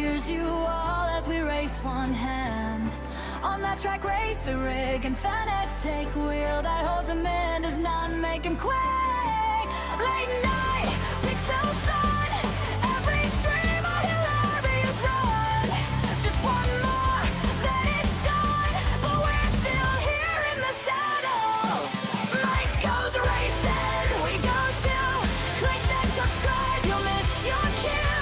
hears you all as we race one hand. On that track, race a rig and Fanatec wheel that holds him in, does not make him quake. Late night, pixel sun, every stream a hilarious run. Just one more, then it's done, but we're still here in the saddle. Mike goes racing, we go too. Click that subscribe, you'll miss your cue.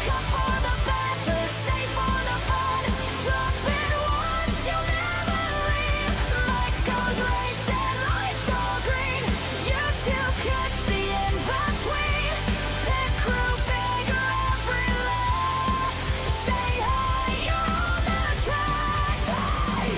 Come for the banter, stay for the fun. Jump in once, you'll never leave. Mike goes racing, lights all green. You two catch the in-between. Pit crew bigger every lap. Say hi, you're on the track. Hey!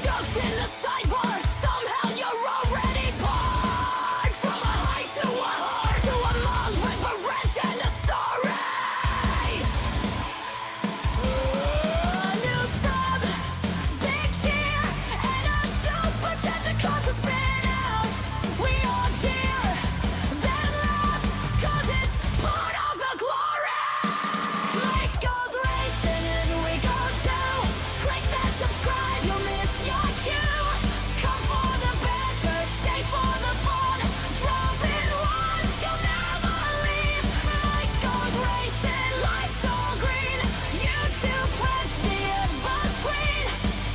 Jokes in the sidebar, somehow you're already bored. From a high to a heart to a long with a wrench and a story. New sub, big cheer, and a super chat that calls us spin out. We all cheer, then laugh, cause it's part of the glory. Mike goes racing and we go too. Click that subscribe, you'll miss your cue. Come for the banter, stay for the fun. Drop in once, you'll never leave. Mike goes racing, lights all green. You two punch the in-between.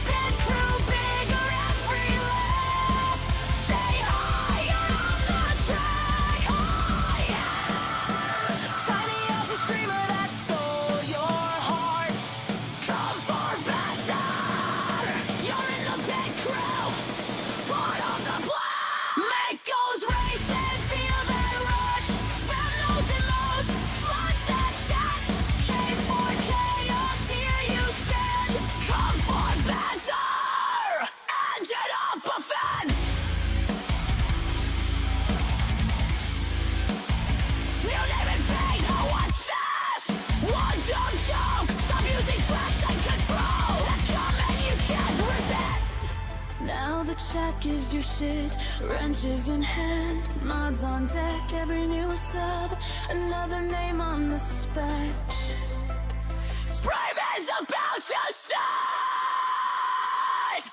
Pit crew bigger every lap. Say hi, you're on the track. Hi, tiny Aussie streamer that stole your heart. Come for banter. You're in the pit crew, part of the plan. Mike goes racing, feel that rush. Spam those emotes, flood that chat. Came for chaos, here you stand. Come for banter, ended up a fan. New name and fate, what's this? One dumb joke, stop using traction control. That comment you can't resist. Now the chat gives you shit, wrenches in hand, mods on deck, every new sub, another name on the spec. Sprime is about to start!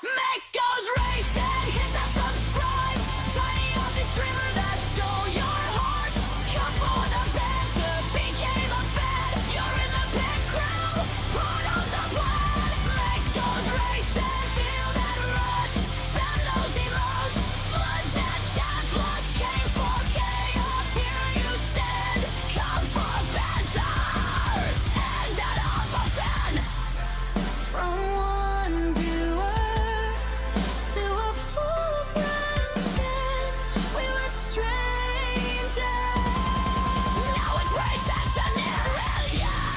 Mick goes racing, hit that subscribe. Tiny Aussie streamer that stole your heart. Come for the banter, became a fan. You're in the pit crew, part of the plan. Mick goes racing, feel that rush. Spam those emotes, flood that chat. Blush came for chaos, here you stand. Come for banter, and that I'm a fan. From one viewer to a full branching, we were strangers. Now it's race engineering, yeah.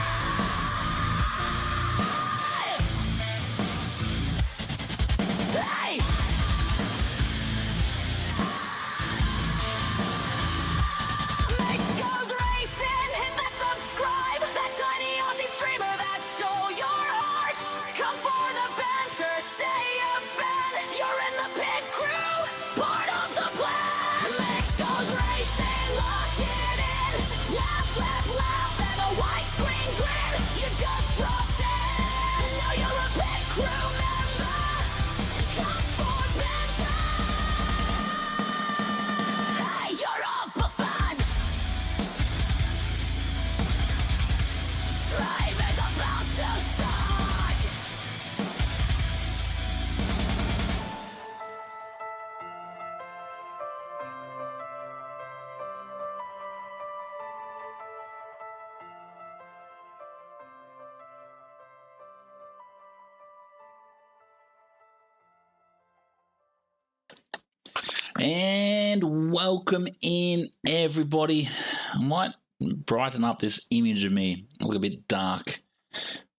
Hey! Mike goes racing, hit that subscribe. That tiny Aussie streamer that stole your heart. Come for the banter, stay a fan. You're in the pit crew, part of the plan. Mike goes racing, lock it in. Last lap laugh and a widescreen grin. You just dropped in, now you're a pit crew member. Come for banter. Hey, you're up a fan. Stream is about to start. And welcome in, everybody. I might brighten up this image of me. I look a bit dark,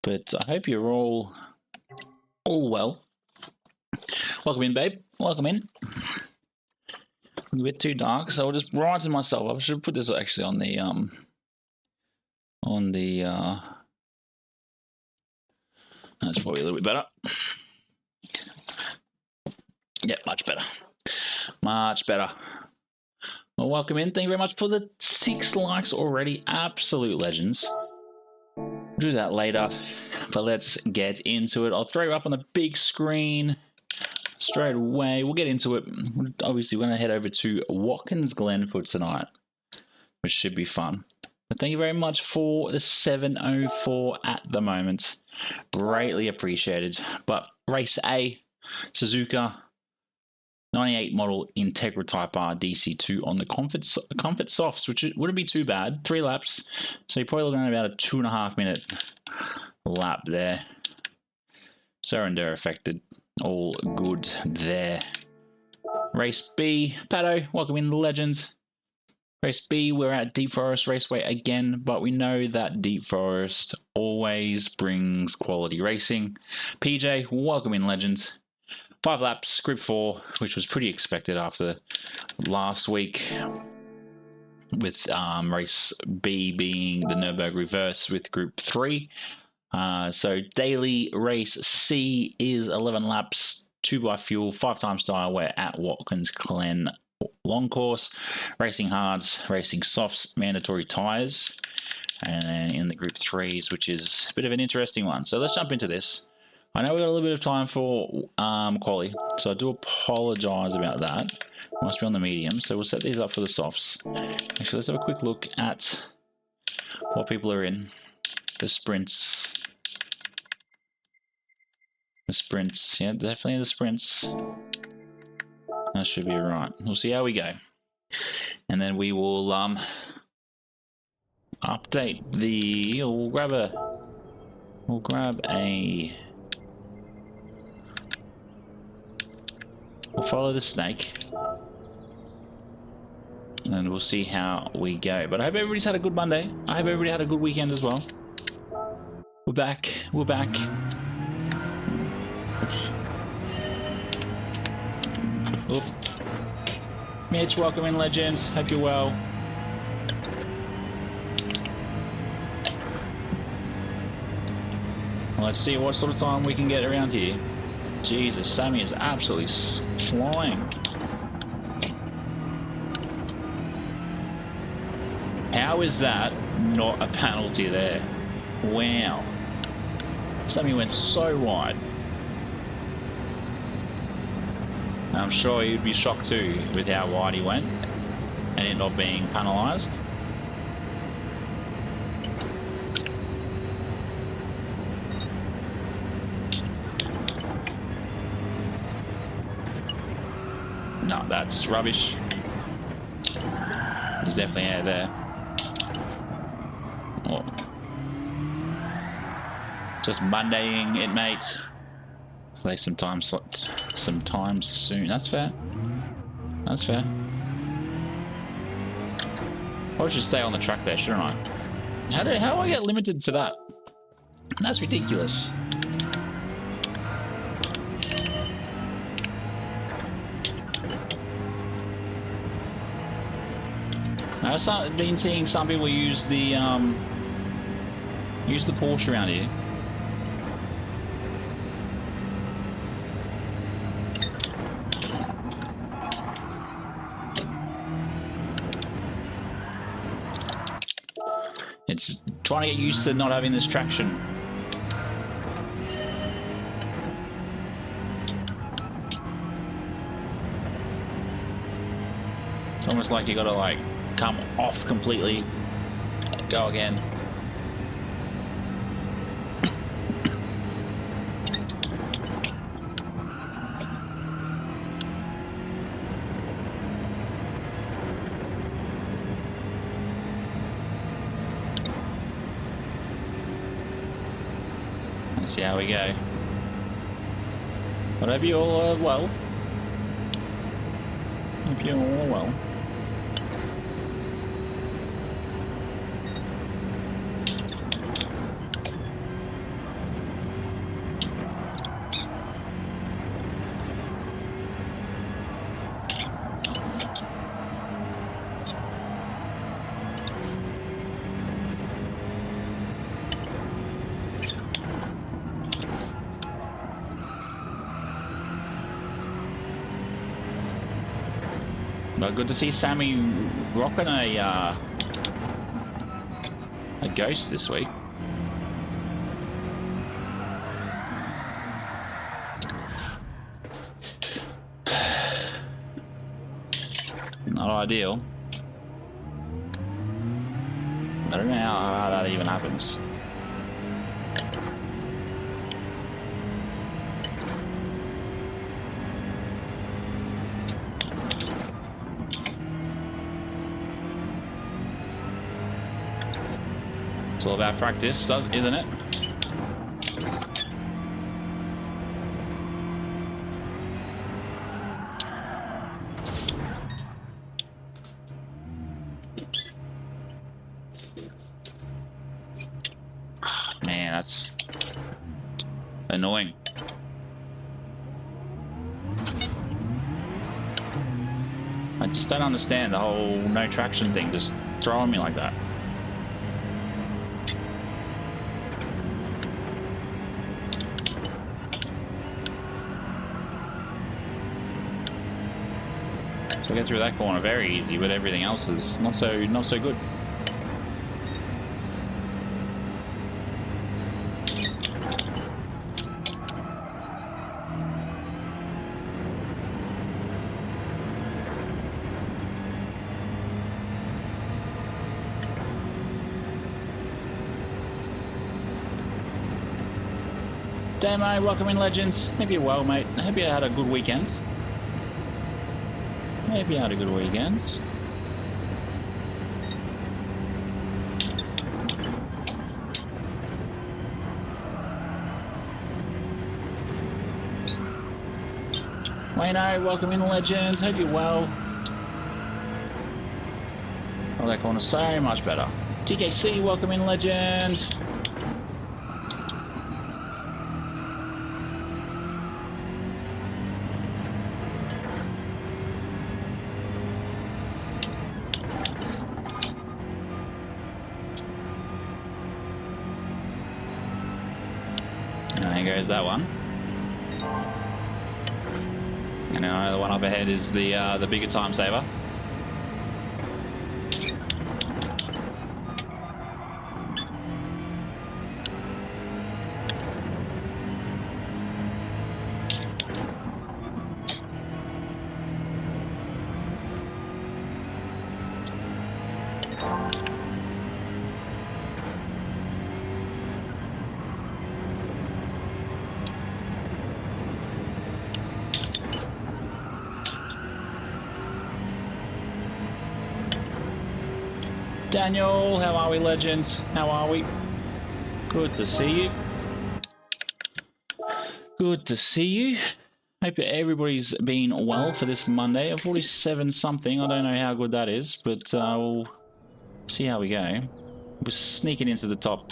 but I hope you're all well. Welcome in, babe. Welcome in. Looking a bit too dark, so I'll just brighten myself up. I should put this actually on the that's probably a little bit better. Yeah, much better. Much better. Well, welcome in. Thank you very much for the 6 likes already. Absolute legends. We'll do that later, but let's get into it. I'll throw you up on the big screen straight away. We'll get into it. Obviously, we're going to head over to Watkins Glen for tonight, which should be fun. But thank you very much for the 704 at the moment. Greatly appreciated. But race A, Suzuka 98 model Integra Type R DC2 on the comfort softs, which wouldn't be too bad. 3 laps, so you're probably looking at about a 2.5 minute lap there. Surrender affected, all good there. Race B, Pato, welcome in the legends. Race B, we're at Deep Forest Raceway again, but we know that Deep Forest always brings quality racing. PJ, welcome in legends. 5 laps, Group 4, which was pretty expected after last week, with Race B being the Nürburgring Reverse with Group 3. So daily Race C is 11 laps, 2 by fuel, 5 times style. We're at Watkins Glen long course, racing hards, racing softs, mandatory tyres, and then in the Group 3s, which is a bit of an interesting one. So let's jump into this. I know we've got a little bit of time for quali, so I do apologise about that. I must be on the medium, so we'll set these up for the softs. Actually, let's have a quick look at what people are in. The sprints. The sprints, yeah, definitely the sprints. That should be right. We'll see how we go. And then we will update the... We'll grab a... We'll follow the snake. And we'll see how we go. But I hope everybody's had a good Monday. I hope everybody had a good weekend as well. We're back. We're back. Oop. Mitch, welcome in, legend. Hope you're well. Let's see what sort of time we can get around here. Jesus, Sammy is absolutely flying. How is that not a penalty there? Wow. Sammy went so wide. I'm sure you'd be shocked too with how wide he went and it not being penalised. No, that's rubbish. There's definitely air there. Oh. Just Mondaying it, mate. Play sometimes soon. That's fair. That's fair. I should stay on the track there, shouldn't I? How do I get limited for that? That's ridiculous. I've been seeing some people use the Porsche around here. It's trying to get used to not having this traction. It's almost like you gotta like come off completely, go again. Let's see how we go. But hope you all are well. Hope you all are well. But good to see Sammy rocking a Ghost this week. Not ideal. I don't know how that even happens. It's all about practice, isn't it? Man, that's annoying. I just don't understand the whole no traction thing, just throwing me like that. So I get through that corner very easy, but everything else is not so good. Damo, welcome in, legends. Hope you're well, mate. I hope you had a good weekend. Hope you had a good weekend. Wayno, welcome in, legends. Hope you're well. Oh, that corner so much better. TKC, welcome in, legends. There's that one. And now the one up ahead is the bigger time saver. Daniel, how are we, legends? How are we? Good to see you. Good to see you. Hope everybody's been well for this Monday. 47 something. I don't know how good that is, but we'll see how we go. We're sneaking into the top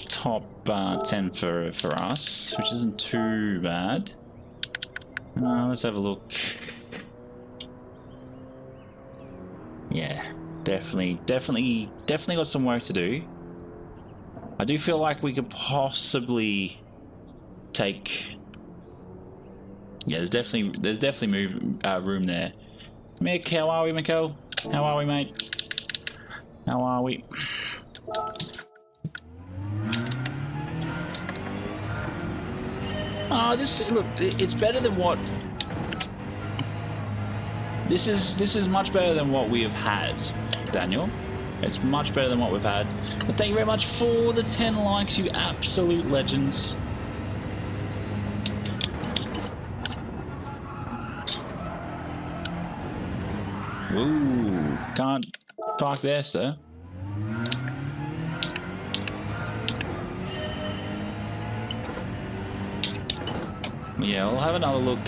10 for us, which isn't too bad. Let's have a look. Yeah. Definitely got some work to do. I do feel like we could possibly take. Yeah, there's definitely room there. Mick, how are we, Mikkel? How are we, mate? How are we? Look, it's better than what. This is much better than what we have had, Daniel. It's much better than what we've had. But thank you very much for the 10 likes, you absolute legends. Ooh, can't park there, sir. Yeah, we'll have another look.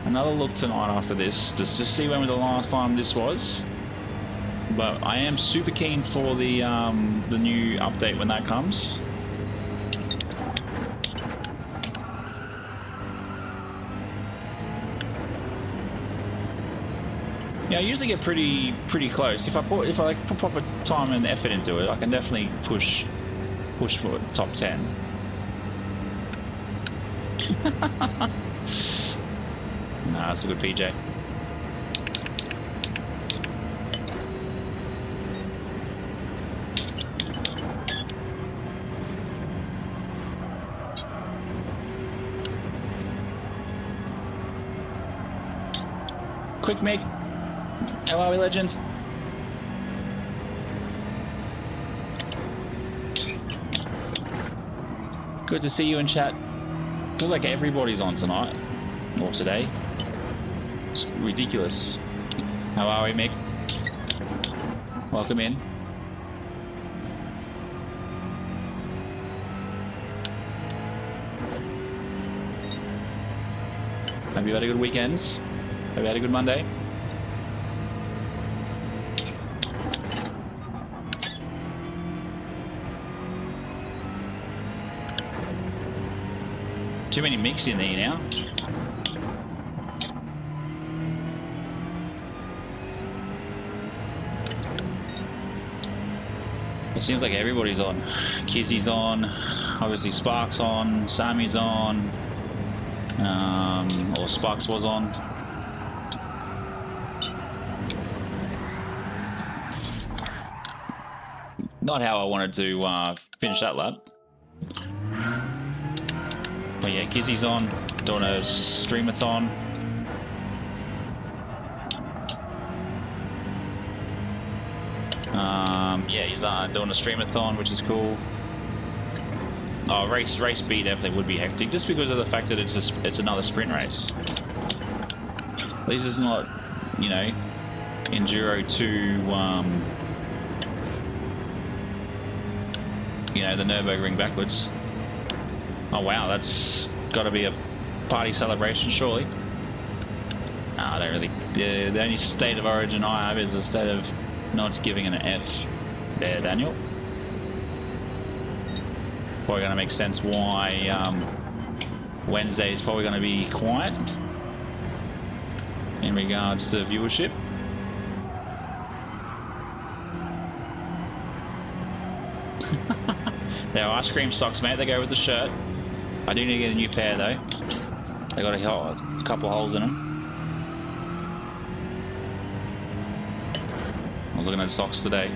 Another look tonight after this, just to see when the last time this was. But I am super keen for the new update when that comes. Yeah, I usually get pretty close. If I put proper time and effort into it, I can definitely push for top 10. Nah, that's a good PJ. Quick, Mick. How are we, legend? Good to see you in chat. Feels like everybody's on tonight. Or today. It's ridiculous. How are we, Mick? Welcome in. Have you had a good weekend? Have you had a good Monday? Too many mix in there now. It seems like everybody's on. Kizzy's on, obviously Sparks on, Sammy's on, or Sparks was on. Not how I wanted to finish that lap. But yeah, Kizzy's on, doing a streamathon. Yeah, he's doing a streamathon, which is cool. Oh, race B definitely would be hectic, just because of the fact that it's another sprint race. At least it's not, you know, Enduro 2, you know, the Nürburgring backwards. Oh wow, that's got to be a party celebration, surely. No, I don't really. The only state of origin I have is a state of not giving an F there, Daniel. Probably going to make sense why Wednesday is probably going to be quiet in regards to viewership. They're ice cream socks, mate. They go with the shirt. I do need to get a new pair though. They got a couple of holes in them. I was looking at socks today.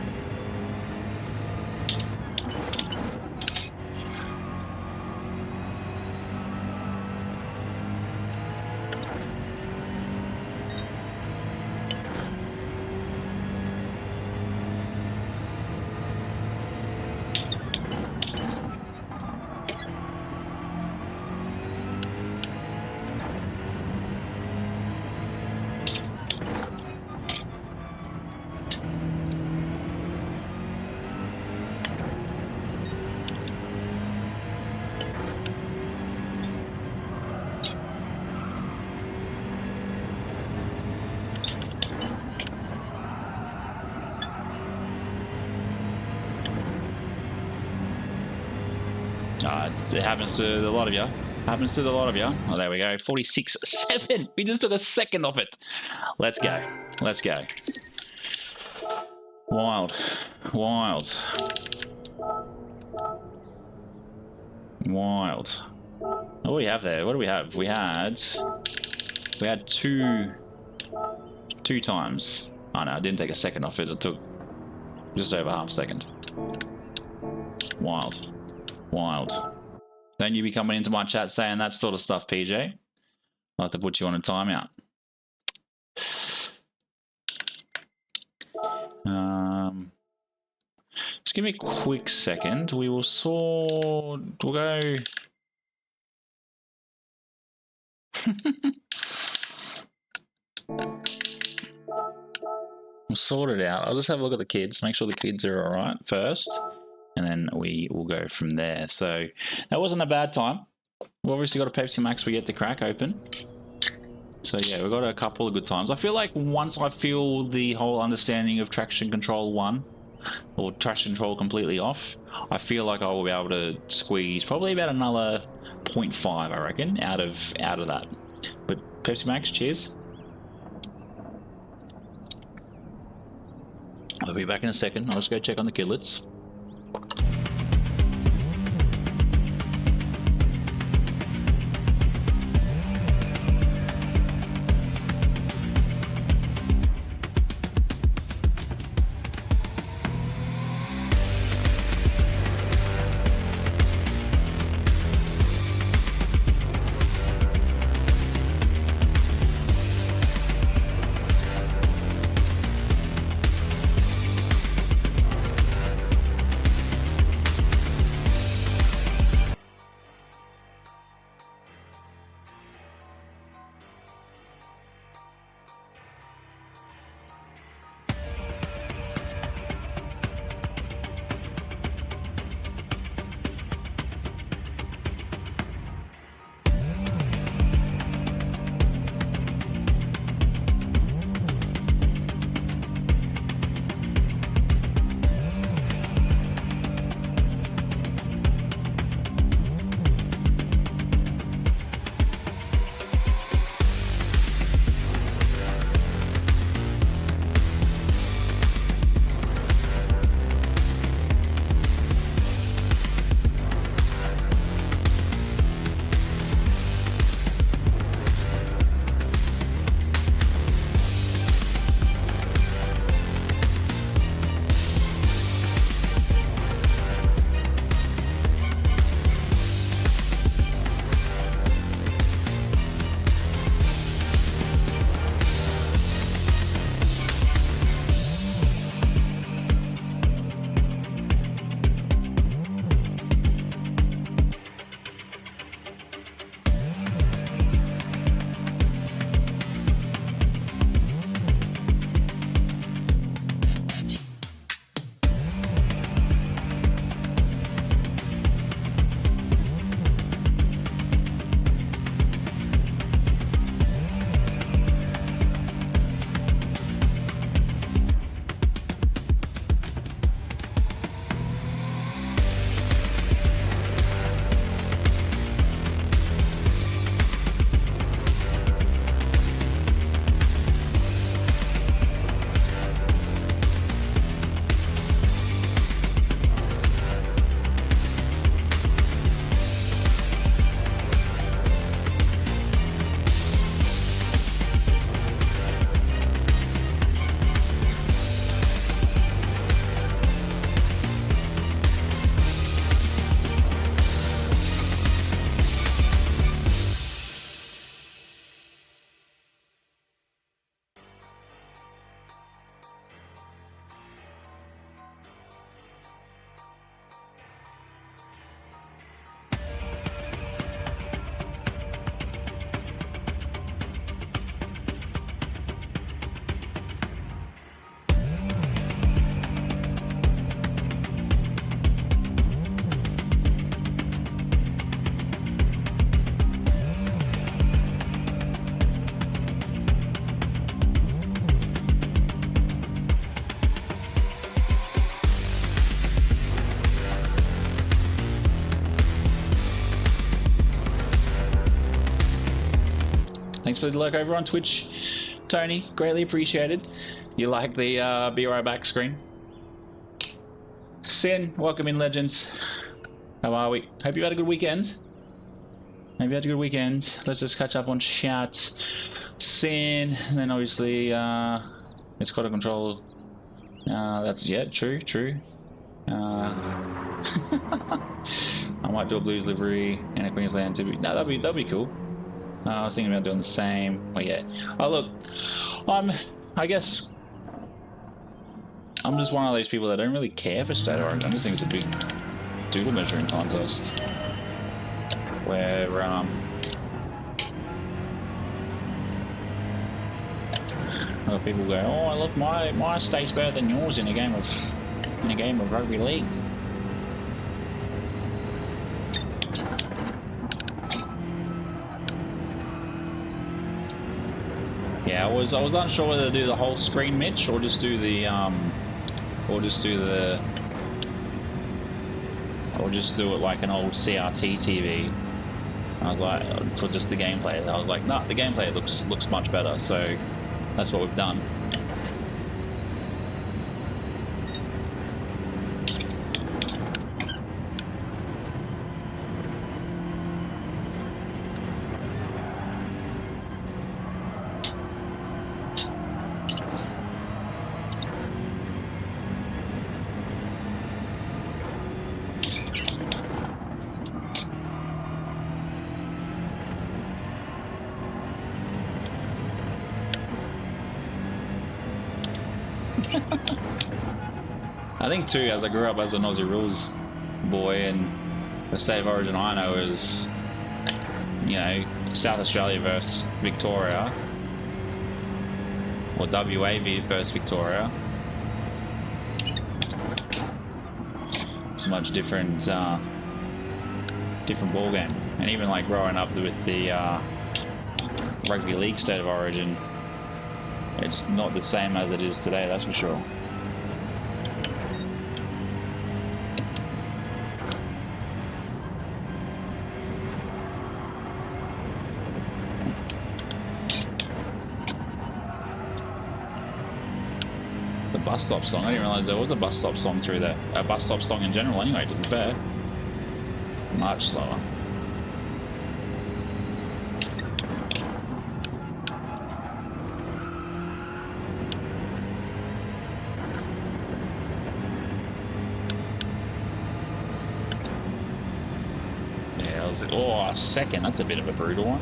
It happens to a lot of you. Happens to a lot of you. Oh, there we go. 46.7. We just took a second off it. Let's go. Let's go. Wild. Wild. Wild. What do we have there? What do we have? We had two times. Oh no, I didn't take a second off it. It took just over half a second. Wild. Wild. Don't you be coming into my chat saying that sort of stuff, PJ. I'll have to put you on a timeout. Just give me a quick second. We will sort. We'll go. We'll sort it out. I'll just have a look at the kids, make sure the kids are all right first. And then we will go from there. So that wasn't a bad time. We've obviously got a Pepsi Max we get to crack open. So yeah, we've got a couple of good times. I feel like once I feel the whole understanding of traction control 1, or traction control completely off, I feel like I will be able to squeeze probably about another 0.5, I reckon, out of that. But Pepsi Max, cheers. I'll be back in a second. I'll just go check on the kidlets. for the lurk over on Twitch, Tony. Greatly appreciated. You like the Be Right Back screen? Sin, welcome in, legends. How are we? Hope you had a good weekend. Hope you had a good weekend. Let's just catch up on chat. Sin, and then obviously it's got a control. That's yeah, true. I might do a blues livery and a Queensland to be. No, that'd be cool. I was thinking about doing the same. Well, yeah. Oh look, I guess I'm just one of those people that don't really care for state origin. I just think it's a big doodle measuring contest where other people go, oh look, my state's better than yours in a game of rugby league. Yeah, I was unsure whether to do the whole screen, Mitch, or just do the it like an old CRT TV. I was like, for just the gameplay. I was like, nah, the gameplay looks much better. So that's what we've done. I think too, as I grew up as an Aussie rules boy, and the state of origin I know is, you know, South Australia versus Victoria, or WA versus Victoria. It's a much different different ball game. And even like growing up with the rugby league state of origin, it's not the same as it is today, that's for sure. The bus stop song, I didn't realise there was a bus stop song through that. A bus stop song in general anyway, to be fair. Much slower. Oh, a second. That's a bit of a brutal one.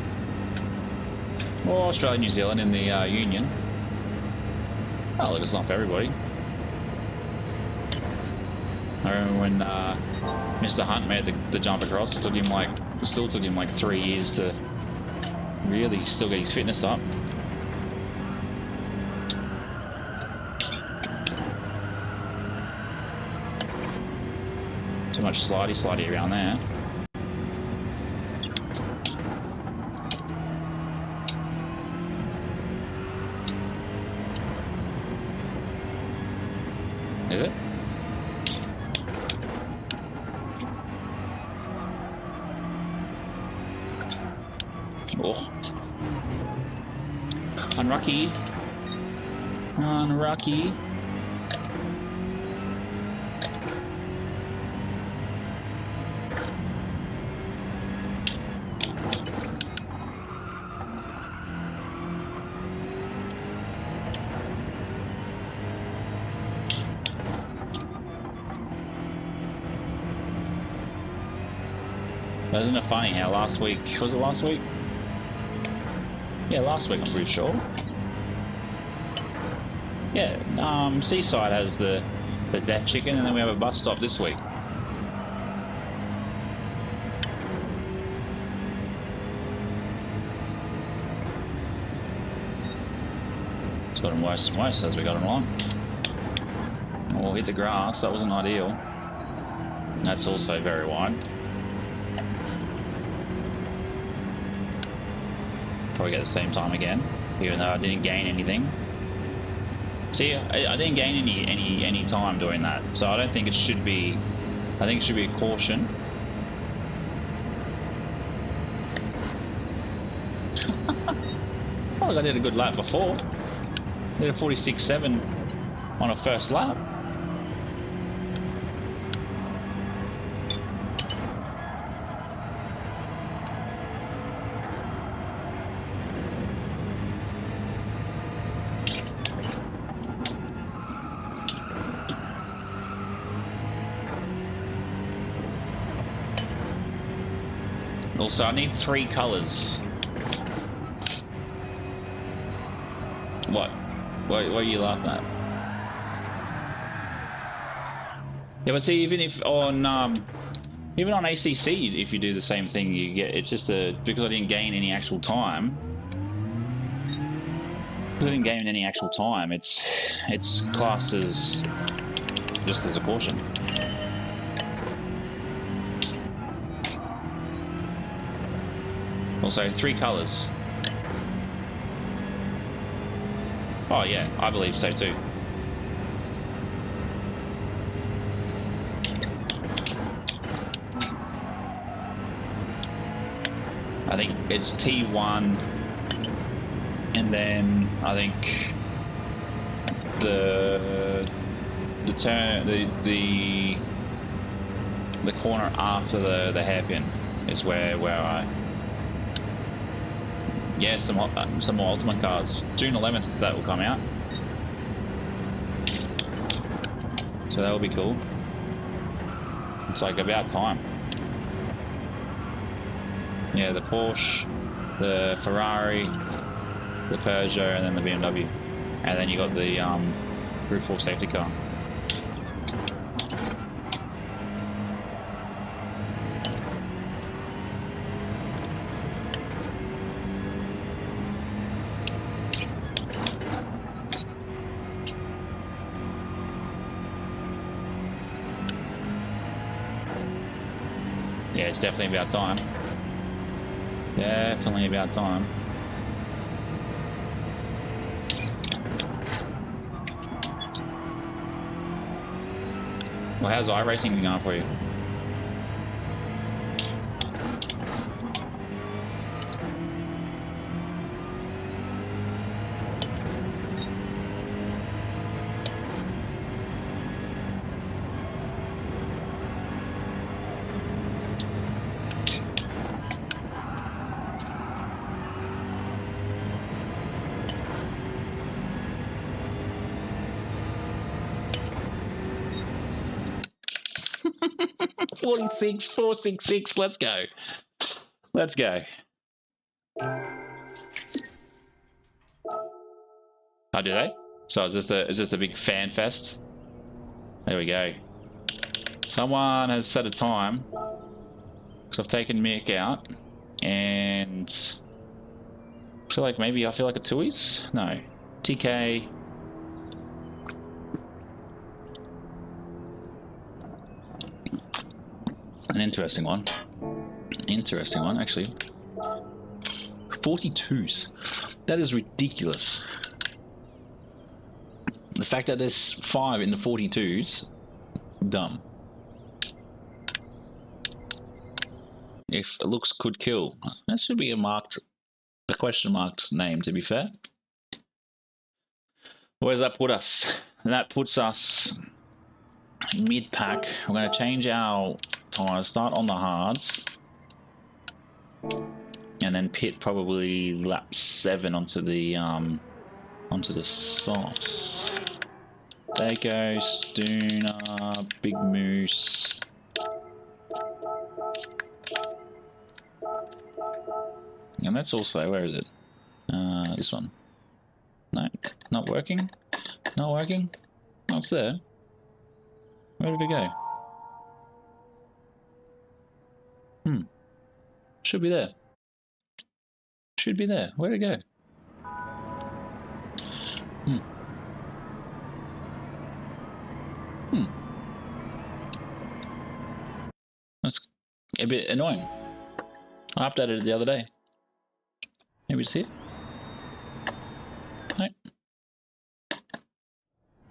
Well, Australia, New Zealand in the Union. Oh, look, it's not for everybody. I remember when Mr. Hunt made the jump across. It still took him like 3 years to really still get his fitness up. Too much slidey around there. Is it? Oh. Unlucky. Unlucky. Isn't it funny how last week, was it last week? Yeah, last week I'm pretty sure. Yeah, Seaside has the death chicken, and then we have a bus stop this week. It's gotten worse and worse as we got along. Oh, hit the grass, that wasn't ideal. And that's also very wide. Probably get the same time again, even though I didn't gain anything. See, I didn't gain any time doing that, so I don't think it should be. I think it should be a caution. like I did a good lap before. Did a 46.7 on a first lap. Also, I need 3 colors. What? What are you laughing at? Yeah, but see, even on ACC, if you do the same thing, you get it's just because I didn't gain any actual time. Because I didn't gain any actual time, it's classed as just as a caution. Also, 3 colors. Oh yeah, I believe so too. I think it's T1, and then I think the corner after the hairpin is where I. Yeah, some more Ultimate cars. June 11th that will come out. So that will be cool. It's like about time. Yeah, the Porsche, the Ferrari, the Peugeot, and then the BMW. And then you got the roof fork safety car. Yeah, it's definitely about time. Definitely about time. Well, how's iRacing going for you? .46, 466, let's go. Let's go. Oh, do they? So is this a big fan fest? There we go. Someone has set a time. Because I've taken Mick out. And I feel like a Tui's? No. TK. An interesting one. Interesting one, actually. 42s. That is ridiculous. The fact that there's 5 in the 42s, dumb. If looks could kill, that should be a question marked name, to be fair. Where does that put us? And that puts us mid-pack. We're going to change our tires, start on the hards, and then pit probably lap 7 onto the softs. There goes Stuna, Big Moose. And that's also, where is it? This one. No, not working. Not working. Oh, it's there. Where did it go? Should be there. Should be there. Where'd it go? That's a bit annoying. I updated it the other day. Maybe see it? No.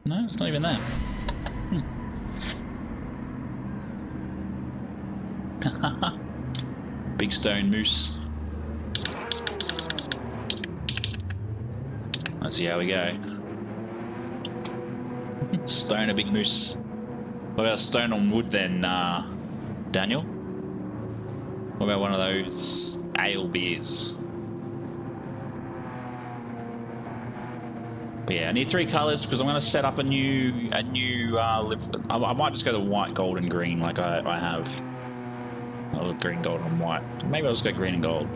No, it's not even there. Big stone moose. Let's see how we go. Stone a big moose. What about stone on wood then, Daniel? What about one of those ale beers? But yeah, I need 3 colors because I'm going to set up a new I might just go the white, gold, and green like I have. Oh, green, gold, and white. Maybe I'll just go green and gold.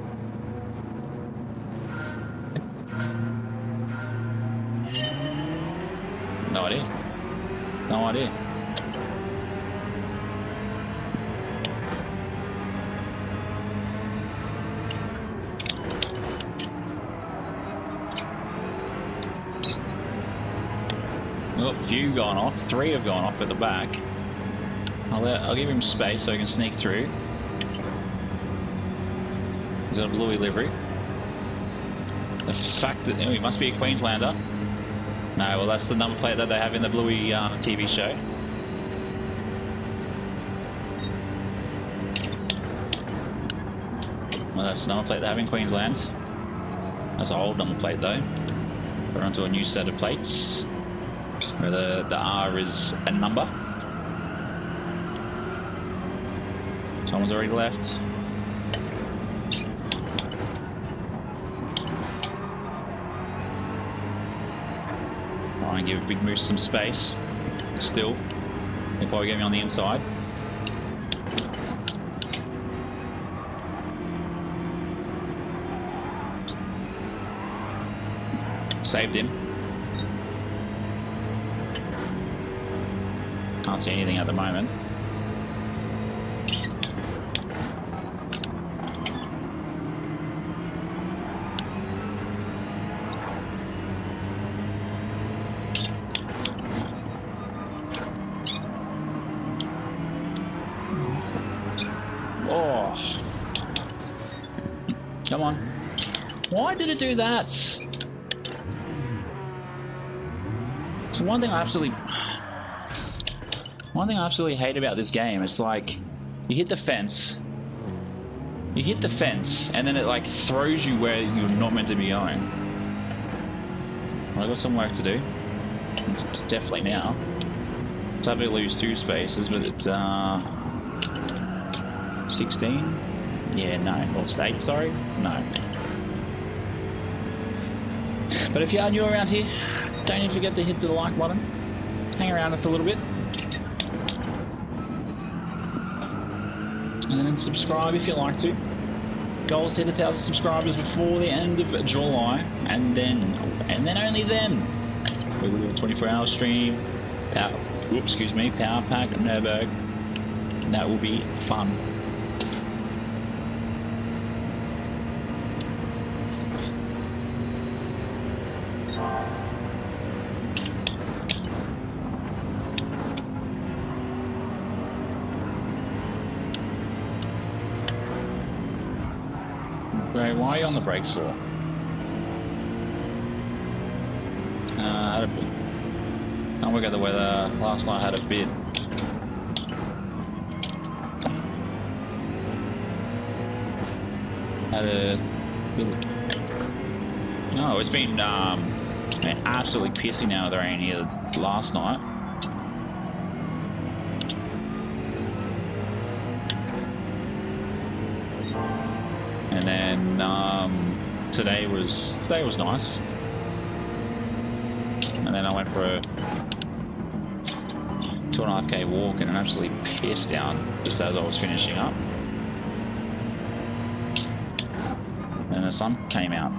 No idea. No idea. Oh, a few gone off. 3 have gone off at the back. I'll give him space so he can sneak through. He's got a bluey livery. The fact that he must be a Queenslander. No, well that's the number plate that they have in the bluey TV show. Well, that's the number plate they have in Queensland. That's an old number plate though. We're onto a new set of plates. Where the R is a number. Someone's already left. Try and give Big Moose some space. Still. He'll probably get me on the inside. Saved him. Can't see anything at the moment. Oh. Come on. Why did it do that? So one thing I absolutely hate about this game, it's like you hit the fence, and then it like throws you where you're not meant to be going. Well, I've got some work to do. It's definitely now. So I lose 2 spaces, but it's 16. Yeah, no, or 8. Sorry, no. But if you are new around here, don't even forget to hit the like button. Hang around for a little bit. And then subscribe if you like to. Goal set 1,000 subscribers before the end of July, and then only then we will do a 24-hour stream. Power pack Nürburgring. That will be fun. Ray, why are you on the brakes for? Had a bit. Can't work out the weather. Last night had a bit. No, it's been absolutely pissing out of the rain here last night. And then today was nice. And then I went for a 2.5k walk and it absolutely pissed down just as I was finishing up. And the sun came out.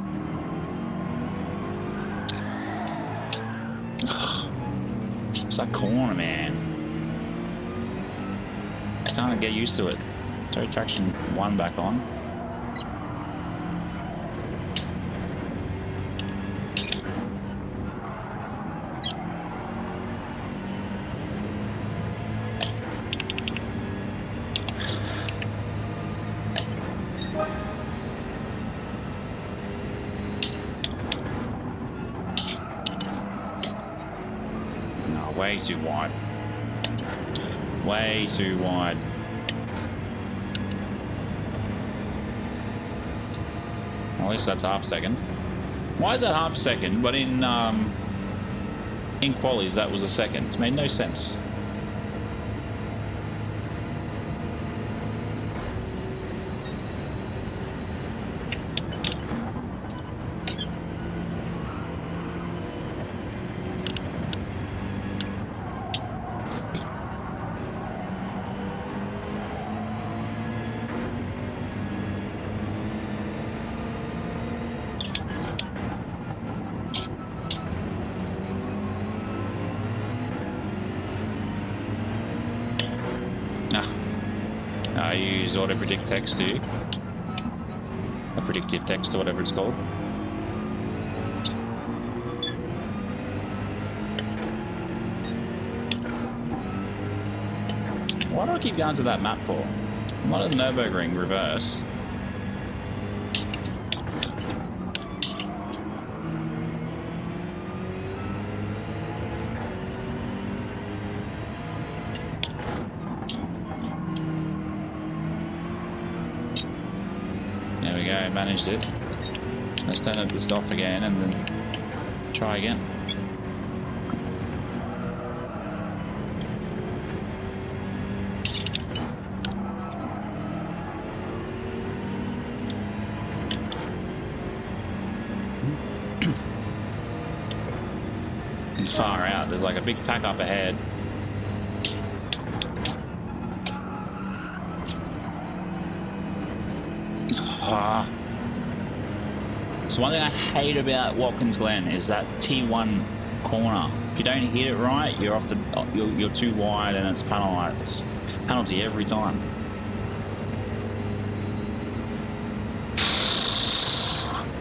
It's that corner, man. I can't get used to it. Throw traction 1 back on. Way too wide. Way too wide. Well, at least that's half a second. Why is that half a second? But in qualies that was a second. It made no sense. I use auto predict text too. A predictive text or whatever it's called. Why do I keep going to that map for? I'm not at the Nürburgring reverse. There we go, managed it. Let's turn it to stop again and then try again. Far out, there's like a big pack up ahead. So one thing I hate about Watkins Glen is that T1 corner. If you don't hit it right, you're off the you're too wide and it's penalty every time.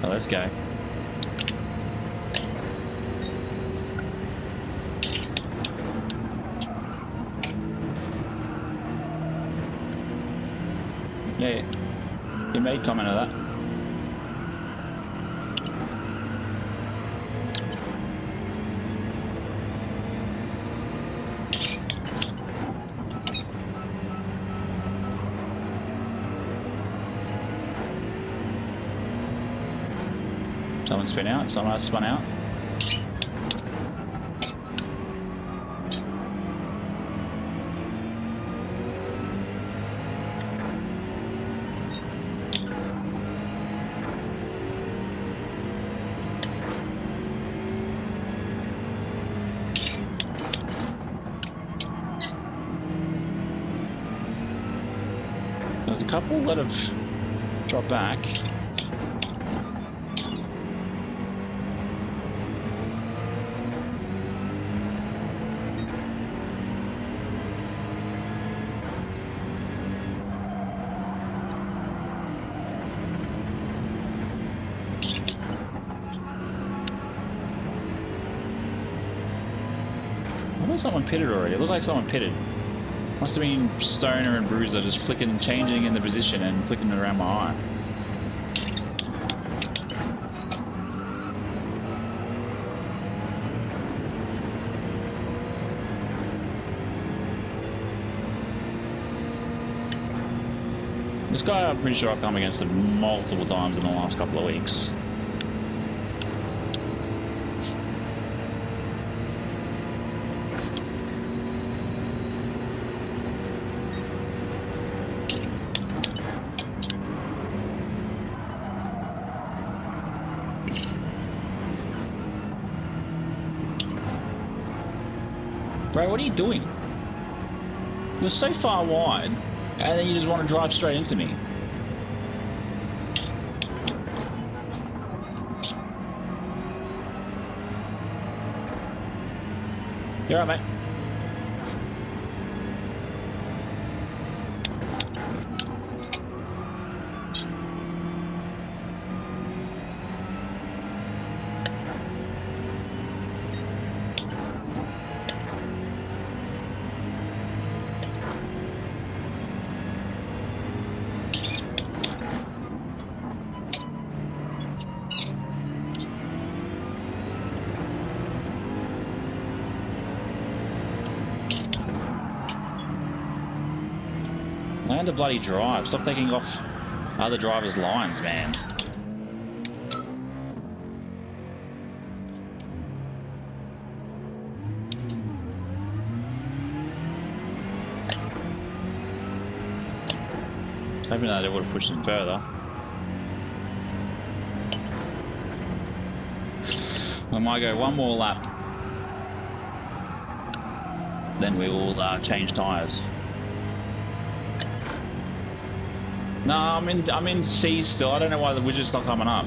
So let's go. Yeah, you made comment of that. Someone spin out, someone else spun out. There's a couple that have dropped back. I thought someone pitted already. It looked like someone pitted. Must have been Stoner and Bruiser just flicking, changing in the position and flicking it around my eye. This guy, I'm pretty sure I've come against him multiple times in the last couple of weeks. Bro, what are you doing? You're so far wide, and then you just want to drive straight into me. You're right, mate. Learn to bloody drive. Stop taking off other drivers' lines, man. was hoping that it would have pushed him further. We might go one more lap, then we will change tyres. No, I'm in C still. I don't know why the widget's not coming up.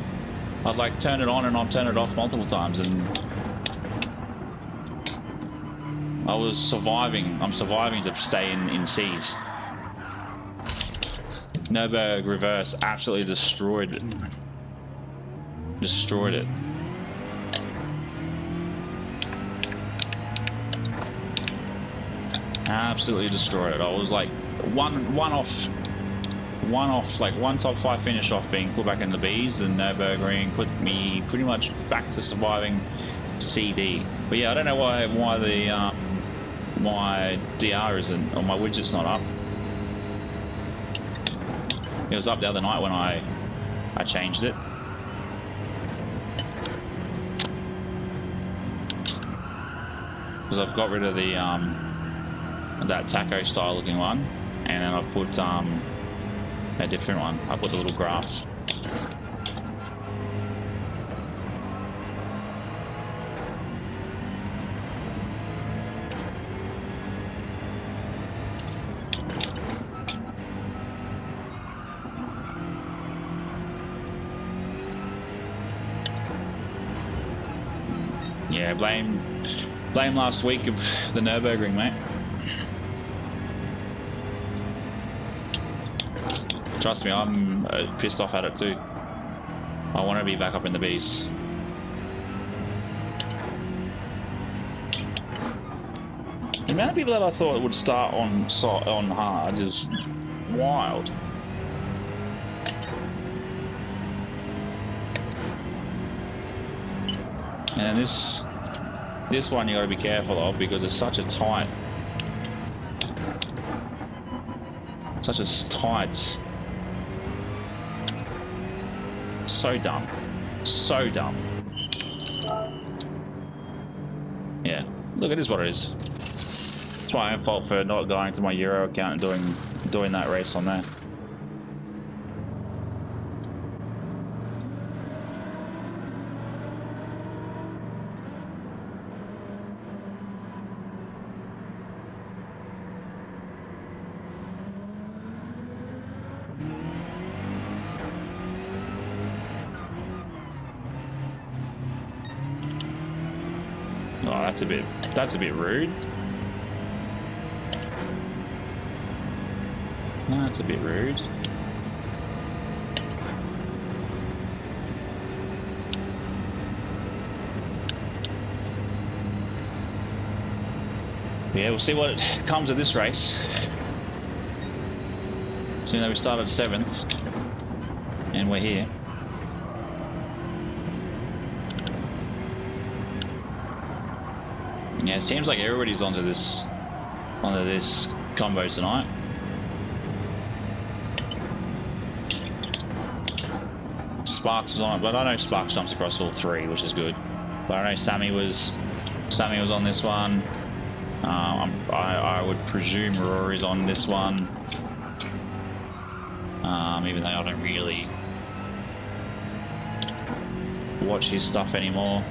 I'd like turn it on and I've turned it off multiple times, and I was surviving. I'm surviving to stay in C's. Nürburgring reverse absolutely destroyed it. Destroyed it. Absolutely destroyed it. I was like one off, like one top 5 finish off being put back in the Bs, and Nürburgring put me pretty much back to surviving CD. But yeah, I don't know why the my DR isn't, or my widget's not up. It was up the other night when I changed it. Because I've got rid of the that taco style looking one, and then I've put a different one. I put the little graph. Yeah, blame last week of the Nürburgring, mate. Trust me, I'm pissed off at it too. I want to be back up in the Bs. The amount of people that I thought would start on hard is wild. And this one you got to be careful of, because it's such a tight, so dumb, so dumb. Yeah, look, it is what it is. It's my own fault for not going to my Euro account and doing that race on there. Oh, that's a bit rude. No, that's a bit rude. Yeah, we'll see what comes of this race. So, you know, we started 7th, and we're here. Yeah, it seems like everybody's onto this combo tonight. Sparks was on it, but I know Sparks jumps across all 3, which is good. But I know Sammy was on this one. I would presume Rory's on this one. Even though I don't really watch his stuff anymore.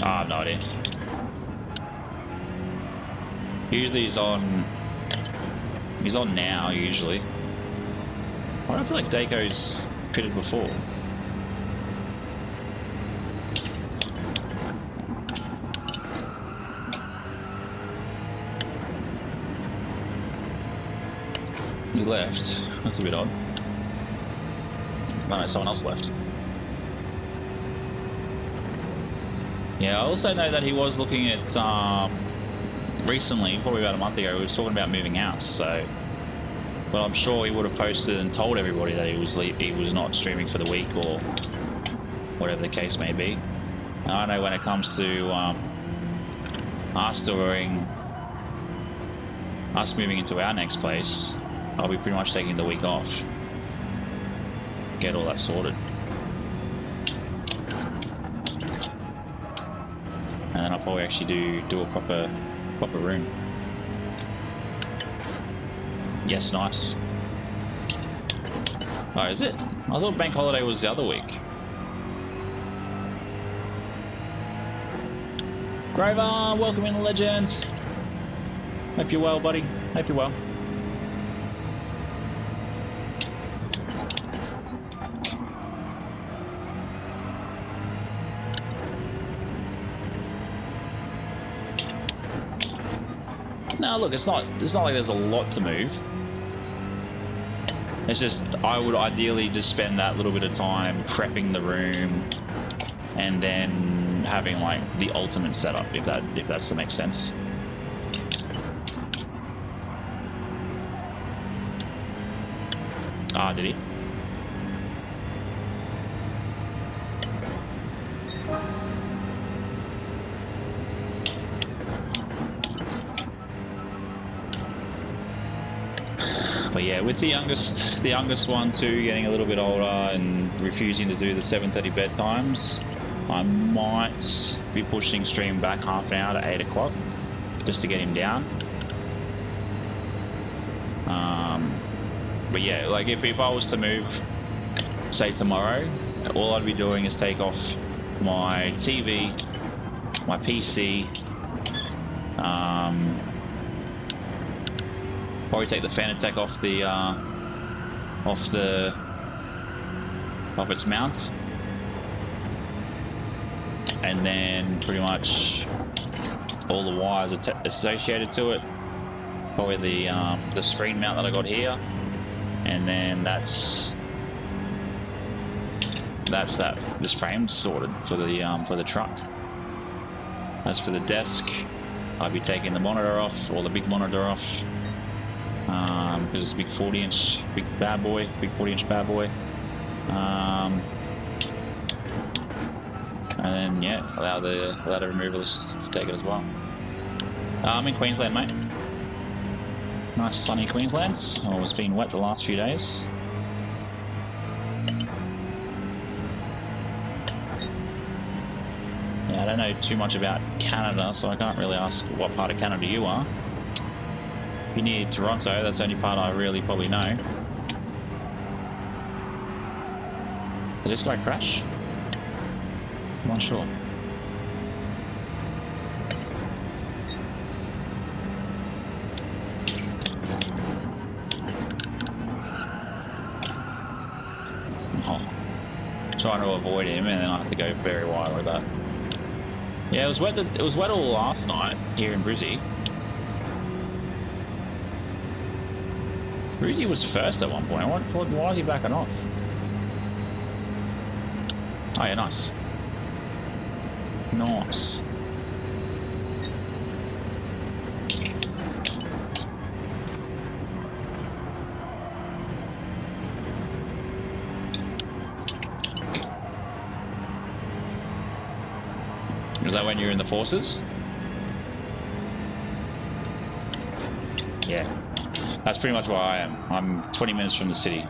I have no idea. Usually he's on now, usually. I don't feel like Daco's pitted before. He left. That's a bit odd. No, someone else left. Yeah, I also know that he was looking at, recently, probably about a month ago, he was talking about moving house, so But I'm sure he would have posted and told everybody that he was not streaming for the week or whatever the case may be. And I know when it comes to us moving into our next place, I'll be pretty much taking the week off. Get all that sorted. And then I'll probably actually do a proper room. Yes, nice. Oh, is it? I thought bank holiday was the other week. Grover, welcome in, legends. Hope you're well, buddy. Hope you're well. No, look, it's not like there's a lot to move. It's just I would ideally just spend that little bit of time prepping the room and then having like the ultimate setup, if that's to make sense. Ah, did he? But yeah, with the youngest one too getting a little bit older and refusing to do the 7:30 bedtimes, I might be pushing stream back half an hour to 8 o'clock just to get him down. But yeah, like if I was to move, say tomorrow, all I'd be doing is take off my TV, my PC, probably take the Fanatec off its mount, and then pretty much all the wires associated to it. Probably the screen mount that I got here, and then that's this frame sorted for the truck. As for the desk, I'd be taking the monitor off, or the big monitor off, because it's a big 40-inch, big 40-inch bad boy. And then yeah, allow the removalists to take it as well. I'm in Queensland, mate. Nice sunny Queensland. Oh, it's been wet the last few days. Yeah, I don't know too much about Canada, so I can't really ask what part of Canada you are. If you're near Toronto, that's the only part I really probably know. Did this guy crash? I'm not sure. Trying to avoid him, and then I have to go very wide like that. Yeah, it was wet. It was wet all last night here in Brizzy. Brizzy was first at one point. Why is he backing off? Oh yeah, nice. Nice. Is that when you're in the forces? Yeah, that's pretty much where I am. I'm 20 minutes from the city.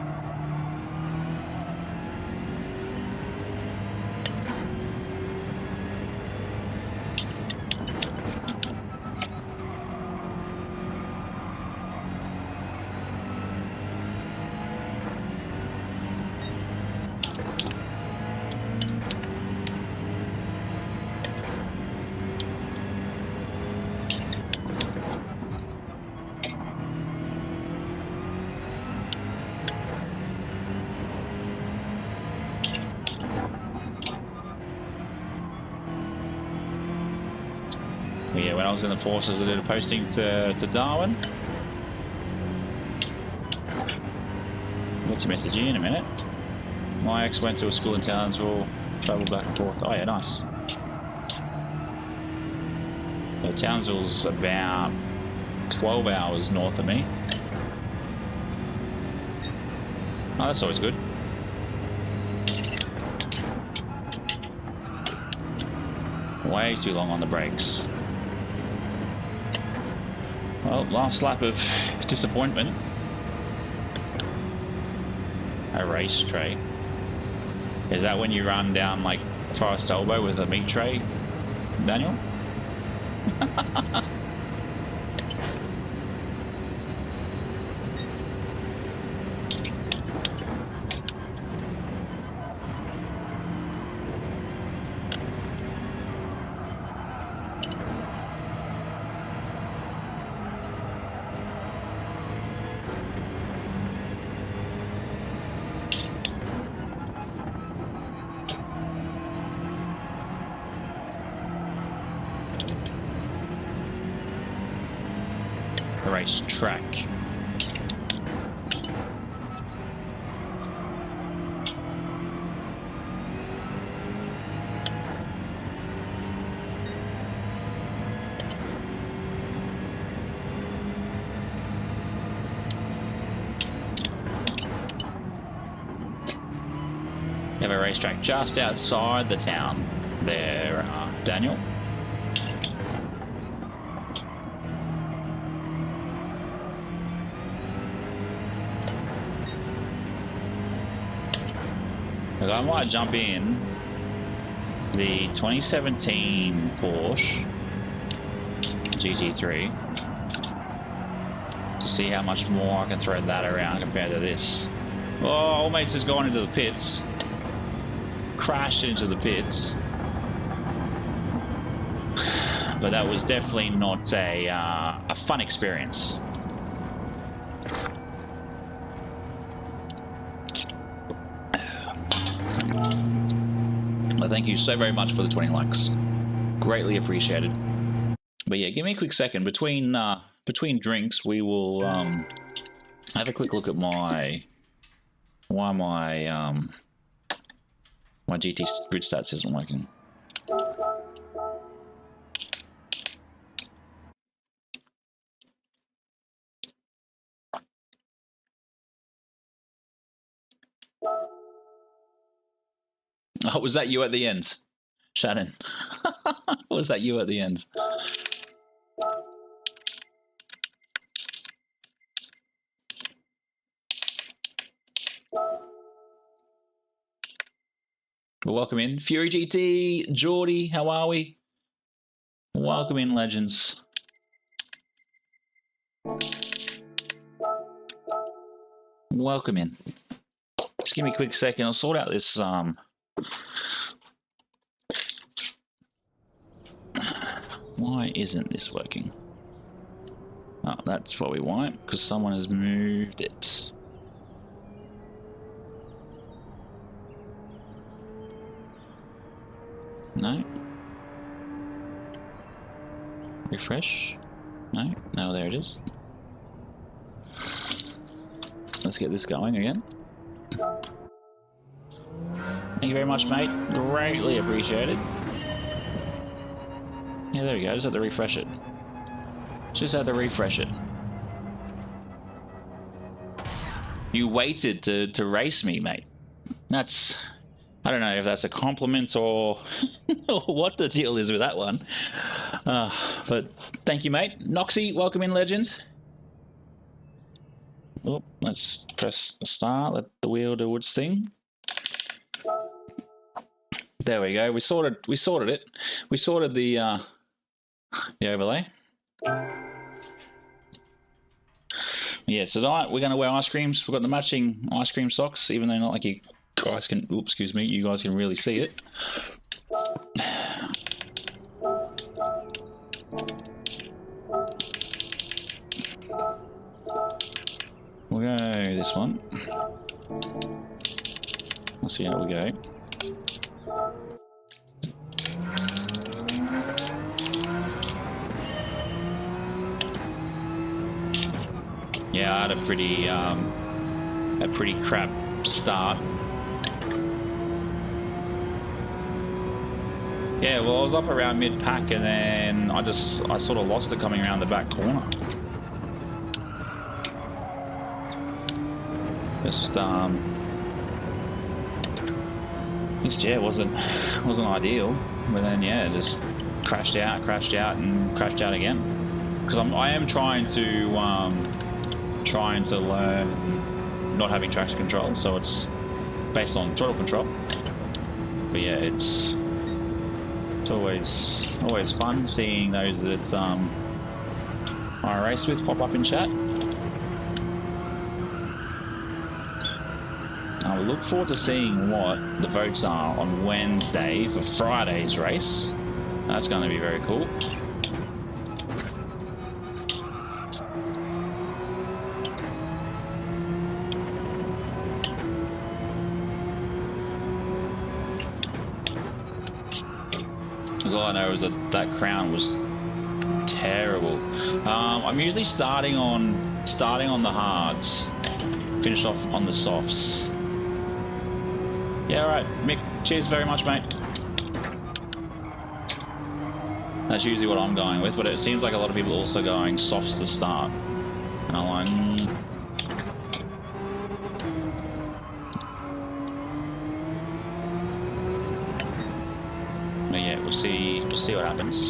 Yeah, when I was in the forces, I did a posting to Darwin. What's a message in a minute? My ex went to a school in Townsville, travelled back and forth. Oh yeah, nice. So Townsville's about 12 hours north of me. Oh, that's always good. Way too long on the brakes. Well, last lap of disappointment. A race tray. Is that when you run down like Forest Elbow with a meat tray, Daniel? Race track. We have a racetrack just outside the town there, Daniel. I might jump in the 2017 Porsche GT3 to see how much more I can throw that around compared to this. Oh, old mates has gone into the pits. Crashed into the pits. But that was definitely not a fun experience. But thank you so very much for the 20 likes. Greatly appreciated. But yeah, give me a quick second. Between drinks, we will have a quick look at my GT grid stats isn't working. Oh, was that you at the end, Shannon? Was that you at the end? Well, welcome in. Fury GT, Geordie, how are we? Welcome in, legends. Welcome in. Just give me a quick second. I'll sort out this why isn't this working? Oh, that's probably why, because someone has moved it. No. Refresh. No. No, there it is. Let's get this going again. Thank you very much, mate. Greatly appreciated. Yeah, there we go. Just have to refresh it. Just have to refresh it. You waited to race me, mate. That's... I don't know if that's a compliment or, or what the deal is with that one. But thank you, mate. Noxy, welcome in, legend. Oh, let's press start. Let the wheel do its thing. There we go. We sorted it. We sorted the overlay. Yeah, so tonight we're going to wear ice creams. We've got the matching ice cream socks, even though not like you guys can. Oops, excuse me. You guys can really see it. We'll go this one. Let's see how we go. Yeah, I had a pretty crap start. Yeah, well, I was up around mid-pack and then I sort of lost it coming around the back corner. Just yeah, it wasn't ideal. But then yeah, just crashed out, and crashed out again. Because I am trying to learn not having traction control, so it's based on throttle control. But yeah, it's always fun seeing those that I race with pop up in chat. I look forward to seeing what the votes are on Wednesday for Friday's race. That's going to be very cool. Because all I know is that crown was terrible. I'm usually starting on the hards, finish off on the softs. Yeah, all right, Mick. Cheers very much, mate. That's usually what I'm going with, but it seems like a lot of people are also going softs to start, and I'm like, But yeah, we'll see what happens.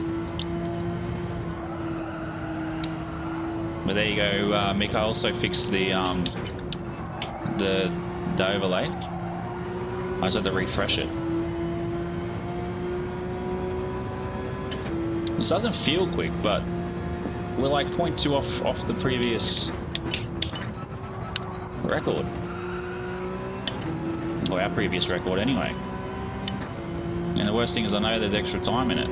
But there you go, Mick. I also fixed the overlay. I just had to refresh it. This doesn't feel quick, but we're like 0.2 off the previous record. Or our previous record anyway. And the worst thing is I know there's extra time in it.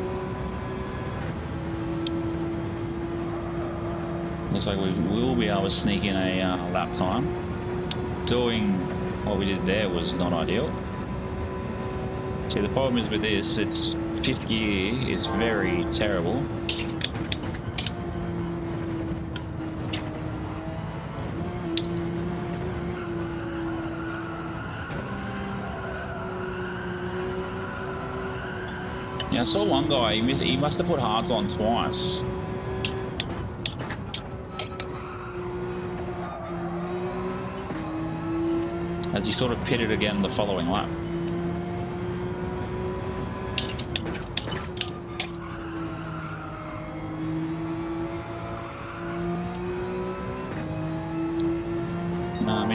Looks like we will be able to sneak in a lap time. Doing what we did there was not ideal. See, the problem is with this, its fifth gear is very terrible. Yeah, I saw one guy, he must have put hards on twice. As he sort of pitted again the following lap.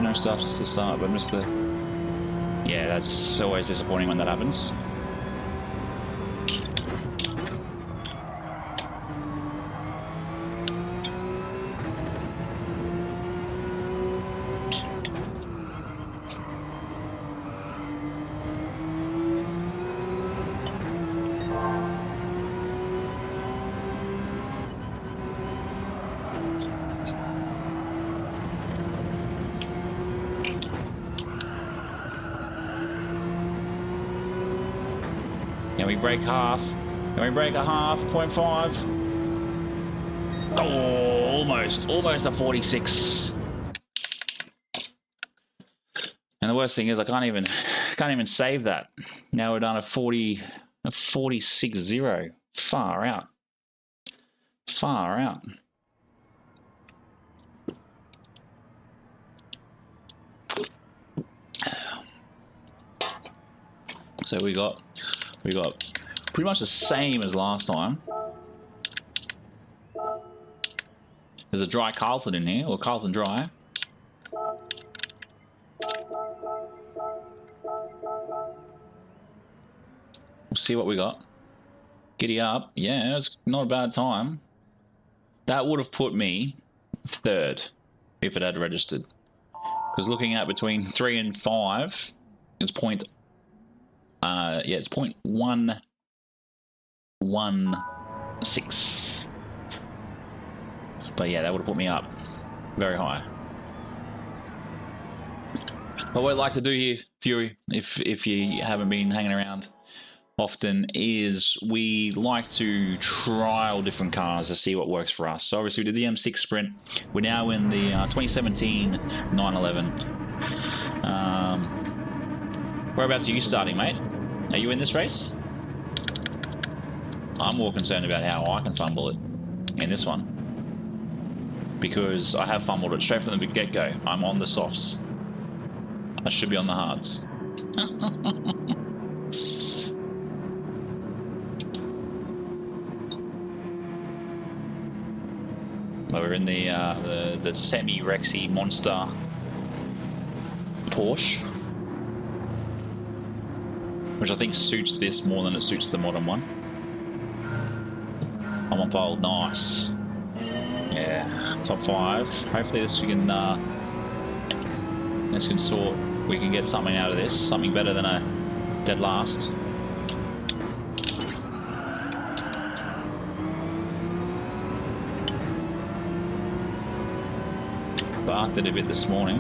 No stuffs to start, but missed the... Yeah, that's always disappointing when that happens. Can we break half? Can we break a half? 0.5? Oh, almost a 46. And the worst thing is I can't even save that. Now we're done a 46.0. Far out. Far out. So we got pretty much the same as last time. There's a dry Carlton in here, or Carlton dry. We'll see what we got. Giddy up. Yeah, it's not a bad time. That would have put me third if it had registered. Because looking at between 3 and 5, it's it's 0.116. But yeah, that would have put me up very high. But what I'd like to do here, Fury, if you haven't been hanging around often, is we like to trial different cars to see what works for us. So obviously we did the M6 Sprint. We're now in the 2017 911. Whereabouts are you starting, mate? Are you in this race? I'm more concerned about how I can fumble it in this one. Because I have fumbled it straight from the get-go. I'm on the softs. I should be on the hards. Well, we're in the semi-Rexy monster Porsche, which I think suits this more than it suits the modern one. I'm on pole, nice. Yeah, top 5. Hopefully this we can sort. We can get something out of this, something better than a dead last. Bath did a bit this morning.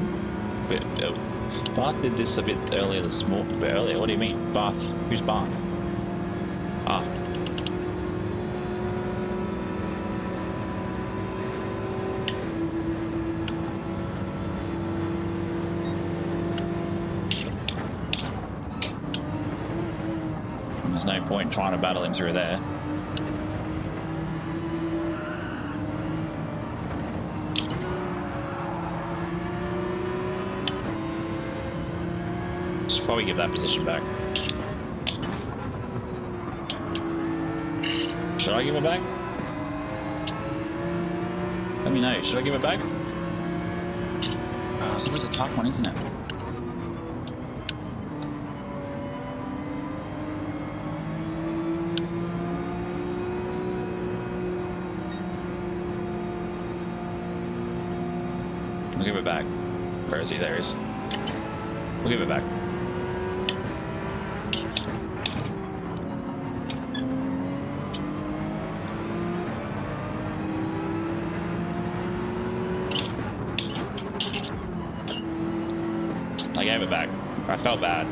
Bath did this a bit earlier this morning. Bit earlier? What do you mean? Bath? Who's Bath? Ah. There's no point trying to battle him through there. Probably give that position back. Should I give it back? Let me know. Should I give it back? It's always a tough one, isn't it? We'll give it back. Where is he? There he is. We'll give it back. I gave it back. I felt bad.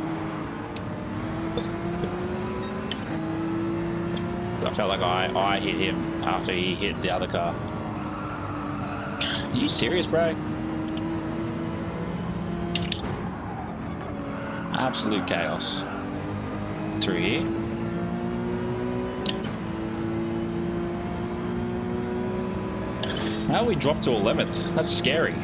I felt like I hit him after he hit the other car. Are you serious, bro? Absolute chaos through here. How we dropped to 11th? That's scary.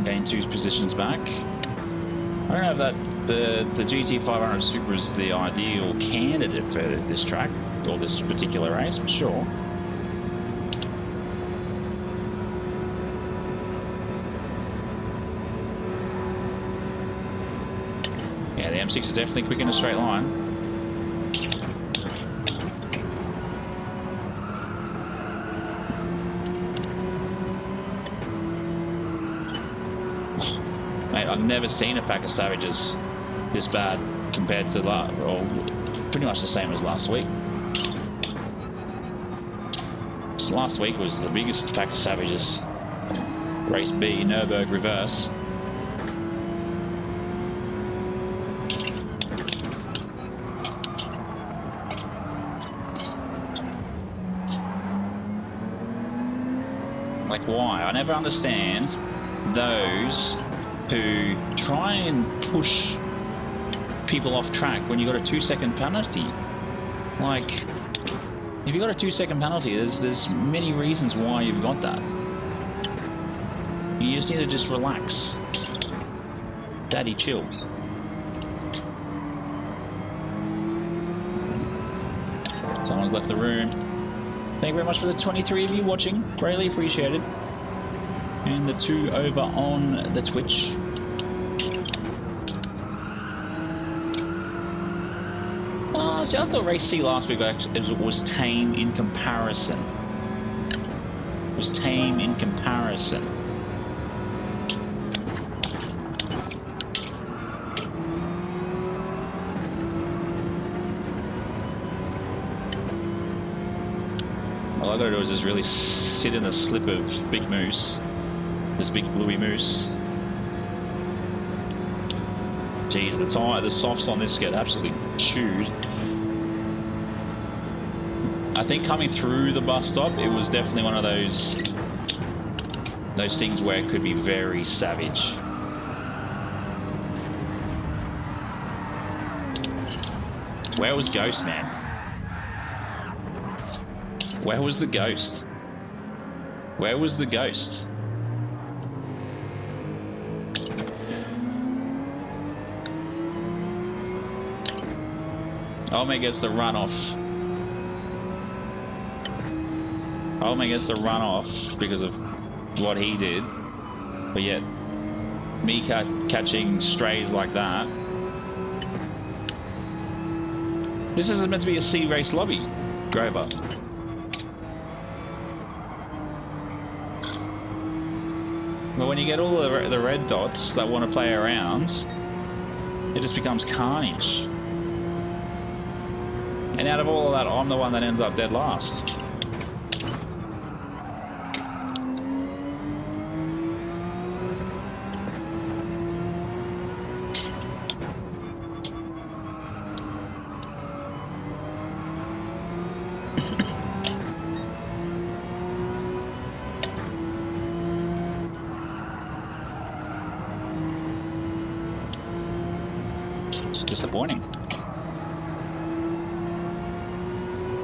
Gain 2 positions back. I don't know if that the GT500 Super is the ideal candidate for this track or this particular race, I'm sure. Yeah, the M6 is definitely quick in a straight line. Mate, I've never seen a pack of Savages this bad compared to pretty much the same as last week. So last week was the biggest pack of Savages. Race B, Nürburgring reverse. Like, why? I never understand those who try and push people off track when you got a 2-second penalty. Like, if you got a 2-second penalty, there's many reasons why you've got that. You just need to just relax. Daddy, chill. Someone's left the room. Thank you very much for the 23 of you watching. Greatly appreciated. And the 2 over on the Twitch. See, I thought Race C last week was tame in comparison. It was tame in comparison. All I gotta do is just really sit in the slip of Big Moose. This big bluey moose. Geez, the softs on this get absolutely chewed. I think coming through the bus stop, it was definitely one of those things where it could be very savage. Where was Ghost, man? Where was the Ghost? Where was the ghost? Olme gets the runoff. Olme gets the runoff because of what he did. But yet, me catching strays like that. This isn't meant to be a C race lobby, Grover. But when you get all the red dots that want to play around, it just becomes carnage. And out of all of that, I'm the one that ends up dead last. It's disappointing.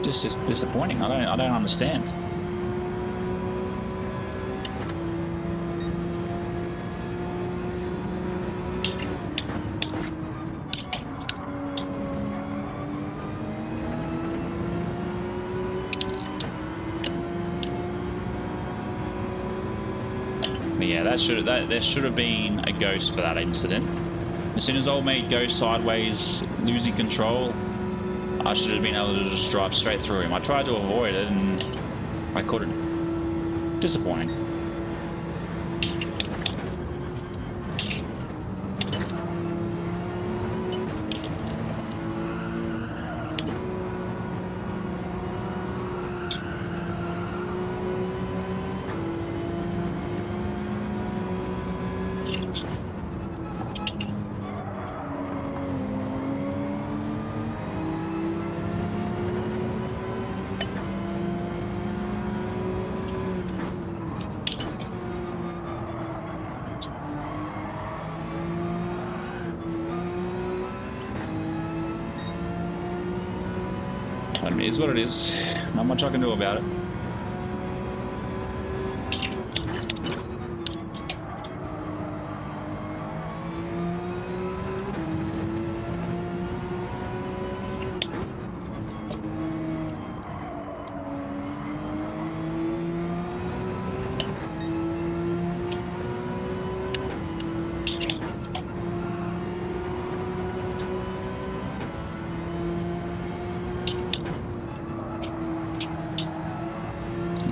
This is disappointing. I don't understand. But yeah, there should have been a ghost for that incident. As soon as old mate goes sideways, losing control, I should have been able to just drive straight through him. I tried to avoid it and I couldn't. Disappointing. It is what it is. Not much I can do about it.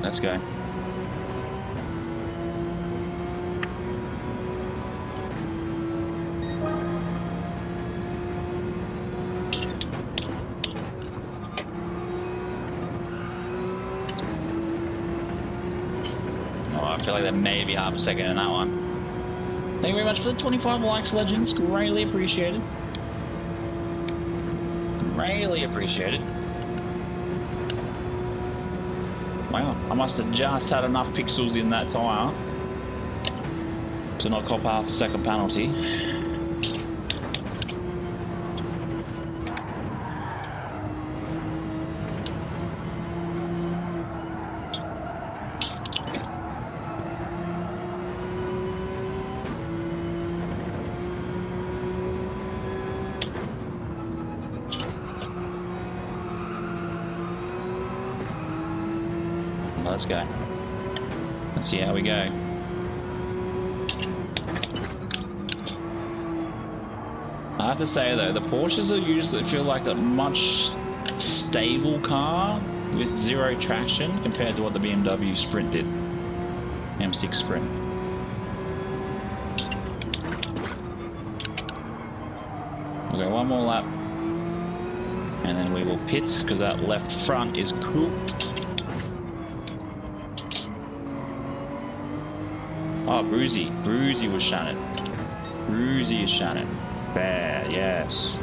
Let's go. Oh, I feel like there may be half a second in that one. Thank you very much for the 25 likes, legends. Greatly appreciated. Greatly appreciated. Wow, I must have just had enough pixels in that tyre to not cop half a second penalty. Let's go. Let's see how we go. I have to say though, the Porsches are usually feel like a much stable car with zero traction compared to what the BMW Sprint did. M6 Sprint. We'll go one more lap and then we will pit because that left front is cooked. Oh, Bruzy. Bruzy was Shannon. Bruzy is Shannon. Bad, yes.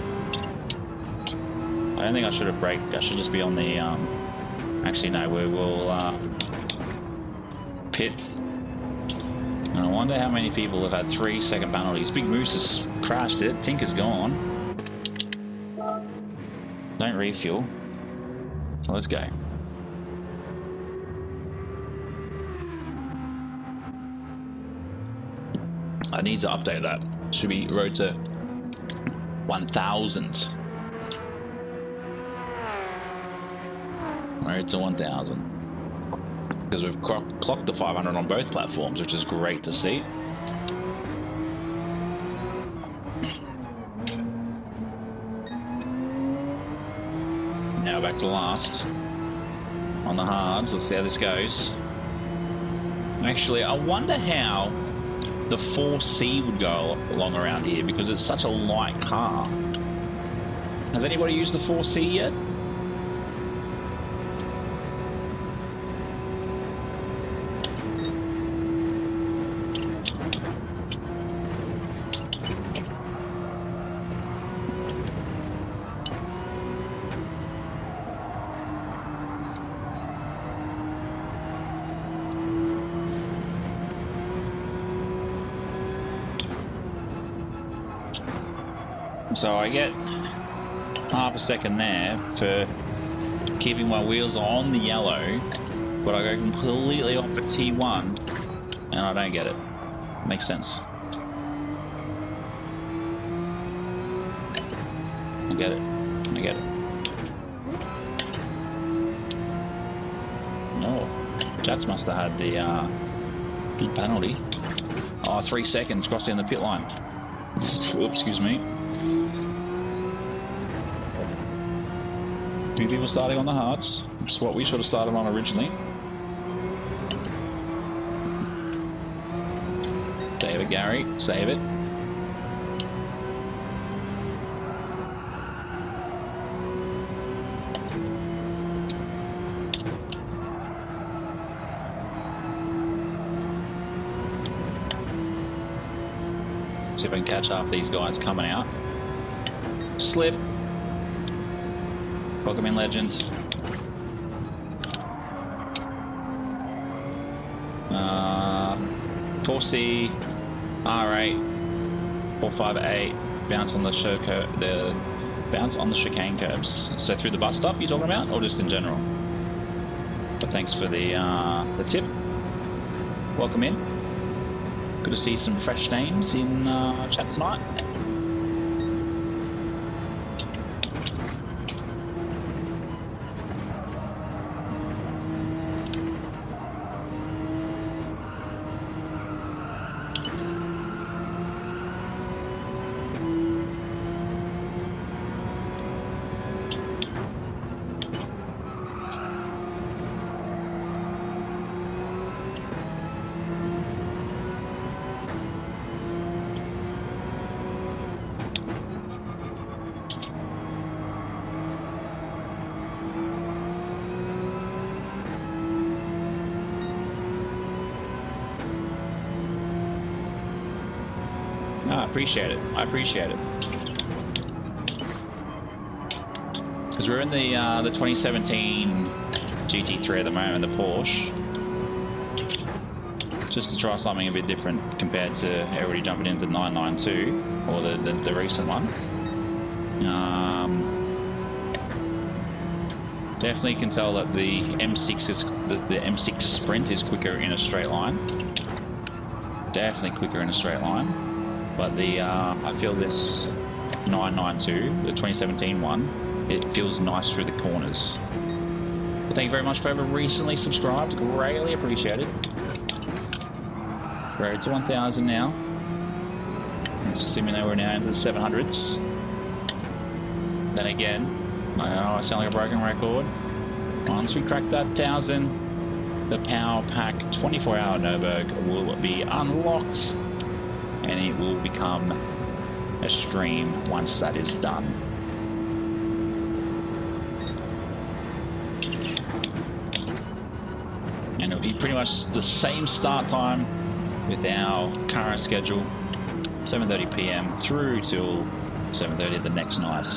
I don't think I should have braked. I should just be on the, actually, no, we will, pit. And I wonder how many people have had 3 second penalties. Big Moose has crashed it. Tinker's gone. Don't refuel. So let's go. I need to update that. Should be road to 1,000. Road to 1,000. Because we've clocked the 500 on both platforms, which is great to see. Now back to last on the hards. Let's see how this goes. Actually, I wonder how the 4C would go along around here, because it's such a light car. Has anybody used the 4C yet? So I get half a second there for keeping my wheels on the yellow, but I go completely off at T1 and I don't get it. Makes sense. I get it. I get it. No, Jats must have had the pit penalty. Oh, 3 seconds crossing the pit line. Oops, excuse me. 2 people starting on the hards, which is what we should have started on originally. Save it, Gary. Save it. See if I can catch up these guys coming out. Slip. Welcome in, legends. 4C, R8, 458, bounce on the bounce on the chicane curves. So through the bus stop you're talking about, or just in general? But thanks for the tip. Welcome in. Good to see some fresh names in chat tonight. I appreciate it. I appreciate it. Because we're in the 2017 GT3 at the moment, the Porsche. Just to try something a bit different compared to everybody jumping into the 992 or the recent one. Definitely can tell that the M6 is the M6 Sprint is quicker in a straight line. Definitely quicker in a straight line. But the I feel this 992, the 2017 one, it feels nice through the corners. But thank you very much for whoever recently subscribed. Greatly appreciated. Road to 1,000 now. Assuming they were now into the 700s. Then again, I know I sound like a broken record. Once we crack that 1,000, the Power Pack 24-hour Nürburg will be unlocked. And it will become a stream once that is done. And it'll be pretty much the same start time with our current schedule, 7:30 PM through till 7:30 the next night.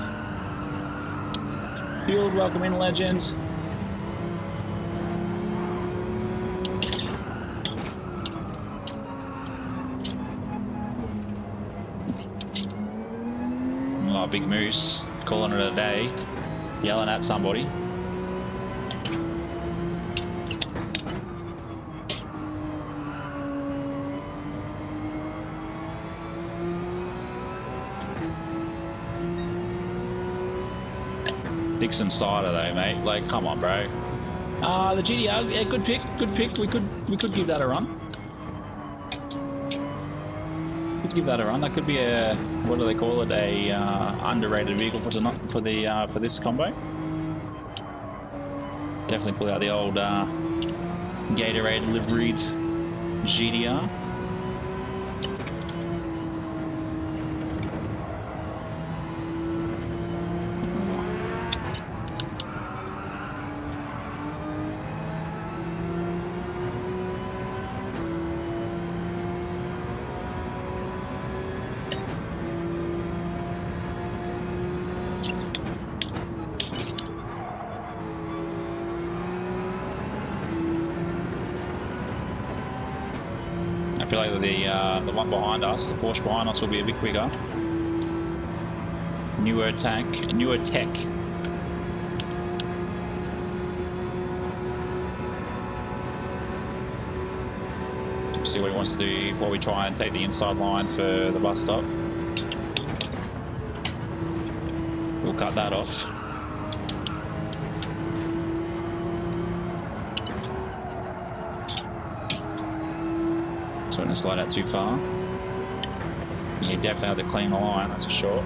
Field, welcome in, legends. Oh, Big Moose, calling it a day, yelling at somebody. Dixon Cider though, mate. Like, come on, bro. The GDR, yeah, good pick, good pick. We could give that a run. Could give that a run. That could be a, what do they call it? A underrated vehicle for for this combo. Definitely pull out the old Gatorade liveried GDR. I feel like the one behind us, the Porsche behind us, will be a bit quicker. Newer tech. See what he wants to do before we try and take the inside line for the bus stop. We'll cut that off. So I'm going to slide out too far. You definitely have to clean the line, that's for sure.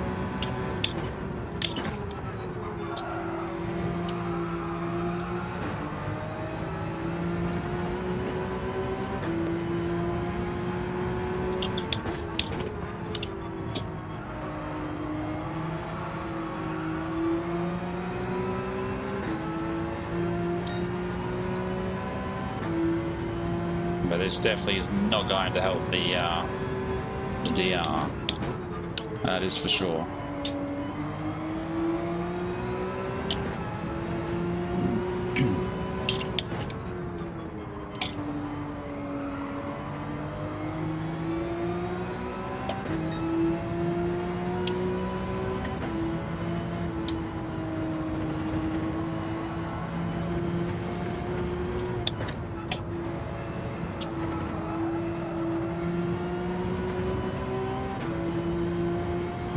But this definitely is not going to help the DR. That is for sure.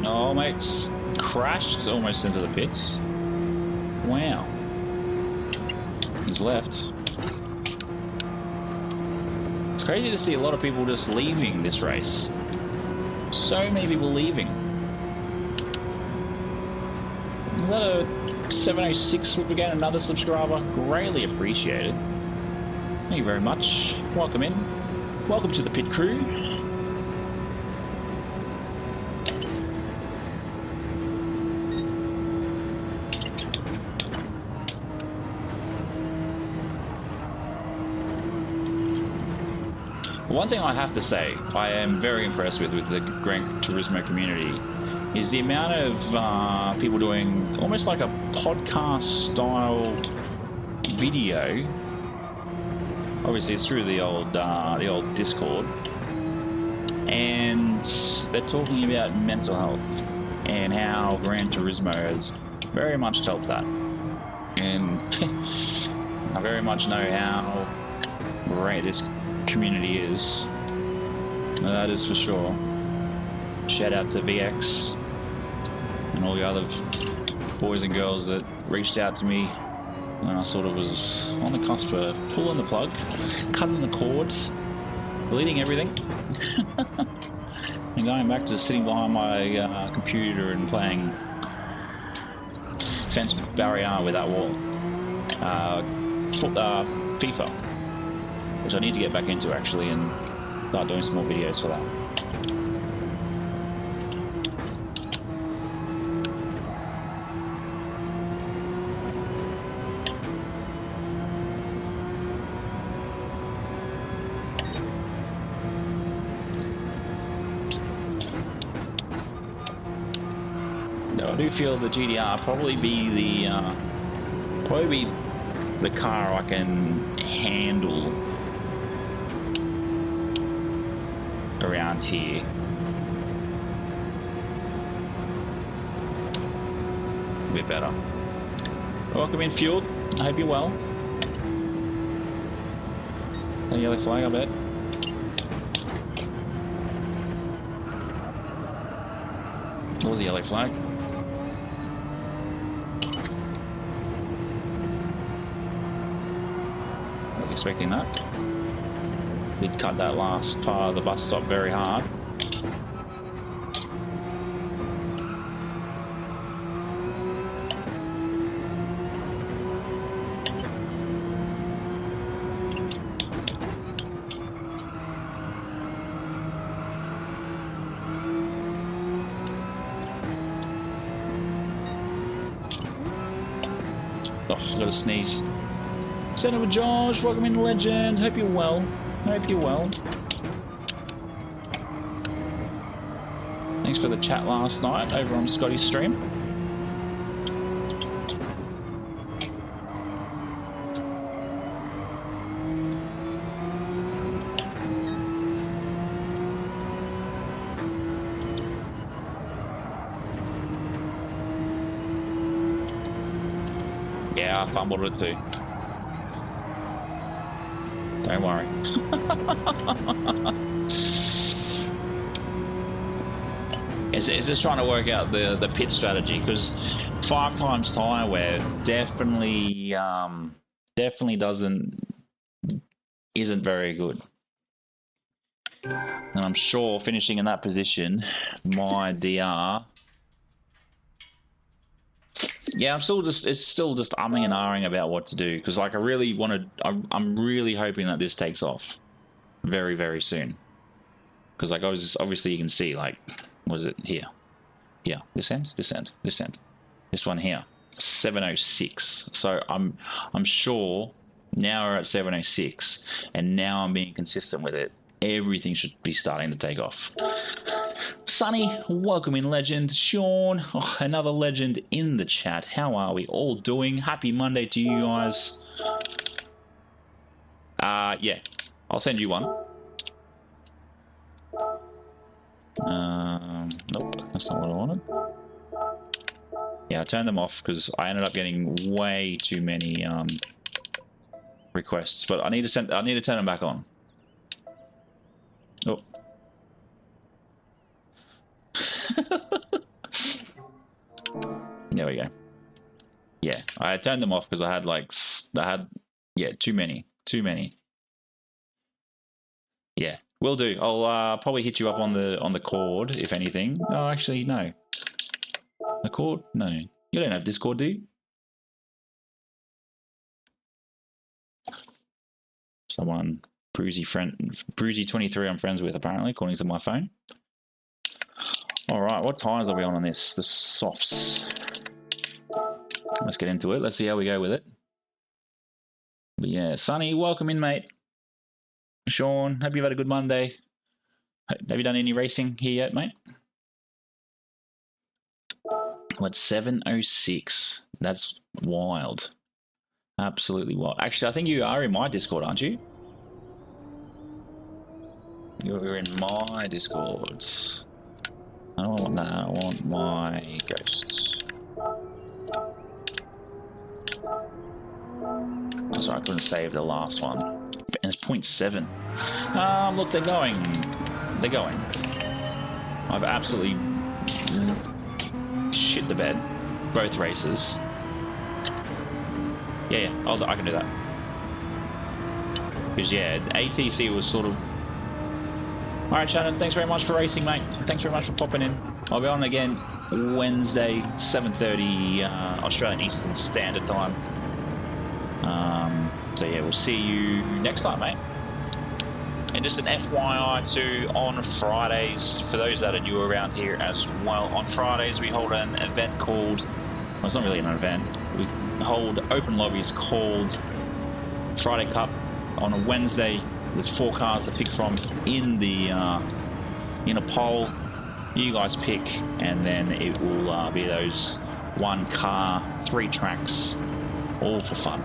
Oh, mate's crashed almost into the pits. Wow. He's left. It's crazy to see a lot of people just leaving this race. So many people leaving. Is that a 706 with again another subscriber? Greatly appreciated. Thank you very much. Welcome in. Welcome to the pit crew. One thing I have to say, I am very impressed with the Gran Turismo community, is the amount of people doing almost like a podcast style video. Obviously, it's through the old Discord, and they're talking about mental health and how Gran Turismo has very much helped that. And I very much know how great this community is. That is for sure. Shout out to VX and all the other boys and girls that reached out to me when I sort of was on the cusp of pulling the plug, cutting the cords, deleting everything, and going back to sitting behind my computer and playing Fence Barrier with that wall. FIFA, which I need to get back into actually and start doing some more videos for that. No, I do feel the GDR probably be the car I can handle around here. A bit better. Welcome in, Fueled. I hope you're well. A yellow flag, I bet. What was the yellow flag? expecting that. Did cut that last part of the bus stop very hard. Oh, got a sneeze. Senator Josh, welcome in, legend. Hope you're well. Hope you're well. Thanks for the chat last night over on Scotty's stream. Yeah, I fumbled it too. Don't worry. It's just trying to work out the pit strategy, because 5 times tire wear definitely isn't very good. And I'm sure finishing in that position, my DR. Yeah, it's still just umming and ahhing about what to do, because like I really want to. I'm really hoping that this takes off very, very soon. Because like obviously you can see, like, what is it here? Yeah, this end, this one here, 706. So I'm sure now we're at 706, and now I'm being consistent with it. Everything should be starting to take off. Sunny, welcome in, legend. Sean, oh, another legend in the chat. How are we all doing? Happy Monday to you guys. Yeah, I'll send you one. Nope, that's not what I wanted. Yeah, I turned them off because I ended up getting way too many requests. But I need to turn them back on. Oh. There we go. Yeah, I turned them off because I had too many. Yeah, will do. I'll probably hit you up on the cord if anything. Oh, actually no. The cord? No, you don't have Discord, do you? Someone Bruzy23 I'm friends with apparently, according to my phone. All right, what tires are we on this? The softs. Let's get into it. Let's see how we go with it. But yeah, Sonny, welcome in, mate. Sean, hope you've had a good Monday. Have you done any racing here yet, mate? What, 706? That's wild. Absolutely wild. Actually, I think you are in my Discord, aren't you? You're in my Discord. I don't want that. I want my ghosts. Oh, sorry, I couldn't save the last one. And it's 0.7. Look, they're going. They're going. I've absolutely shit the bed. Both races. Yeah, I can do that. Because, yeah, ATC was sort of... Alright, Shannon, thanks very much for racing, mate. Thanks very much for popping in. I'll be on again Wednesday, 7:30 Australian Eastern Standard Time. So, yeah, we'll see you next time, mate. And just an FYI too, on Fridays, for those that are new around here as well, on Fridays we hold an event called... Well, it's not really an event. We hold open lobbies called Friday Cup. On a Wednesday, there's 4 cars to pick from in a poll. You guys pick, and then it will be those 1 car, 3 tracks, all for fun.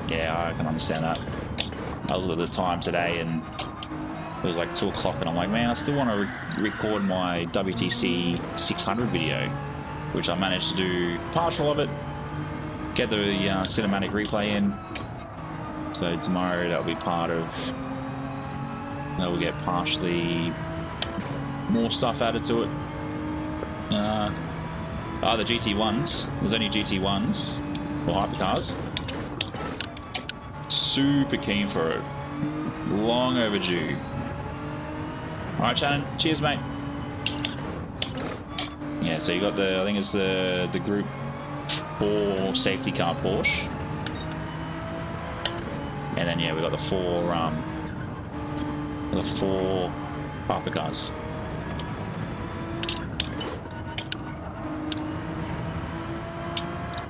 Yeah, I can understand that. I looked at the time today, and it was like 2 o'clock, and I'm like, man, I still want to record my WTC 600 video, which I managed to do partial of it, get the cinematic replay in. So tomorrow that'll be part of... We'll get partially more stuff added to it. The GT1s. There's only GT1s. for hypercars. Super keen for it. Long overdue. Alright, Shannon. Cheers, mate. Yeah, so you got the, I think it's the Group 4 safety car Porsche. And then, yeah, we got the four hypercars.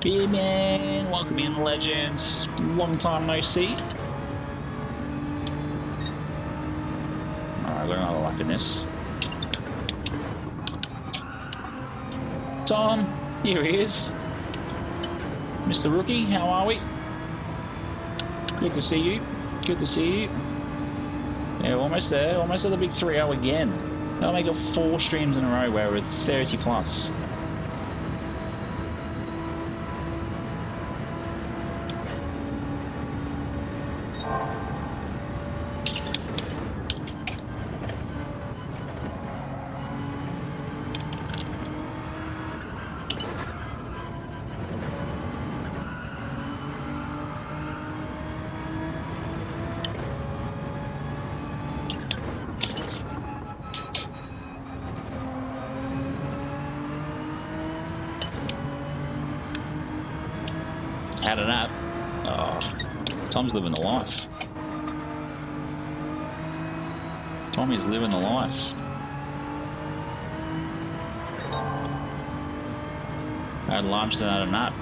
Hey man, welcome in, legends. Long time no see. Alright, got another luck in this. Tom, here he is. Mr. Rookie, how are we? Good to see you. Good to see you. Yeah, almost there. Almost at the big 3-0 again. That'll make it 4 streams in a row where we're at 30 plus. Had an app. Oh, Tom's living the life. Tommy's living the life. Had lunch and had a nap.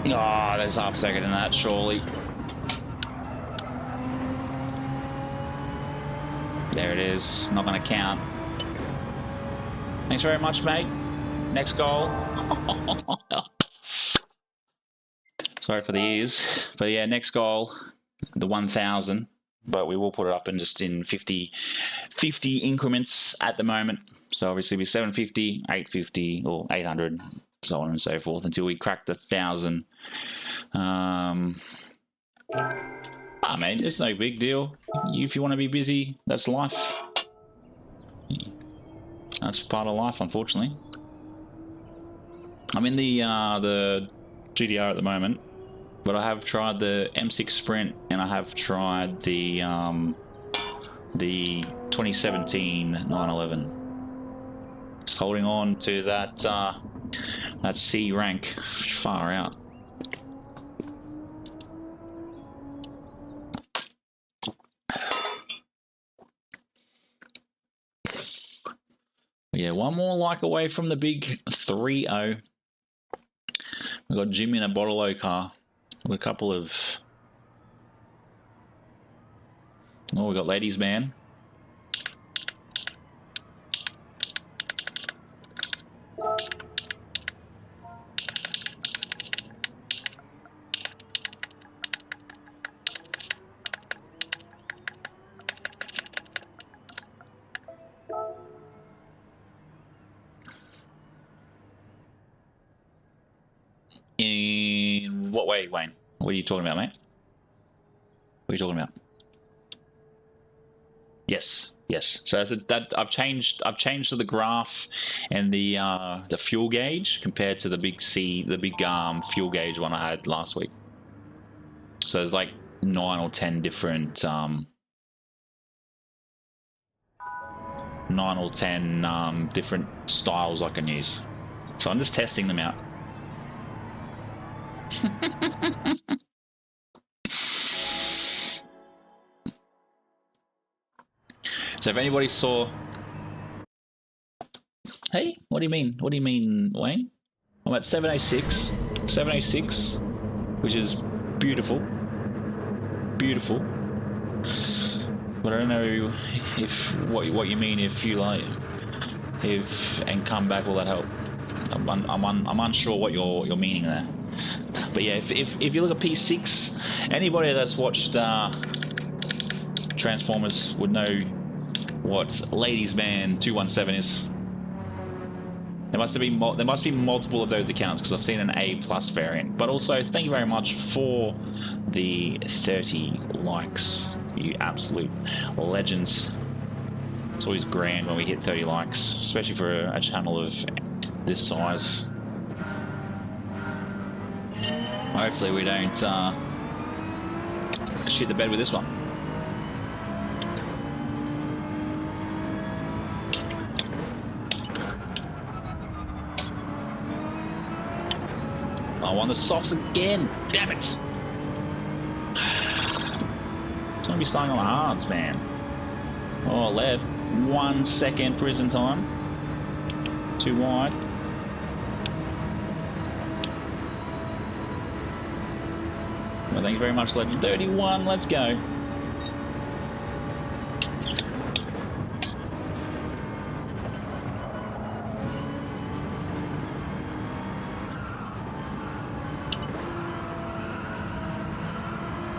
Oh, there's half a second in that, surely. There it is. Not going to count. Thanks very much, mate. Next goal. Sorry for the ears. But yeah, next goal, the 1,000. But we will put it up in just in 50 increments at the moment. So obviously, it'll be 750, 850, or 800. So on and so forth until we crack the 1,000. Mate, it's no big deal. If you want to be busy, that's life. That's part of life, unfortunately. I'm in the GDR at the moment, but I have tried the M6 Sprint and I have tried the 2017 911. Just holding on to that that C rank. Far out. Yeah, one more like away from the big 3-0. We've got Jim in a bottle O car with a couple of... Oh, we got Ladies Man. In what way, Wayne? What are you talking about, mate? What are you talking about? Yes, yes. So that I've changed the graph and the fuel gauge compared to the big fuel gauge one I had last week. So there's like 9 or 10 different 9 or 10 different styles I can use. So I'm just testing them out. So if anybody saw... Hey, what do you mean? What do you mean, Wayne? I'm at 706, which is beautiful. Beautiful. But I don't know if what you mean if you like and come back, will that help? I'm unsure what you're meaning there. But yeah, if you look at P6, anybody that's watched Track Transformers would know what Ladies Man 217 is. There must be multiple of those accounts because I've seen an A+ variant. But also, thank you very much for the 30 likes, you absolute legends. It's always grand when we hit 30 likes, especially for a channel of this size. Hopefully we don't shit the bed with this one. Oh, on the softs again. Damn it. It's gonna be starting on the hards, man. Oh, lead. 1 second prison time. Too wide. Well, thank you very much, Legend 31. Let's go.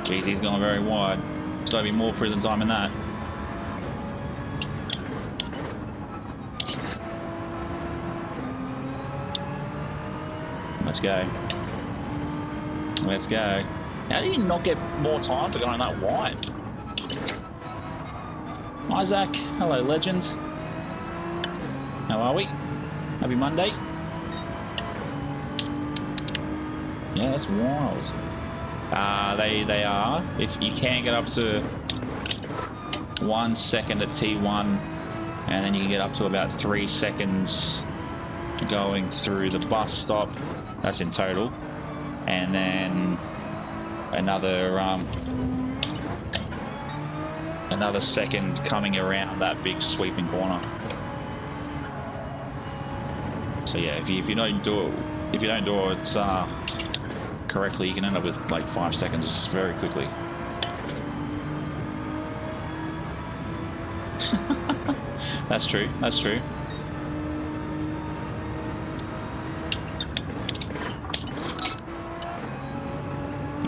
Jeez, he's gone very wide. There's got to be more prison time in that. Let's go. Let's go. How did you not get more time for going that wide? Isaac, hello legend. How are we? Happy Monday. Yeah, that's wild. They are. If you can get up to 1 second at T1, and then you can get up to about 3 seconds going through the bus stop. That's in total, and then another second coming around that big sweeping corner. So yeah, if you don't do it correctly, you can end up with like 5 seconds very quickly. That's true. That's true.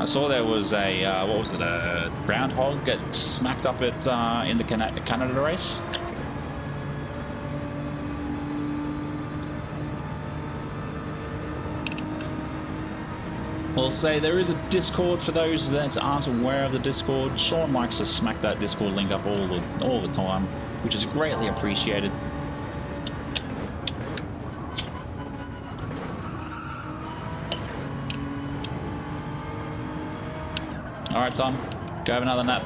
I saw there was a what was it? A groundhog get smacked up at in the Canada race. We'll say there is a Discord for those that aren't aware of the Discord. Sean likes to smack that Discord link up all the time, which is greatly appreciated. All right, Tom, go have another nap.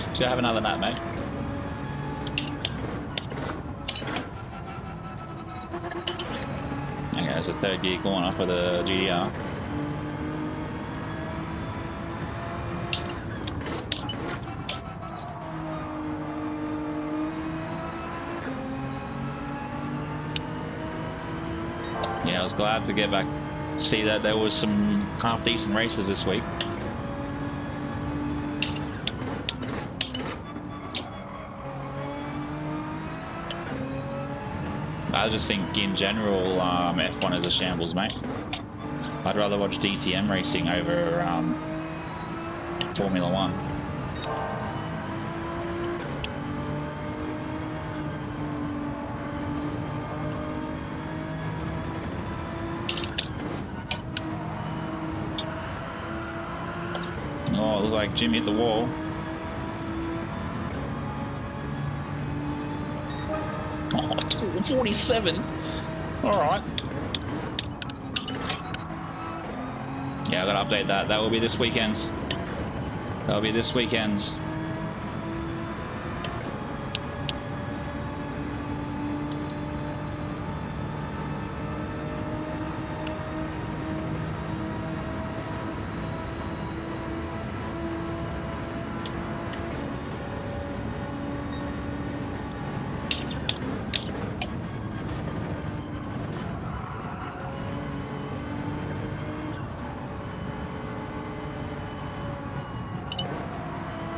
Let's go have another nap, mate. Okay, there's a third gear corner for the GDR. Yeah, I was glad to get back. See that there was some half decent races this week. I just think in general F1 is a shambles, mate. I'd rather watch DTM racing over Formula 1. Oh, it looks like Jim hit the wall. Oh, 47. All right. Yeah, I gotta update that. That will be this weekend. That'll be this weekend.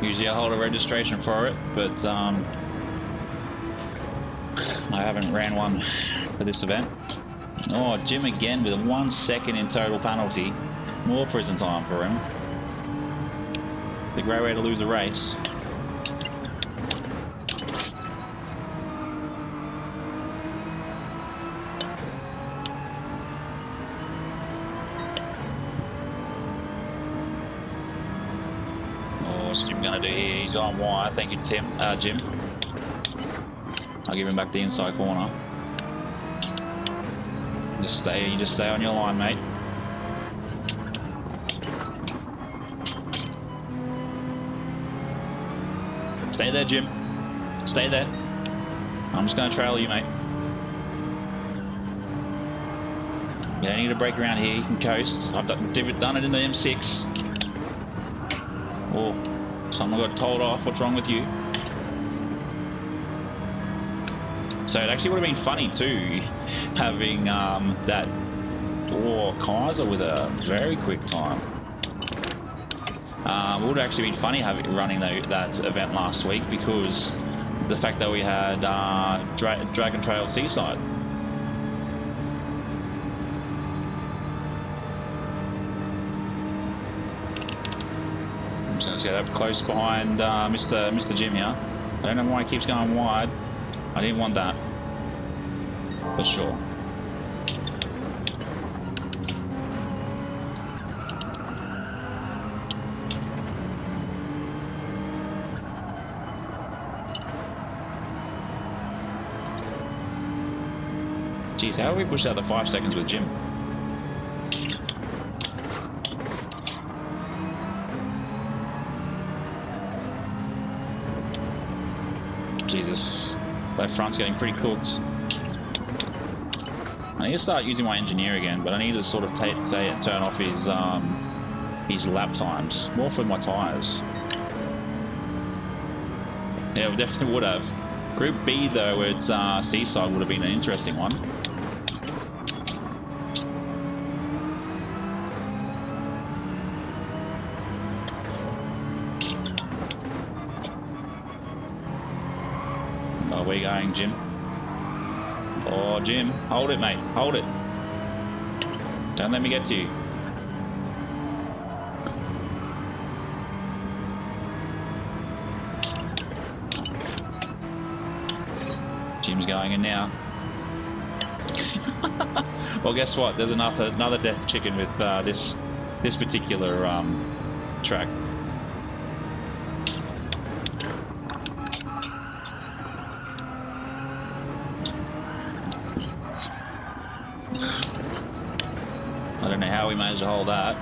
Usually I hold a registration for it, but I haven't ran one for this event. Oh, Jim again with a 1 second in total penalty. More prison time for him. The great way to lose a race. Oh, what's Jim gonna do here? He's gone wide. Thank you, Jim. I'll give him back the inside corner. You just stay on your line, mate. Stay there, Jim. Stay there. I'm just going to trail you, mate. You don't need to break around here. You can coast. I've done it in the M6. Oh, someone got told off. What's wrong with you? So it actually would have been funny too, having that Kaiser with a very quick time. It would have actually been funny running that event last week because the fact that we had Dragon Trail Seaside. I'm just going to get up close behind Mr. Jim here. I don't know why he keeps going wide. I didn't want that, for sure. Jeez, how have we pushed out the 5 seconds with Jim? Jesus, that front's getting pretty cooked. I need to start using my engineer again, but I need to sort of turn off his lap times, more for my tyres. Yeah, we definitely would have. Group B though, where it's Seaside, would have been an interesting one. Oh, where are you going, Jim? Oh, Jim, hold it, mate, hold it. Don't let me get to you. Jim's going in now. Well, guess what? There's another death chicken with this particular track. I don't know how we managed to hold that,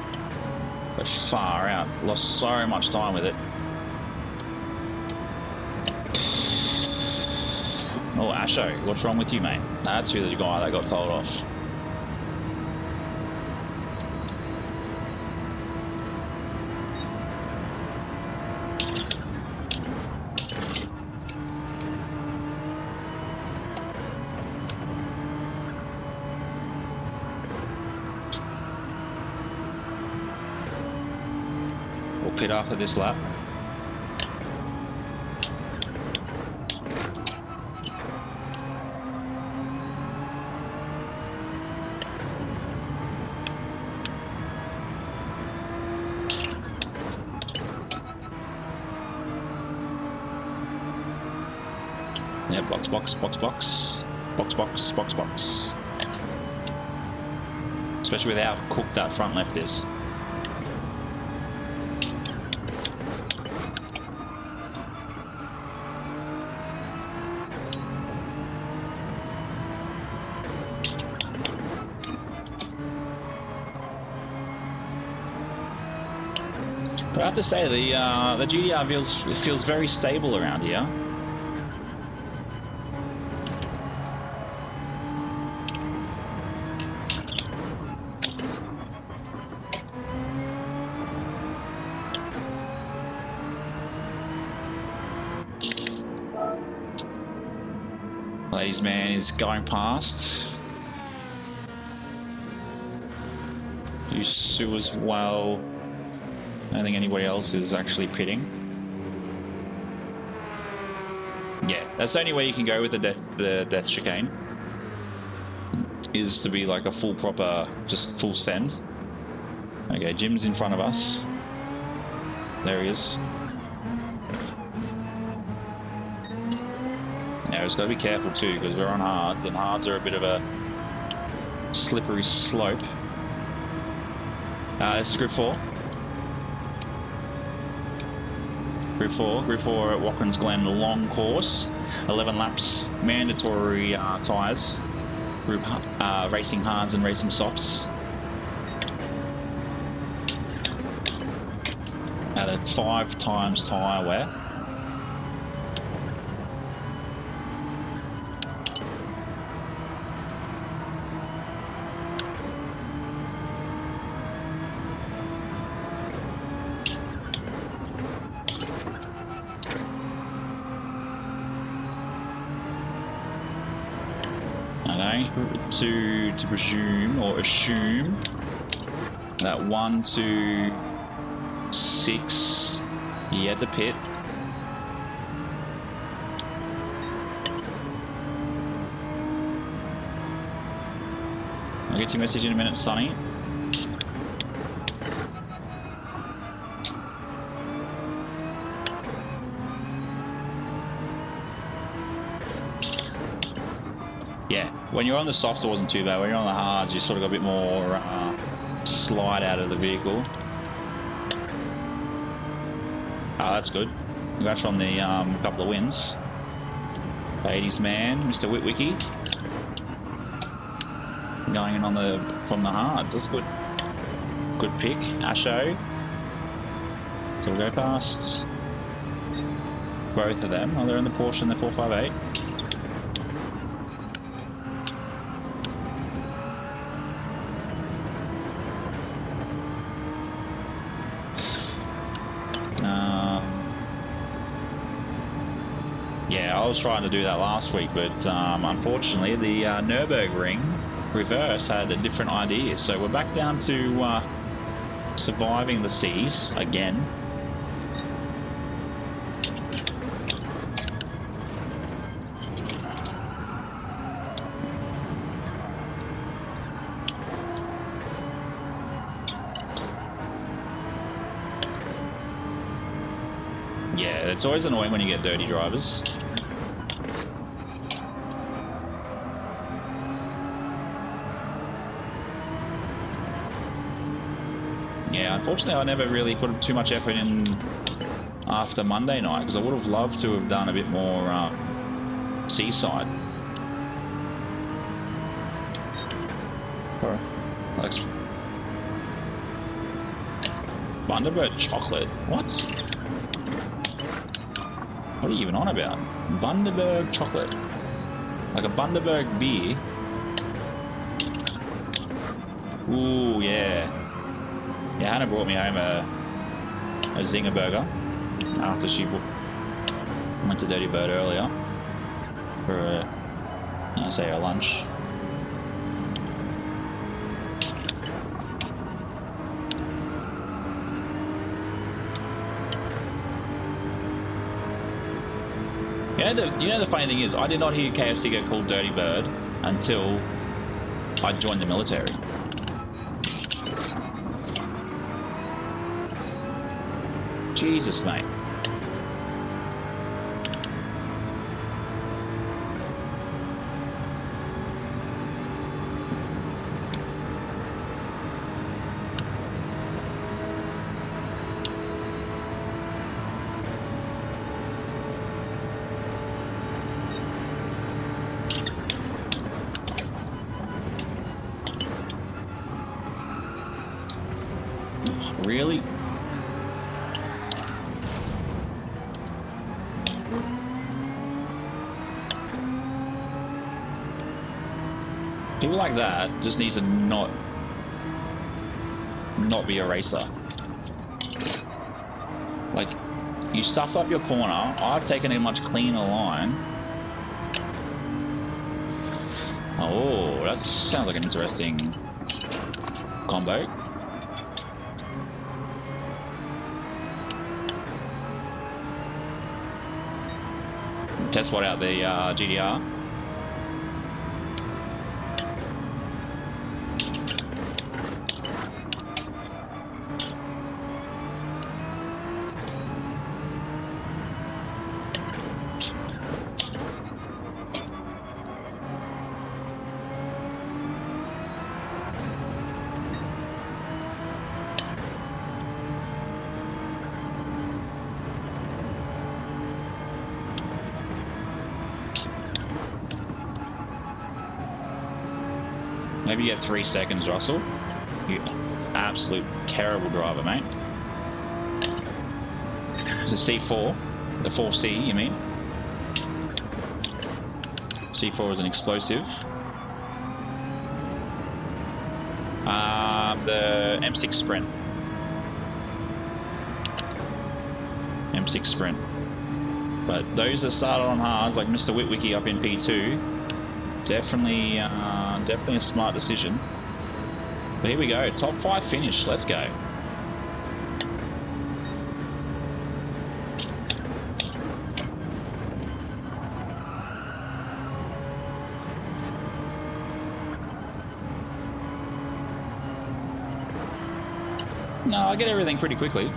but far out. Lost so much time with it. Oh, Asho, what's wrong with you, mate? That's who the guy that got told off. We'll pit after this lap. Yeah, box. Especially with how cooked that front left is. But I have to say, the GDR feels very stable around here. Ladies man is going past. Yusu as well. I don't think anybody else is actually pitting. Yeah, that's the only way you can go with the death chicane. Is to be like a full proper, just full send. Okay, Jim's in front of us. There he is. Now, we've got to be careful too, because we're on hards, and hards are a bit of a slippery slope. This is group 4. Group 4 at Watkins Glen, long course, 11 laps, mandatory tyres, group racing hards and racing softs. At a 5 times tyre wear. Okay, to presume or assume that 1 to 6 he had the pit. I'll get your message in a minute, Sonny. Yeah, when you're on the softs it wasn't too bad. When you're on the hards you sort of got a bit more slide out of the vehicle. Oh, that's good. Congrats on the couple of wins. 80s man, Mr. Witwicky. Going in on from the hards. That's good. Good pick, Asho. So we'll go past both of them. Oh, they're in the Porsche and the 458. Yeah, I was trying to do that last week, but unfortunately the Nürburgring reverse had a different idea. So we're back down to surviving the seas again. Yeah, it's always annoying when you get dirty drivers. Yeah, unfortunately I never really put too much effort in after Monday night, because I would have loved to have done a bit more seaside. Like Bundaberg chocolate? What? What are you even on about? Bundaberg chocolate. Like a Bundaberg beer. Ooh, yeah. Yeah, Hannah brought me home a Zinger burger after she went to Dirty Bird earlier for a lunch. You know the funny thing is, I did not hear KFC get called Dirty Bird until I joined the military. Jesus, mate. Really? People like that just need to not be a racer. Like, you stuffed up your corner, I've taken a much cleaner line. Oh, that sounds like an interesting combo. Test what out the GDR. Maybe you get 3 seconds, Russell. You absolute terrible driver, mate. The C4, the 4C, you mean? C4 is an explosive. The M6 Sprint. M6 Sprint. But those that started on hards, like Mr. Witwicky up in P2, definitely a smart decision. But here we go, top 5 finish. Let's go. No, I get everything pretty quickly.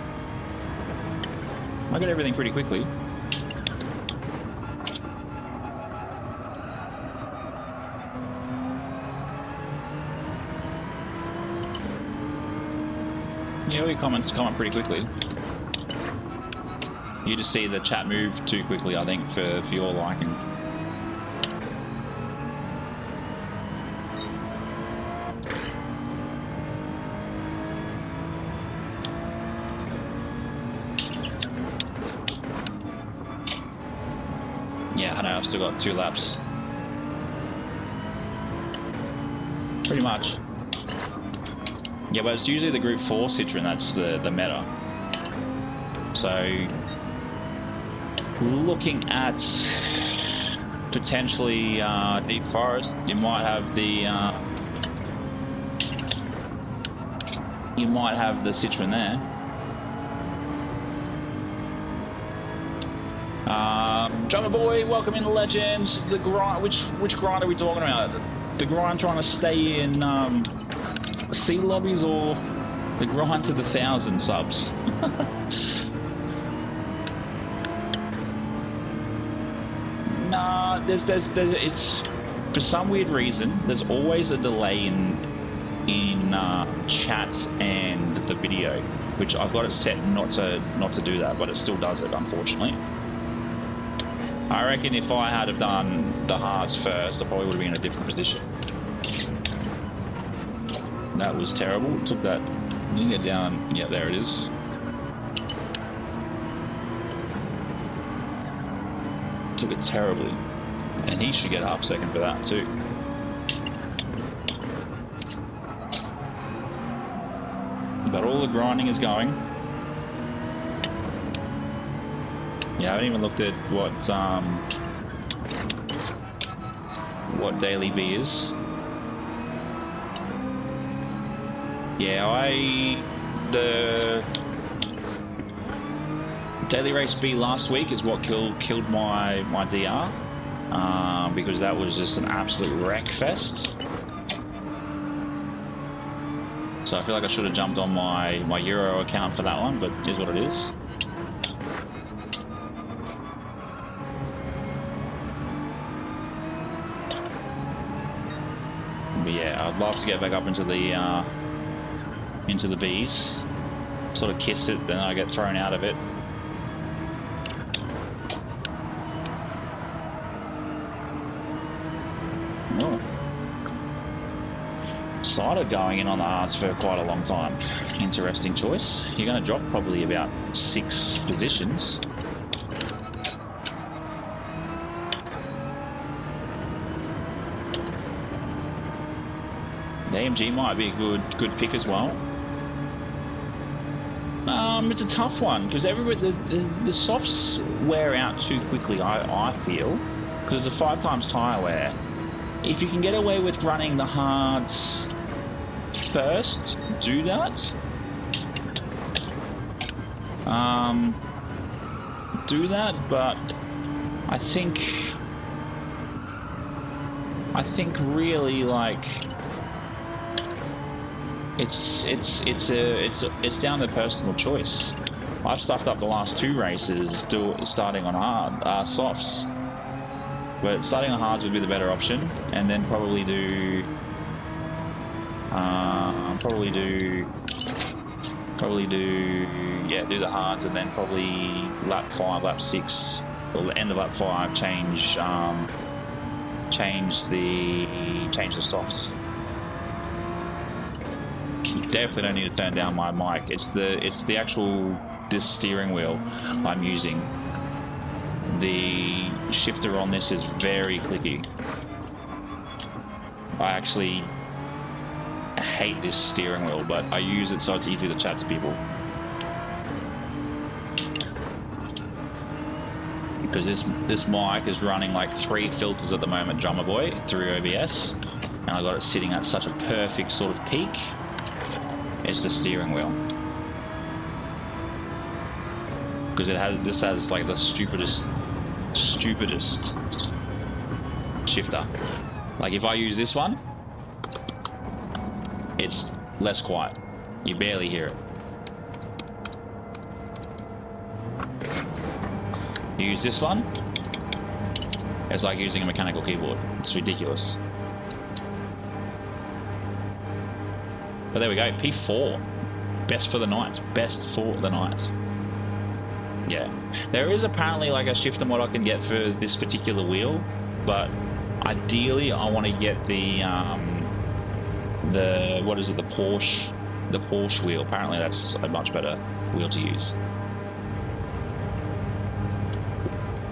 Yeah, all your comments come up pretty quickly. You just see the chat move too quickly, I think, for your liking. Yeah, I know, I've still got 2 laps. Pretty much. Yeah, but it's usually the Group 4 Citroen that's the meta. So, looking at potentially Deep Forest, you might have the Citroen there. Drummer Boy, welcome in the Legends. The grind, which grind are we talking about? The grind trying to stay in C lobbies, or the grind to the 1,000 subs? Nah, there's it's for some weird reason there's always a delay in chats and the video, which I've got it set not to do that, but it still does it, unfortunately. I reckon if I had have done the hards first, I probably would have been in a different position. That was terrible. It took that. You can get down. Yeah, there it is. Took it terribly, and he should get half second for that too. But all the grinding is going. Yeah, I haven't even looked at what daily B is. Yeah, the daily race B last week is what killed my DR, because that was just an absolute wreck fest. So I feel like I should have jumped on my Euro account for that one, but it is what it is. But yeah, I'd love to get back up into the Bs, sort of kiss it, then I get thrown out of it. Oh. Cider going in on the hards for quite a long time. Interesting choice. You're going to drop probably about 6 positions. The AMG might be a good pick as well. It's a tough one because the softs wear out too quickly. I feel, because it's a 5 times tire wear. If you can get away with running the hards first, do that. Do that, but I think really, like, it's down to personal choice. I've stuffed up the last 2 races starting on hard softs, but starting on hards would be the better option, and then probably do the hards, and then probably lap 5, lap 6, or the end of lap 5 change the softs. You definitely don't need to turn down my mic. It's the actual this steering wheel I'm using. The shifter on this is very clicky. I actually hate this steering wheel, but I use it so it's easy to chat to people. Because this mic is running like 3 filters at the moment, Drummer Boy, through OBS, and I got it sitting at such a perfect sort of peak. It's the steering wheel, because this has like the stupidest shifter. Like if I use this one, it's less quiet. You barely hear it. You use this one, it's like using a mechanical keyboard. It's ridiculous. But there we go, P4. Best for the night. Best for the night. Yeah. There is apparently like a shifter mod I can get for this particular wheel, but ideally I want to get the what is it, the Porsche wheel. Apparently that's a much better wheel to use.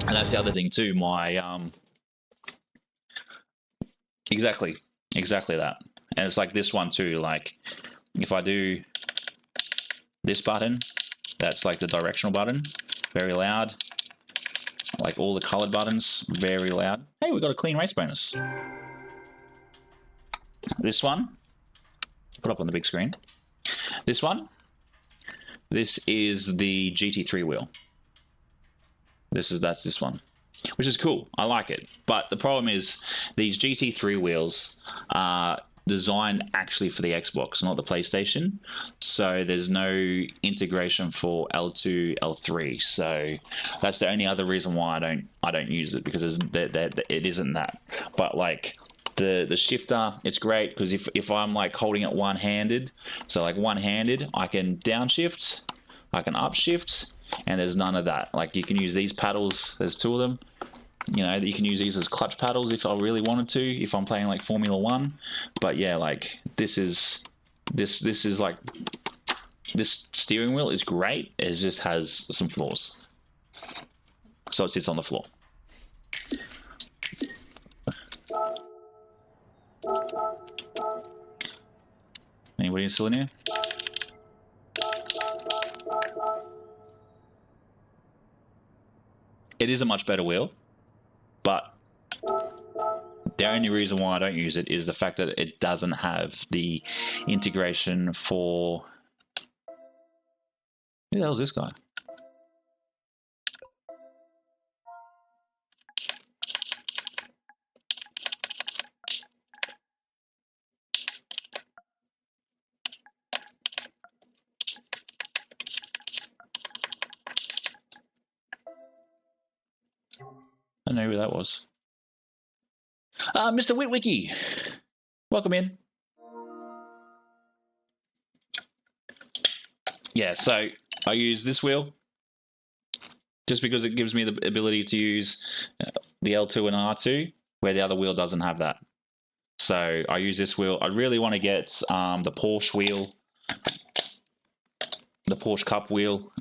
And that's the other thing too, my exactly that. And it's like this one too, like if I do this button, that's like the directional button, very loud. Like all the colored buttons, very loud. Hey, we got a clean race bonus. This one, put up on the big screen. This one, this is the GT3 wheel. That's this one, which is cool. I like it. But the problem is these GT3 wheels are designed actually for the Xbox, not the PlayStation. So there's no integration for L2, L3. So that's the only other reason why I don't use it, because it isn't that. But like the shifter, it's great because if I'm like holding it one-handed, so like one-handed, I can downshift, I can upshift, and there's none of that. Like you can use these paddles, there's 2 of them. You know, you can use these as clutch paddles if I really wanted to, if I'm playing like Formula 1. But yeah, like this is like, this steering wheel is great. It just has some flaws. So it sits on the floor. Anybody still in here? It is a much better wheel, but the only reason why I don't use it is the fact that it doesn't have the integration for... Who the hell is this guy? I don't know who that was. Mr. Witwicky, welcome in. Yeah, so I use this wheel just because it gives me the ability to use the L2 and R2, where the other wheel doesn't have that. So I use this wheel. I really want to get the Porsche wheel, the Porsche Cup wheel.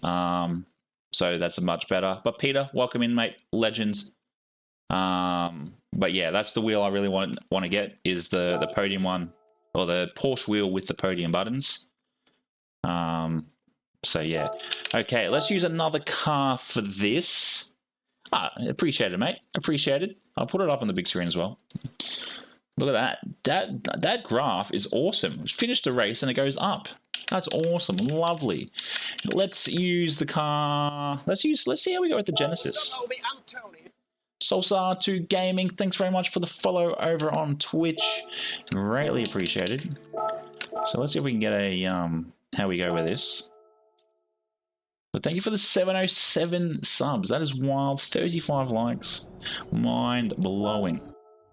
So that's a much better. But Peter, welcome in, mate. Legends. But yeah, that's the wheel I really want to get, is the podium one, or the Porsche wheel with the podium buttons. So yeah, okay, let's use another car for this. Appreciate it, mate. Appreciate it. I'll put it up on the big screen as well. Look at that. That graph is awesome. Finished the race and it goes up. That's awesome. Lovely. Let's use the car. Let's see how we go with the Genesis. Solsar2 Gaming, thanks very much for the follow over on Twitch. Greatly appreciated. So let's see if we can get a how we go with this. But thank you for the 707 subs. That is wild. 35 likes. Mind blowing.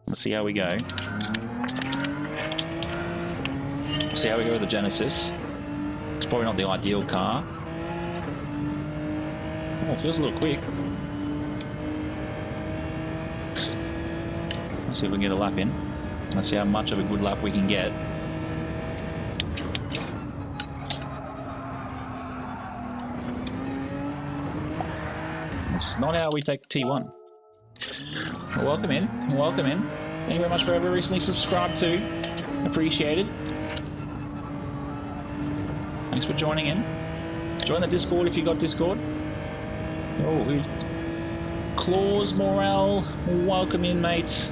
Let's see how we go. See how we go with the Genesis. It's probably not the ideal car. Oh, it feels a little quick. Let's see if we can get a lap in. Let's see how much of a good lap we can get. It's not how we take T1. Well, welcome in. Welcome in. Thank you very much for whoever recently subscribed too. Appreciate it. Thanks for joining in. Join the Discord if you got Discord. Oh, Claws Morale. Welcome in, mates.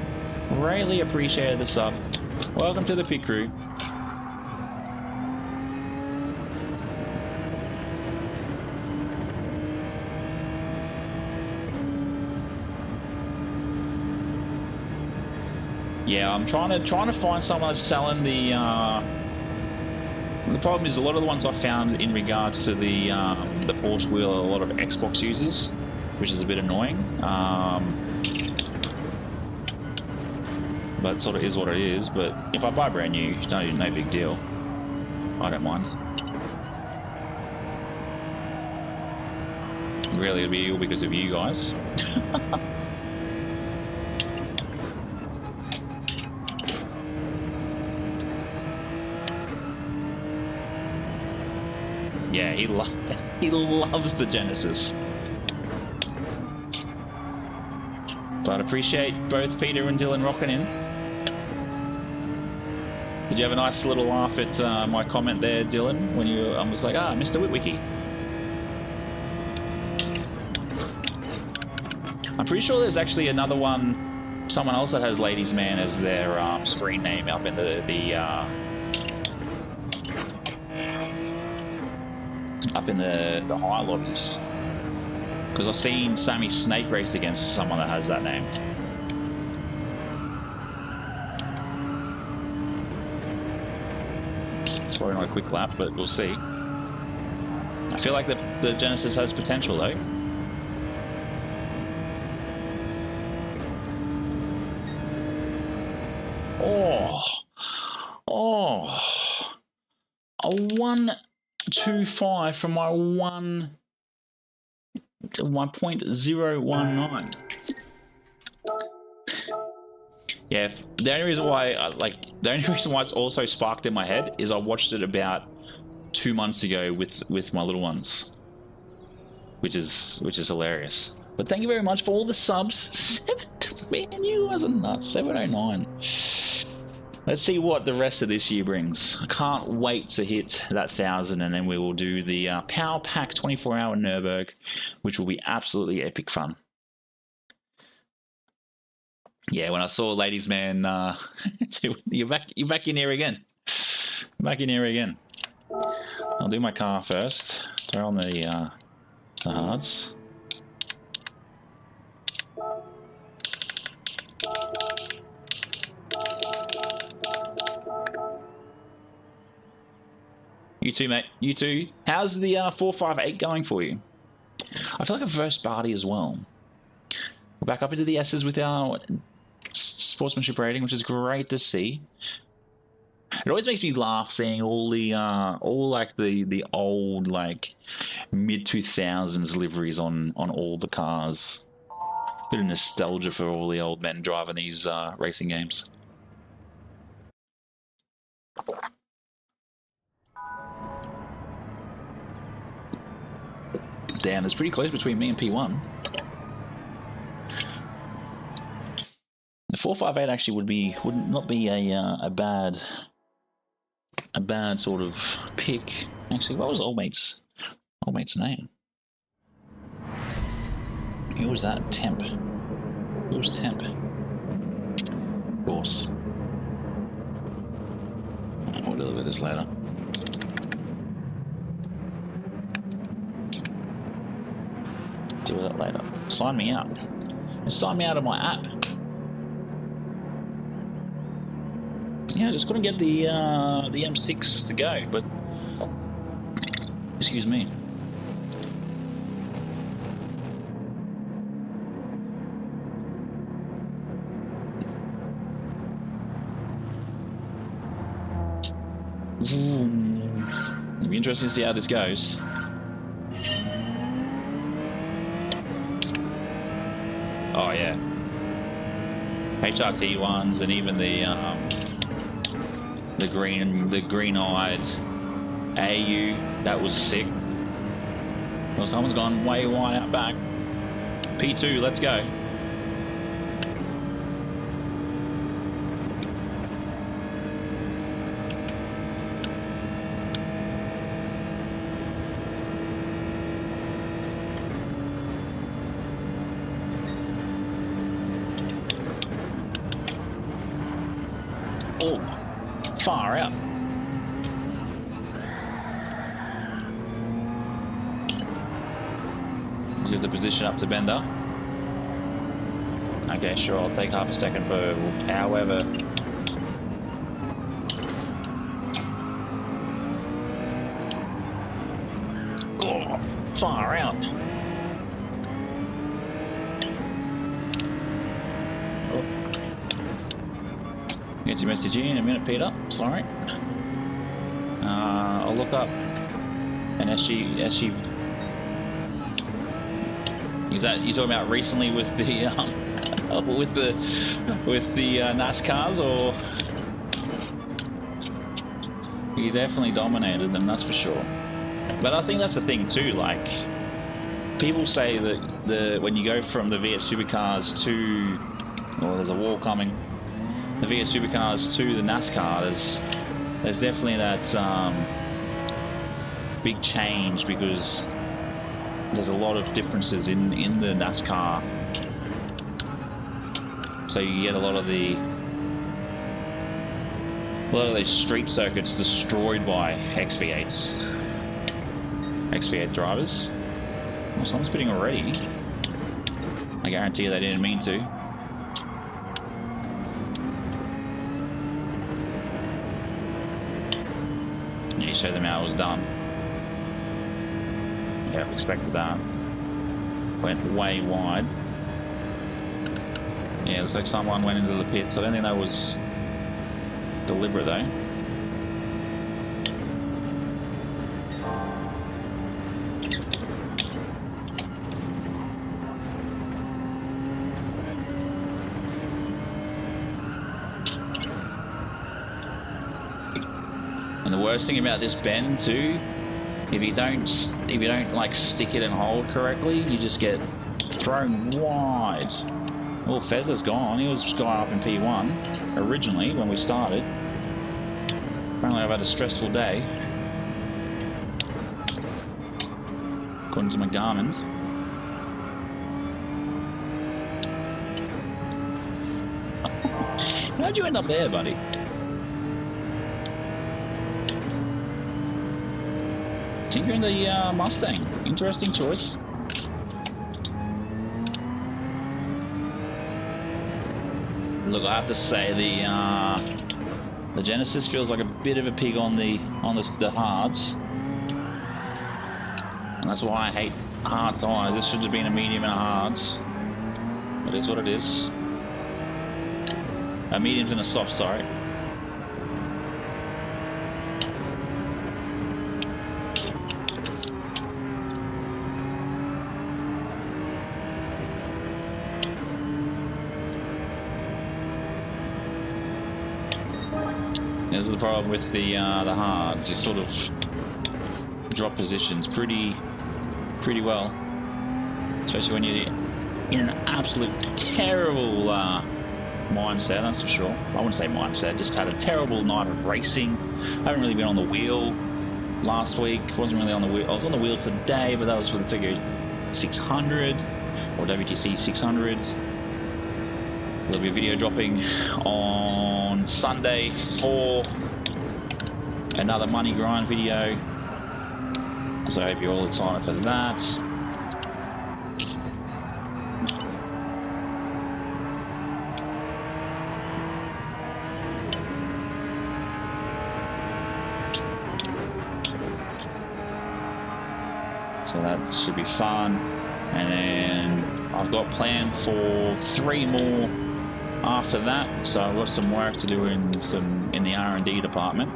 Greatly appreciated the sub. Welcome to the pit crew. Yeah, I'm trying to find someone that's selling the problem is a lot of the ones I found in regards to the Porsche wheel are a lot of Xbox users, which is a bit annoying. But it sort of is what it is. But if I buy brand new, no big deal. I don't mind. Really, it'll be all because of you guys. Yeah, he loves the Genesis. But appreciate both Peter and Dylan rocking in. Did you have a nice little laugh at my comment there, Dylan, when you I was like, Mr. Witwicky? I'm pretty sure there's actually another one, someone else that has Ladies Man as their screen name up in the high lobbies, because I've seen Sammy Snake race against someone that has that name. It's probably not a quick lap, but we'll see. I feel like the Genesis has potential though. Oh, a 125 from my 1.019. Yeah, the only reason why it's also sparked in my head is I watched it about 2 months ago with my little ones, which is hilarious. But thank you very much for all the subs. Man, you guys are nuts. 709. Let's see what the rest of this year brings. I can't wait to hit that 1,000, and then we will do the Power Pack 24-hour Nürburgring, which will be absolutely epic fun. Yeah, when I saw Ladies Man, you're back in here again. Back in here again. I'll do my car first. Throw on the hards. You too, mate. You too. How's the 458 going for you? I feel like a first party as well. We're back up into the S's with our sportsmanship rating, which is great to see. It always makes me laugh seeing all the old like mid 2000s liveries on all the cars. Bit of nostalgia for all the old men driving these racing games. Damn, it's pretty close between me and P1. The 458 actually would not be a bad sort of pick. Actually, what was old mate's name? Who was that? Temp. Who was Temp? Of course. We'll deal with this later. Deal with it later. Sign me out. Sign me out of my app. Yeah, I just couldn't get the M6 to go, but excuse me. It'll be interesting to see how this goes. Oh yeah, HRT ones, and even the green-eyed AU, that was sick. Well, someone's gone way wide out back. P2, let's go. Oh, far out. Give the position up to Bender. Okay, sure, I'll take half a second for however. Oh, far out. Oh. Get your message in a minute, Peter. Sorry. I'll look up an SG. Is that you talking about recently with the with the NASCARs, or he definitely dominated them, that's for sure. But I think that's the thing too. Like people say that when you go from the V8 supercars to, well, there's a wall coming. The V8 supercars to the NASCAR, there's definitely that big change because there's a lot of differences in the NASCAR. So you get a lot of these street circuits destroyed by XV8s. XV8 drivers. Well, someone's pitting already. I guarantee you they didn't mean to. You showed them how it was done. Yeah, expected that. Went way wide. Yeah, looks like someone went into the pits. I don't think that was deliberate though. And the worst thing about this bend too, if you don't like stick it and hold correctly, you just get thrown wide. Well, Fez has gone. He was going up in P1 originally when we started. Apparently I've had a stressful day, according to my Garmin. How'd you end up there, buddy? Tinkering the Mustang. Interesting choice. Look, I have to say the Genesis feels like a bit of a pig on the hards, and that's why I hate hard tyres. This should have been a medium and a hards. It is what it is. A medium and a soft, sorry. This is the problem with the hards. You sort of drop positions pretty well, especially when you're in an absolute terrible mindset. That's for sure. I wouldn't say mindset. Just had a terrible night of racing. I haven't really been on the wheel last week. Wasn't really on the wheel. I was on the wheel today, but that was for the Tokyo 600 or WTC 600s. There'll be a video dropping on Sunday for another money grind video, so I hope you're all excited for that. So that should be fun, and then I've got planned for 3 more after that, so I've got some work to do in the R&D department.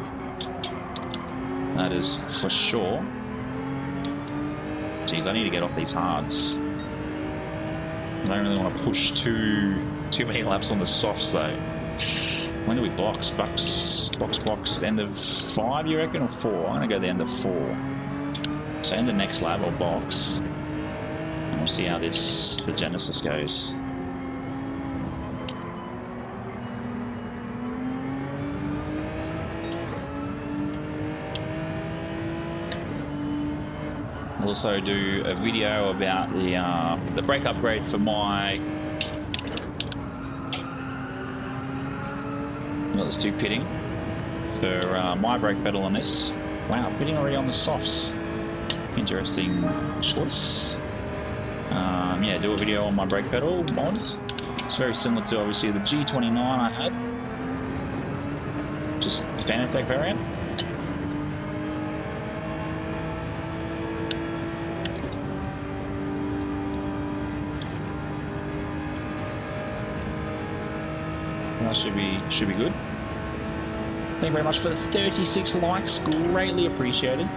That is for sure. Geez, I need to get off these hards. I don't really want to push too many laps on the softs though. When do we box? Box, end of 5 you reckon, or 4? I'm gonna go the end of 4. So end of next lap I'll box. And we'll see how the Genesis goes. I'll also do a video about the brake upgrade for my... Well, there's 2 pitting for my brake pedal on this. Wow, pitting already on the softs. Interesting choice. Yeah, do a video on my brake pedal mod. It's very similar to obviously the G29 I had. Just Fanatec variant. That should be good. Thank you very much for the 36 likes, greatly appreciated.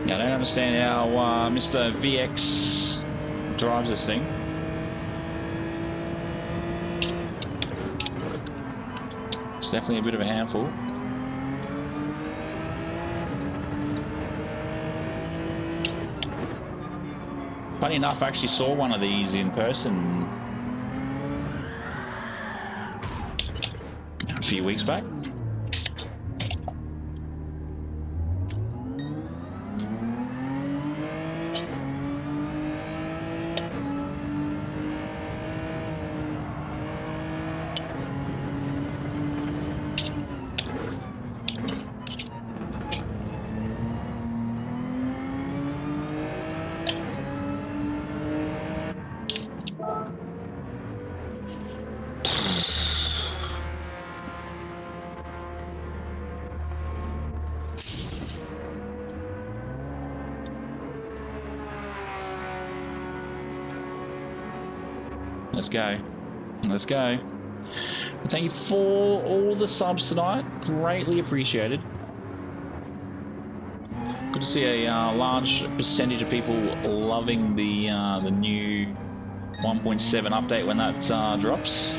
Yeah, I don't understand how Mr. VX drives this thing. It's definitely a bit of a handful. Funny enough, I actually saw one of these in person a few weeks back. Let's go. Let's go. Thank you for all the subs tonight. Greatly appreciated. Good to see a large percentage of people loving the new 1.7 update when that drops.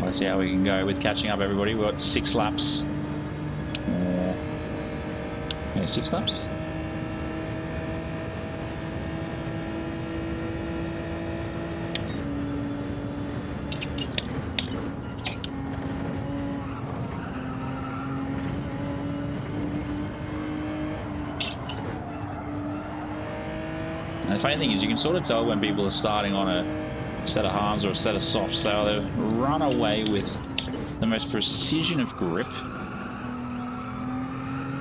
Let's see how we can go with catching up, everybody. We've got 6 laps. 6 laps. And the funny thing is, you can sort of tell when people are starting on a set of hards or a set of softs, so they run away with the most precision of grip.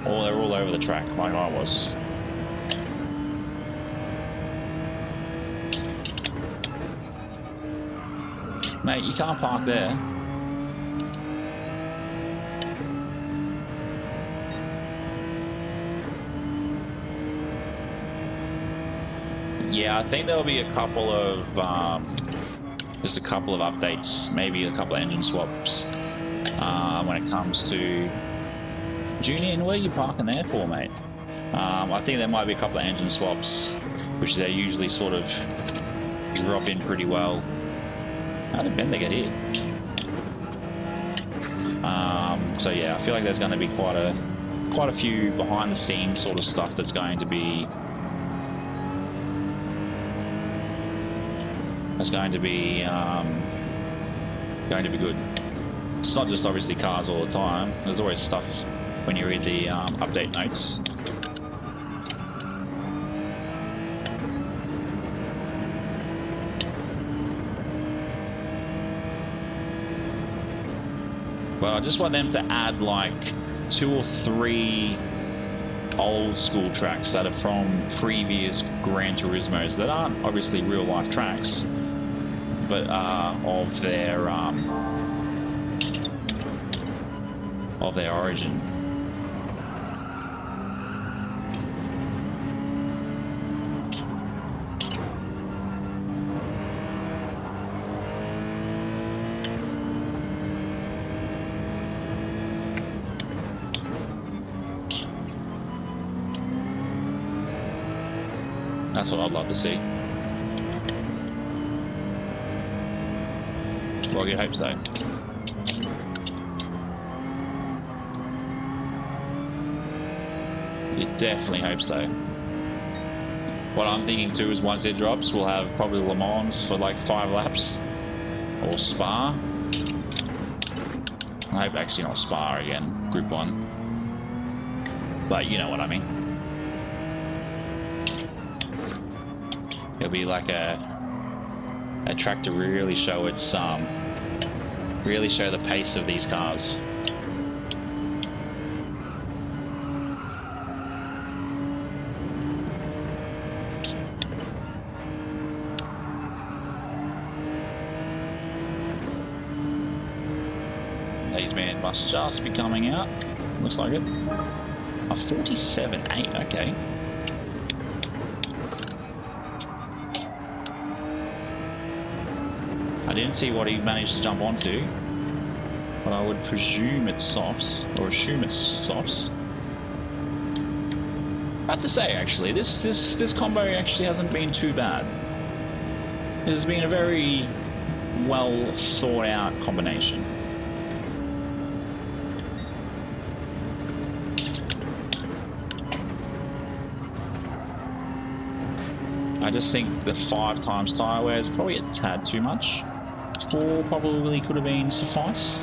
Or they're all over the track, like I was. Mate, you can't park there. Yeah, I think there'll be a couple of, just a couple of updates, maybe a couple of engine swaps when it comes to Junior. Where are you parking there for, mate? I think there might be a couple of engine swaps, which they usually sort of drop in pretty well. How did Ben they get here? So yeah, I feel like there's going to be quite a few behind the scenes sort of stuff that's going to be good. It's not just obviously cars all the time. There's always stuff when you read the update notes. Well, I just want them to add like 2 or 3 old school tracks that are from previous Gran Turismos that aren't obviously real life tracks, but are of their origin. That's what I'd love to see. Well, you hope so. You definitely hope so. What I'm thinking too is once it drops, we'll have probably Le Mans for like 5 laps. Or Spa. I hope actually not Spa again, Group 1. But you know what I mean. It'll be like a track to really show its really show the pace of these cars. These men must just be coming out. Looks like it. A 47.8, okay. I didn't see what he managed to jump onto, but I would presume it's softs, or assume it's softs. I have to say, actually, this combo actually hasn't been too bad. It has been a very well thought out combination. I just think the 5 times tyre wear is probably a tad too much. 4 probably could have been suffice.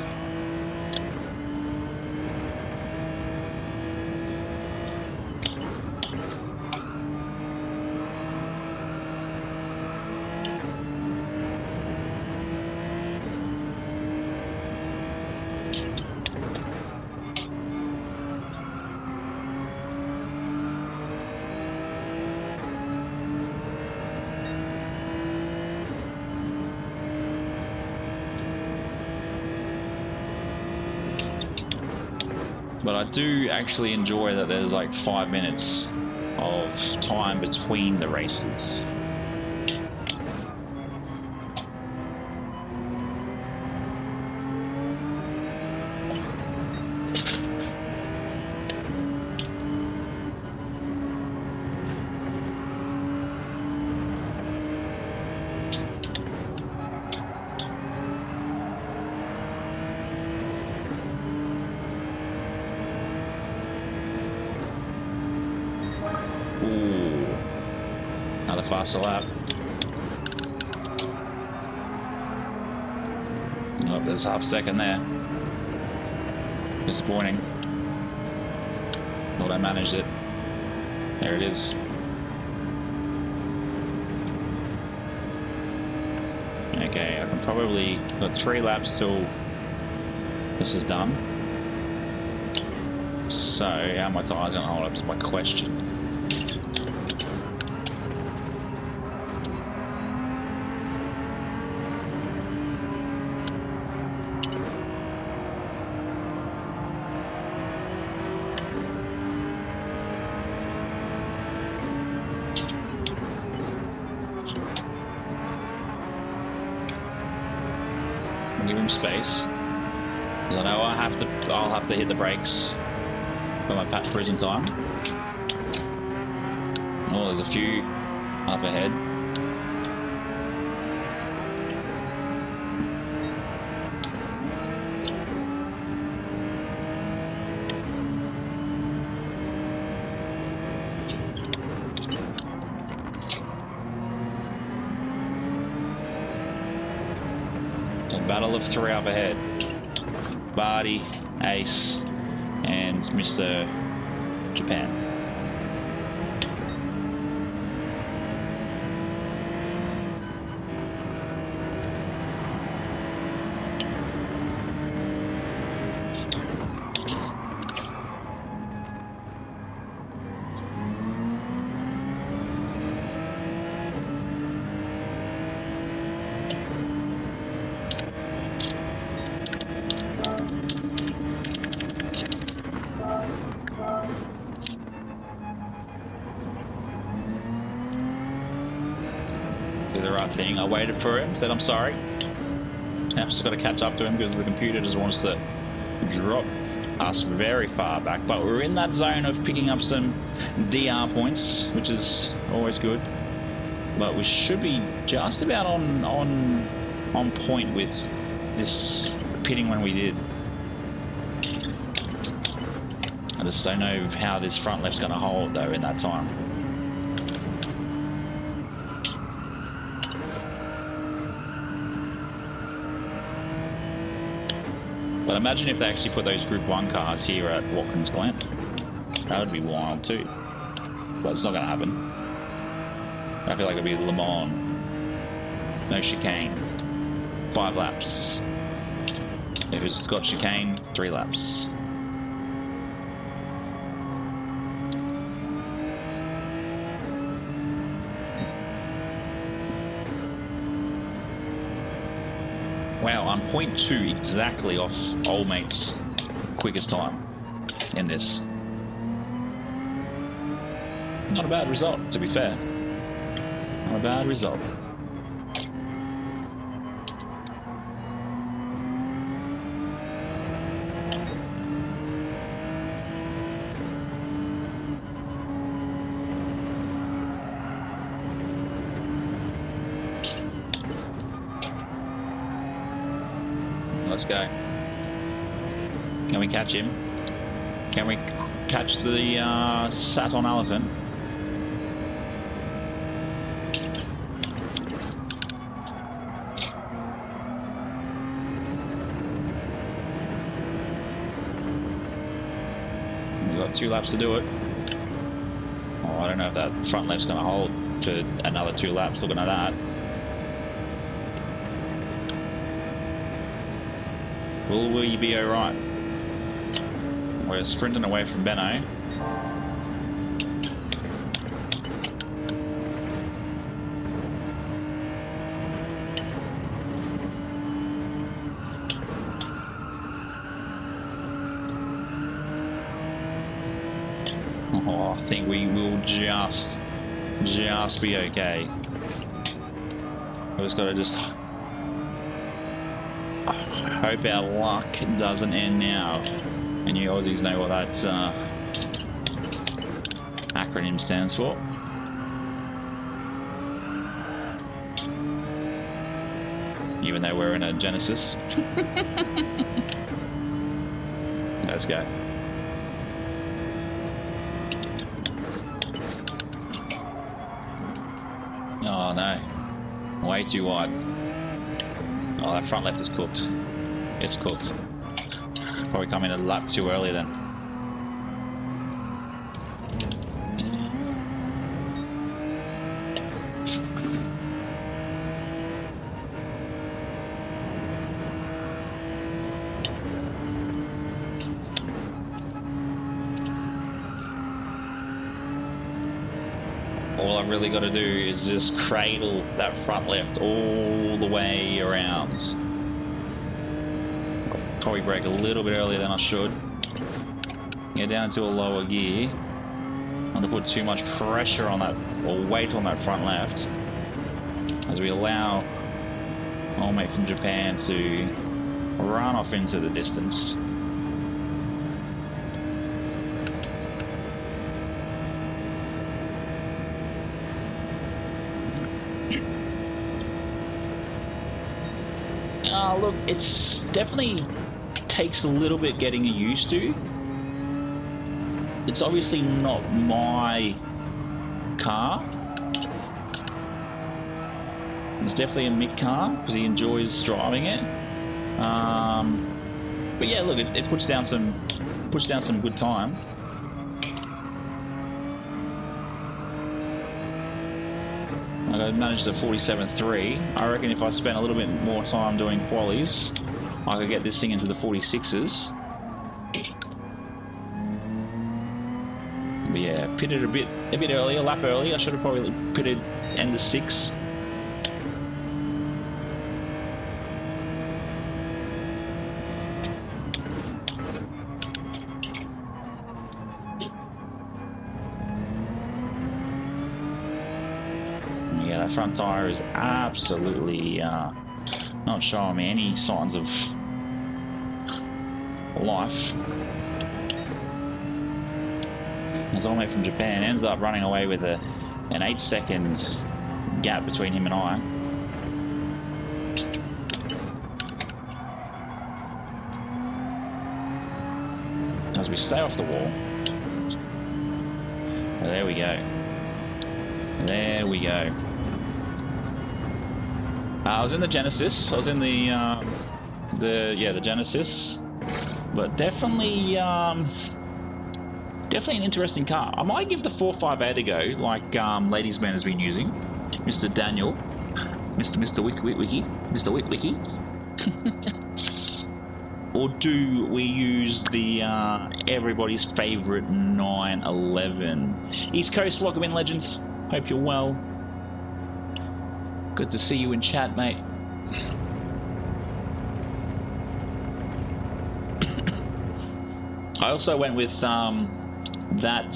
But I do actually enjoy that there's like 5 minutes of time between the races. Another faster lap. Oh, there's half second there. Disappointing. Thought I managed it. There it is. Okay, I can probably got 3 laps till this is done. So, how my tyres gonna hold up is my question. Give him space. Because I know I'll have to hit the brakes for my pat cruising time. Oh, there's a few up ahead. Battle of 3 up ahead. Barty, Ace, and Mr. Japan. thing. I waited for him, said I'm sorry. I've just got to catch up to him because the computer just wants to drop us very far back. But we're in that zone of picking up some DR points, which is always good. But we should be just about on point with this pitting when we did. I just don't know how this front left's going to hold though in that time. But imagine if they actually put those Group 1 cars here at Watkins Glen. That would be wild too. But it's not going to happen. I feel like it'll be Le Mans. No chicane. 5 laps. If it's got chicane, 3 laps. Wow, I'm 0.2 exactly off old mate's quickest time in this. Not a bad result, to be fair. Not a bad result. Let's go. Can we catch him? Can we catch the Saturn elephant? We've got 2 laps to do it. Oh, I don't know if that front left's going to hold to another 2 laps looking at that. Will we be alright? We're sprinting away from Benno. Oh, I think we will just be okay. We just gotta hope our luck doesn't end now. And you Aussies know what that acronym stands for. Even though we're in a Genesis. Let's go. Oh no. Way too wide. Oh, that front left is cooked. It's cooked. Probably come in a lap too early then. All I've really got to do is just cradle that front left all the way around. Probably brake a little bit earlier than I should. Get down to a lower gear. I'm going to put too much pressure on that, or weight on that front left, as we allow old mate from Japan to run off into the distance. Look, it's definitely takes a little bit getting used to. It's obviously not my car. It's definitely a Mick car because he enjoys driving it. But yeah, look, it puts down some good time. I managed a 47.3. I reckon if I spent a little bit more time doing qualies, I could get this thing into the 46s. But yeah, pitted a bit early, a lap early. I should have probably pitted end of 6. That front tire is absolutely not showing me any signs of life. As old mate from Japan ends up running away with an 8-second gap between him and I. As we stay off the wall. There we go. There we go. I was in the Genesis. I was in the Genesis, but definitely definitely an interesting car. I might give the 458 a go, like Ladies Man has been using. Mr. Daniel, Mr. Wiki. Or do we use the everybody's favorite 911? East Coast, welcome in, legends. Hope you're well. Good to see you in chat, mate. I also went with that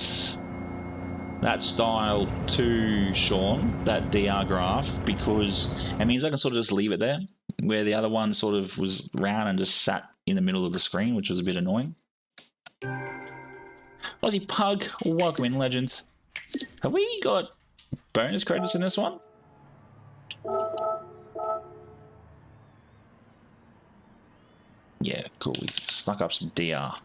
style to Sean, that DR graph, because it means I can sort of just leave it there, where the other one sort of was round and just sat in the middle of the screen, which was a bit annoying. Aussie Pug, welcome in, legends. Have we got bonus credits in this one? Yeah, cool. We snuck up some DR.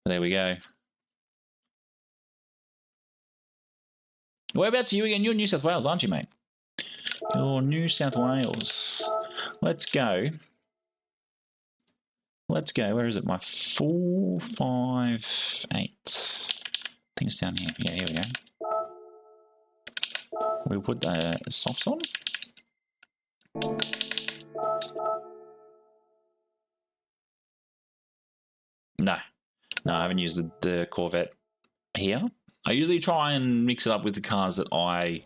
There we go. Whereabouts are you again? You're New South Wales, aren't you, mate? You're New South Wales. Let's go. Let's go. Where is it? My 458. I think it's down here. Yeah, here we go. We'll put the softs on. No, I haven't used the Corvette here. I usually try and mix it up with the cars that I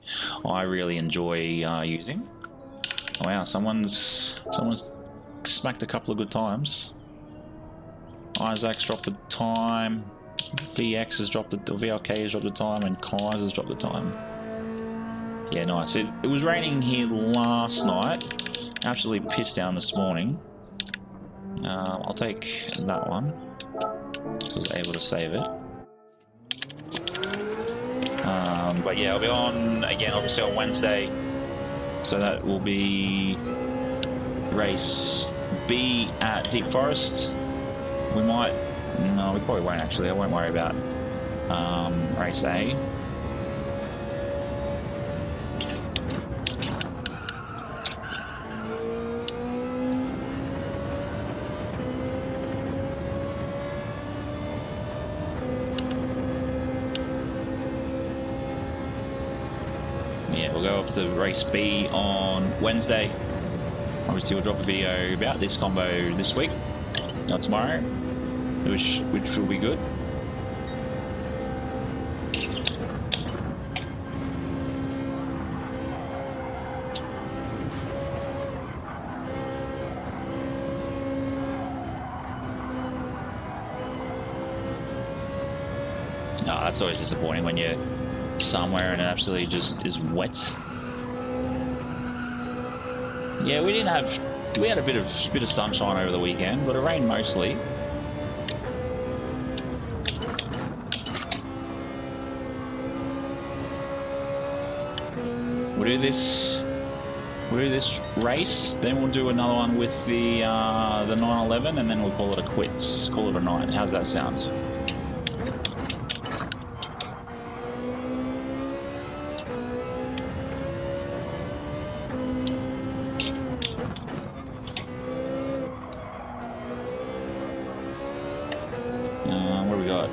really enjoy using. Oh, wow, someone's smacked a couple of good times. Isaac's dropped the time. VX has dropped the VLK has dropped the time, and Kai's has dropped the time. Yeah, nice. It was raining here last night. Absolutely pissed down this morning. I'll take that one. I was able to save it. But yeah, I'll be on again obviously on Wednesday. So that will be race B at Deep Forest. We might, no, we probably won't actually. I won't worry about race A. To race B on Wednesday. Obviously we'll drop a video about this combo this week, not tomorrow, which will be good. No, that's always disappointing when you're somewhere and it absolutely just is wet. Yeah, we had a bit of sunshine over the weekend, but it rained mostly. We'll do this race, then we'll do another one with the 911, and then we'll call it a quits. Call it a night. How's that sound? What do we got?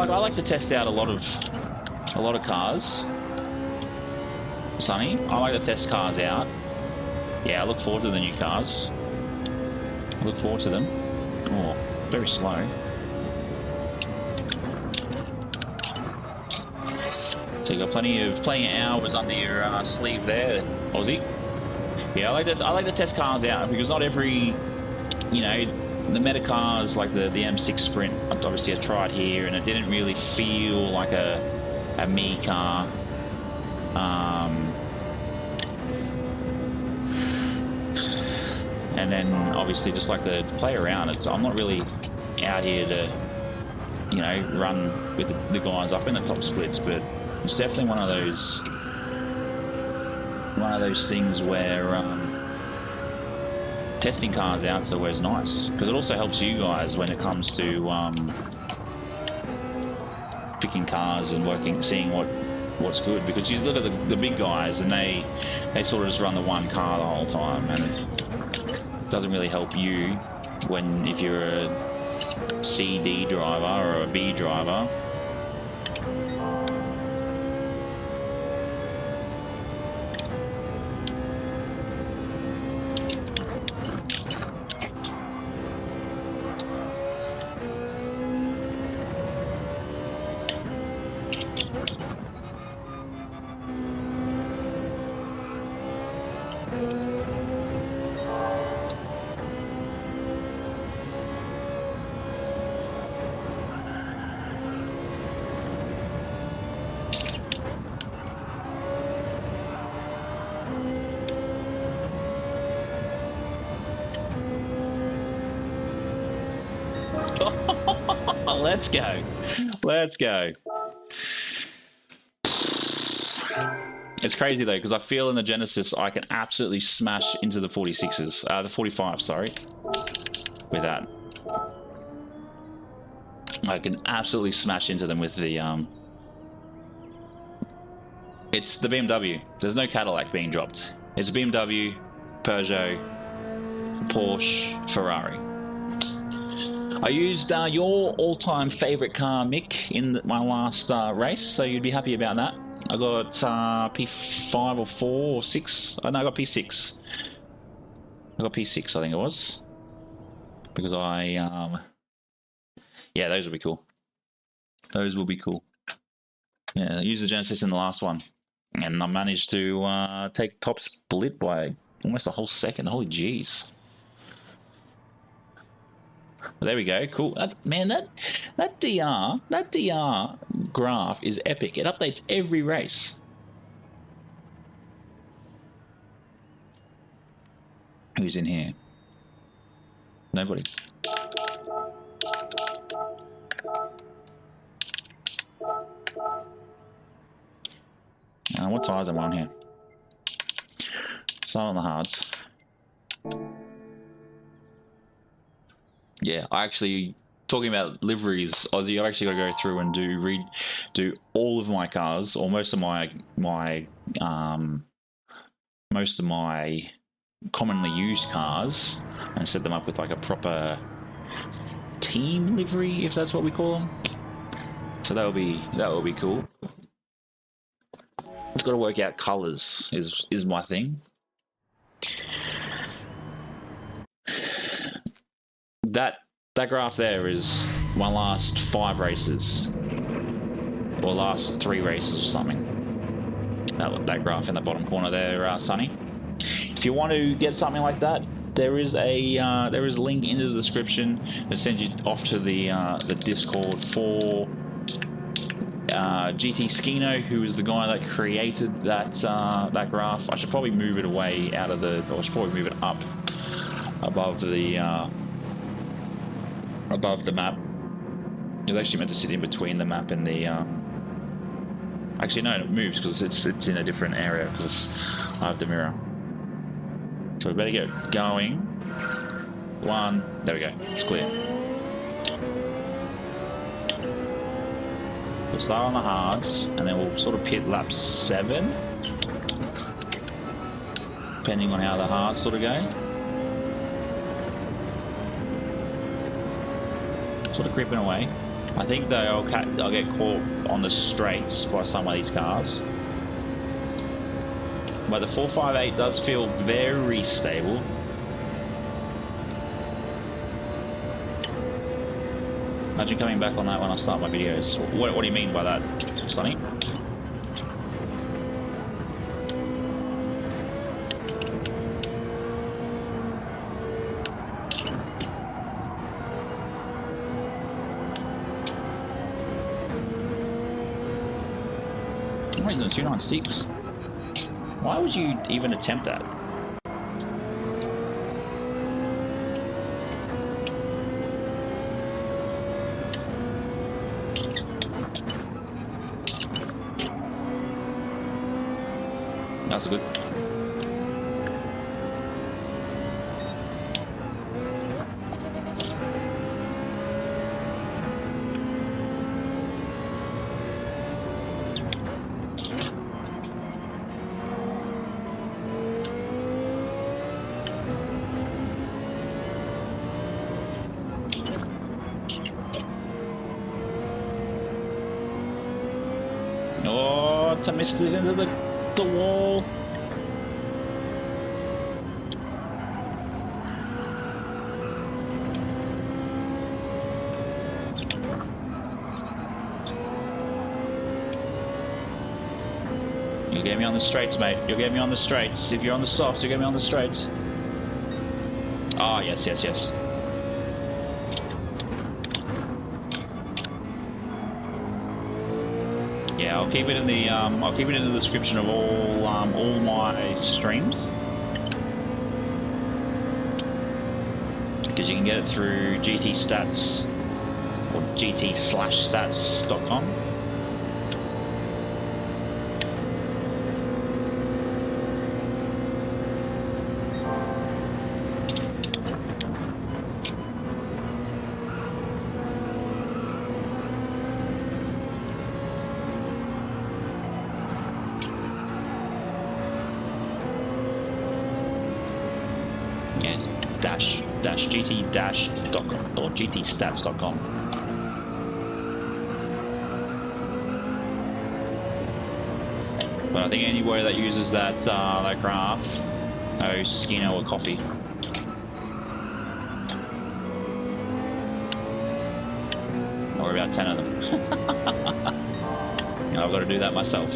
I like to test out a lot of cars. Sonny, I like to test cars out. Yeah, I look forward to the new cars. I look forward to them. Oh, very slow. So you got plenty of hours under your sleeve there, Aussie. Yeah, I like to test cars out because not every, you know, the meta cars like the M6 Sprint, obviously I tried here and it didn't really feel like a me car. And then obviously just like the play around it, I'm not really out here to, you know, run with the guys up in the top splits, but it's definitely one of those things where testing cars out is always nice because it also helps you guys when it comes to picking cars and seeing what's good, because you look at the big guys and they sort of just run the one car the whole time, and it doesn't really help you if you're a CD driver or a B driver. Let's go. Let's go. It's crazy though, because I feel in the Genesis I can absolutely smash into the 46s, the 45, sorry, with that. I can absolutely smash into them with the, it's the BMW. There's no Cadillac being dropped. It's BMW, Peugeot, Porsche, Ferrari. I used your all-time favorite car, Mick, in my last race, so you'd be happy about that. I got P5 or 4 or 6. Oh, no, I got P6. I got P6, I think it was. Because yeah, those will be cool. Those will be cool. Yeah, I used the Genesis in the last one. And I managed to take top split by almost a whole second. Holy jeez. There we go. Cool. Man, that DR graph is epic. It updates every race. Who's in here? Nobody. What tires am I on here? Start on the hards. Yeah, I actually, talking about liveries, Aussie, I've actually got to go through and do all of my cars, or most of my commonly used cars, and set them up with like a proper team livery, if that's what we call them. So that will be cool. I've got to work out colors is my thing. That graph there is my last 5 races, or last 3 races or something. That graph in the bottom corner there, Sonny. If you want to get something like that, there is a link in the description that sends you off to the Discord for GT Skino, who is the guy that created that graph. I should probably move it away out of the, or I should probably move it up above the map. It was actually meant to sit in between the map and the actually no, it moves because it's in a different area because I have the mirror. So we better get going. 1, there we go, it's clear. We'll start on the hards and then we'll sort of pit lap 7, depending on how the hards sort of go. Sort of creeping away. I think though I'll get caught on the straights by some of these cars. But the 458 does feel very stable. Imagine coming back on that when I start my videos. What do you mean by that, Sonny? For some reason, 296. Why would you even attempt that? That's good. Oh, I missed it into the wall. You'll get me on the straights, mate. You'll get me on the straights. If you're on the softs, you'll get me on the straights. Ah, yes, yes, yes. Yeah, I'll keep it in the description of all my streams, because you can get it through GT Stats or GT/stats.com. GT-.com or GTstats.com. But I think anywhere that uses that graph owes Skino a coffee. Or about 10 of them. You know, I've got to do that myself.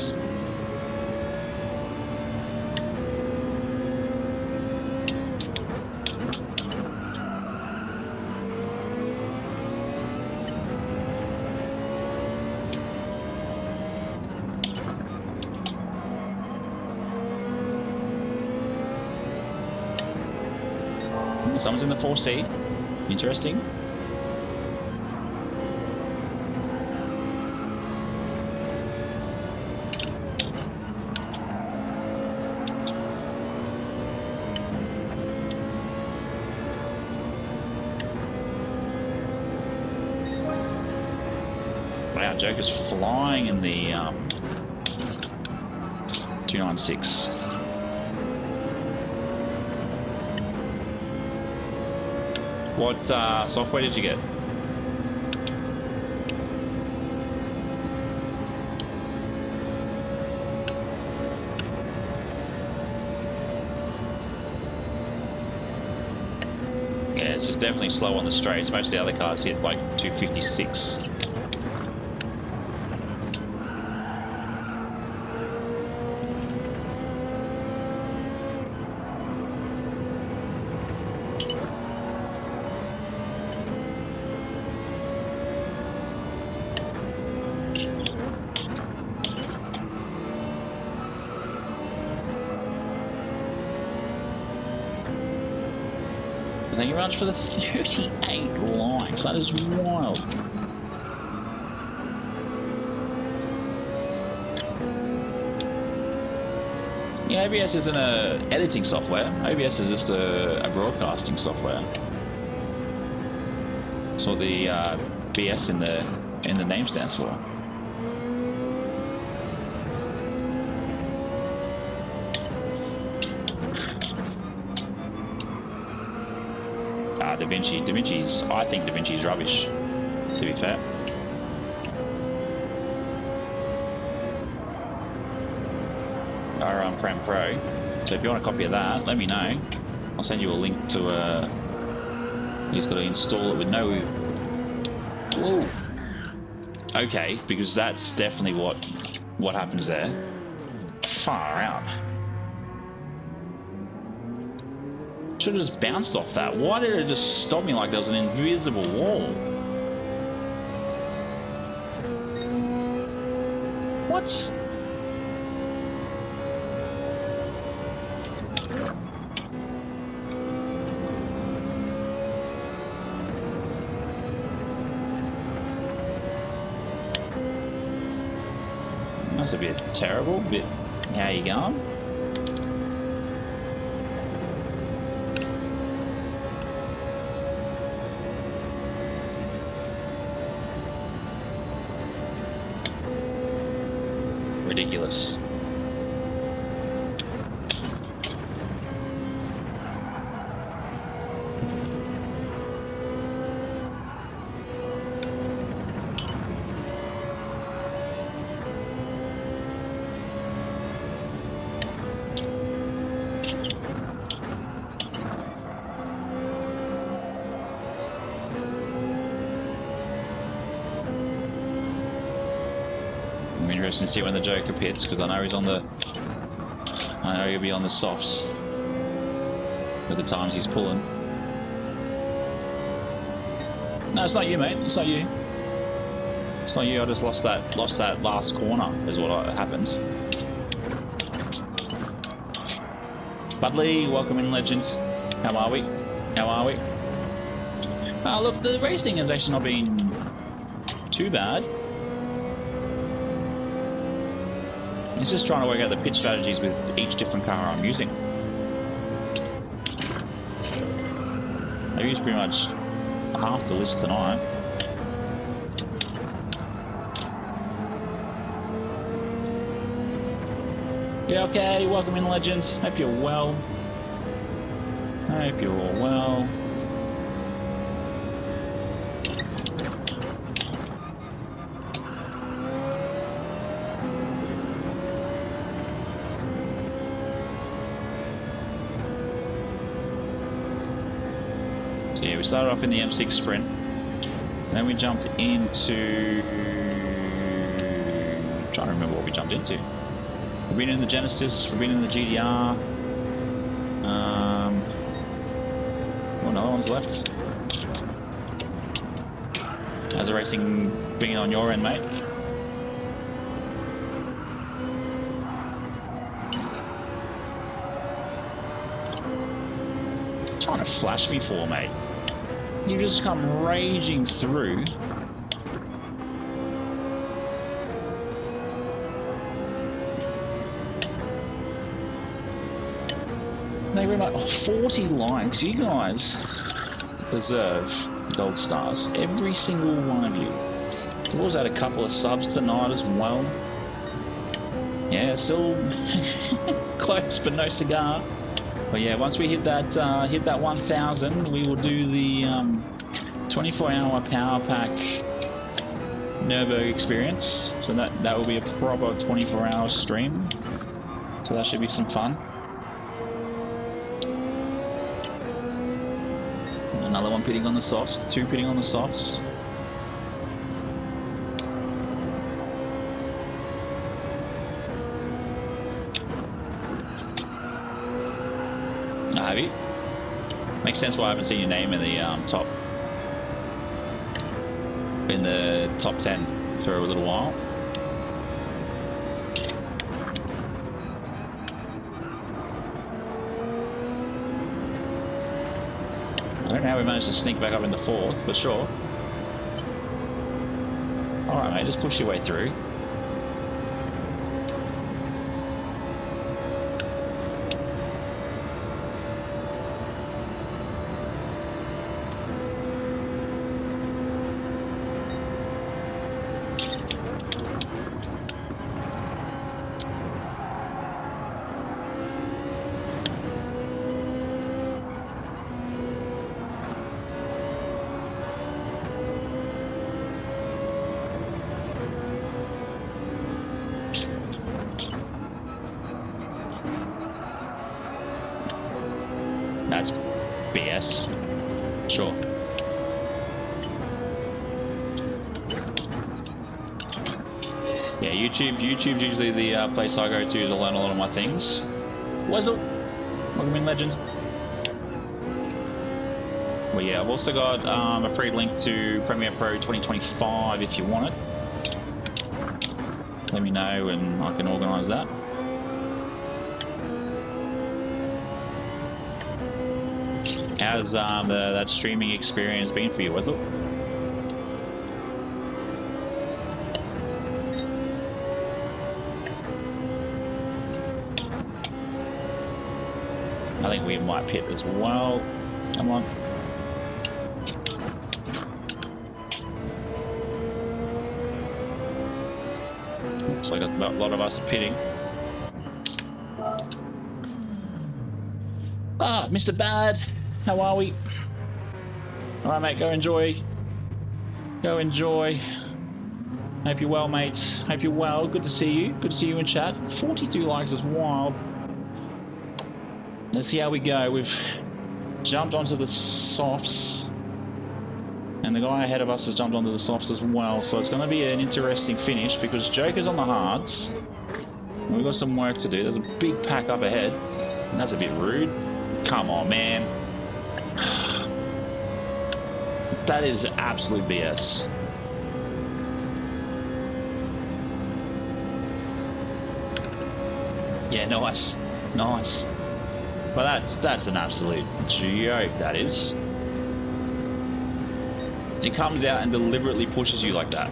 Someone's in the 4C. Interesting. Wow, Joker's flying in the 296. What software did you get? Yeah, it's just definitely slow on the straights. Most of the other cars hit like 256. Thank you very much for the 38 likes. That is wild. Yeah, OBS isn't a editing software. OBS is just a broadcasting software. That's what the BS in the name stands for. I think Da Vinci's rubbish, to be fair. Our Prem Pro. So if you want a copy of that, let me know. I'll send you a link to. You just got to install it with no Whoa. Okay, because that's definitely what happens there. Far out. Should have just bounced off that. Why did it just stop me like there was an invisible wall? What? That's a bit terrible, but how you going? Ridiculous. I'm interested to see when the Joker pits, because I know he's on the... I know he'll be on the softs with the times he's pulling. No, it's not you, mate. It's not you. It's not you. I just lost that last corner is what happened. Budley, welcome in, legend. How are we? How are we? Oh, look, the racing has actually not been too bad. It's just trying to work out the pit strategies with each different car I'm using. I used pretty much half the list tonight. Yeah, okay, welcome in, legends. Hope you're well. Hope you're all well. So yeah, we started off in the M6 Sprint. Then we jumped into... I'm trying to remember what we jumped into. We've been in the Genesis, we've been in the GDR. Oh, no one's left. How's the racing been on your end, mate? Trying to flash me for, mate. You just come raging through. Thank you very much. Oh, 40 likes. You guys deserve gold stars. Every single one of you. We've also had a couple of subs tonight as well. Yeah, still close, but no cigar. But yeah, once we hit that 1,000, we will do the 24-hour power pack Nürburgring experience. So that will be a proper 24-hour stream. So that should be some fun. Another one pitting on the softs, 2 pitting on the softs. Have you? Makes sense why I haven't seen your name in the top 10 for a little while. I don't know how we managed to sneak back up in the 4th, but sure. Alright, mate, just push your way through. That's BS. Sure. Yeah, YouTube's usually the place I go to learn a lot of my things. Wezzle, welcome in, legend. Well, yeah, I've also got a free link to Premiere Pro 2025 if you want it. Let me know and I can organise that. How's that streaming experience been for you, Wezzle? I think we might pit as well. Come on. Looks like a lot of us are pitting. Ah, Mr. Bad, how are we? Alright, mate, go enjoy. Go enjoy. Hope you're well, mates. Hope you're well. Good to see you. Good to see you in chat. 42 likes is wild. Let's see how we go. We've jumped onto the softs. And the guy ahead of us has jumped onto the softs as well. So it's going to be an interesting finish because Joker's on the hards. We've got some work to do. There's a big pack up ahead. And that's a bit rude. Come on, man. That is absolute BS. Yeah, nice. Nice. But that's an absolute joke, that is. It comes out and deliberately pushes you like that.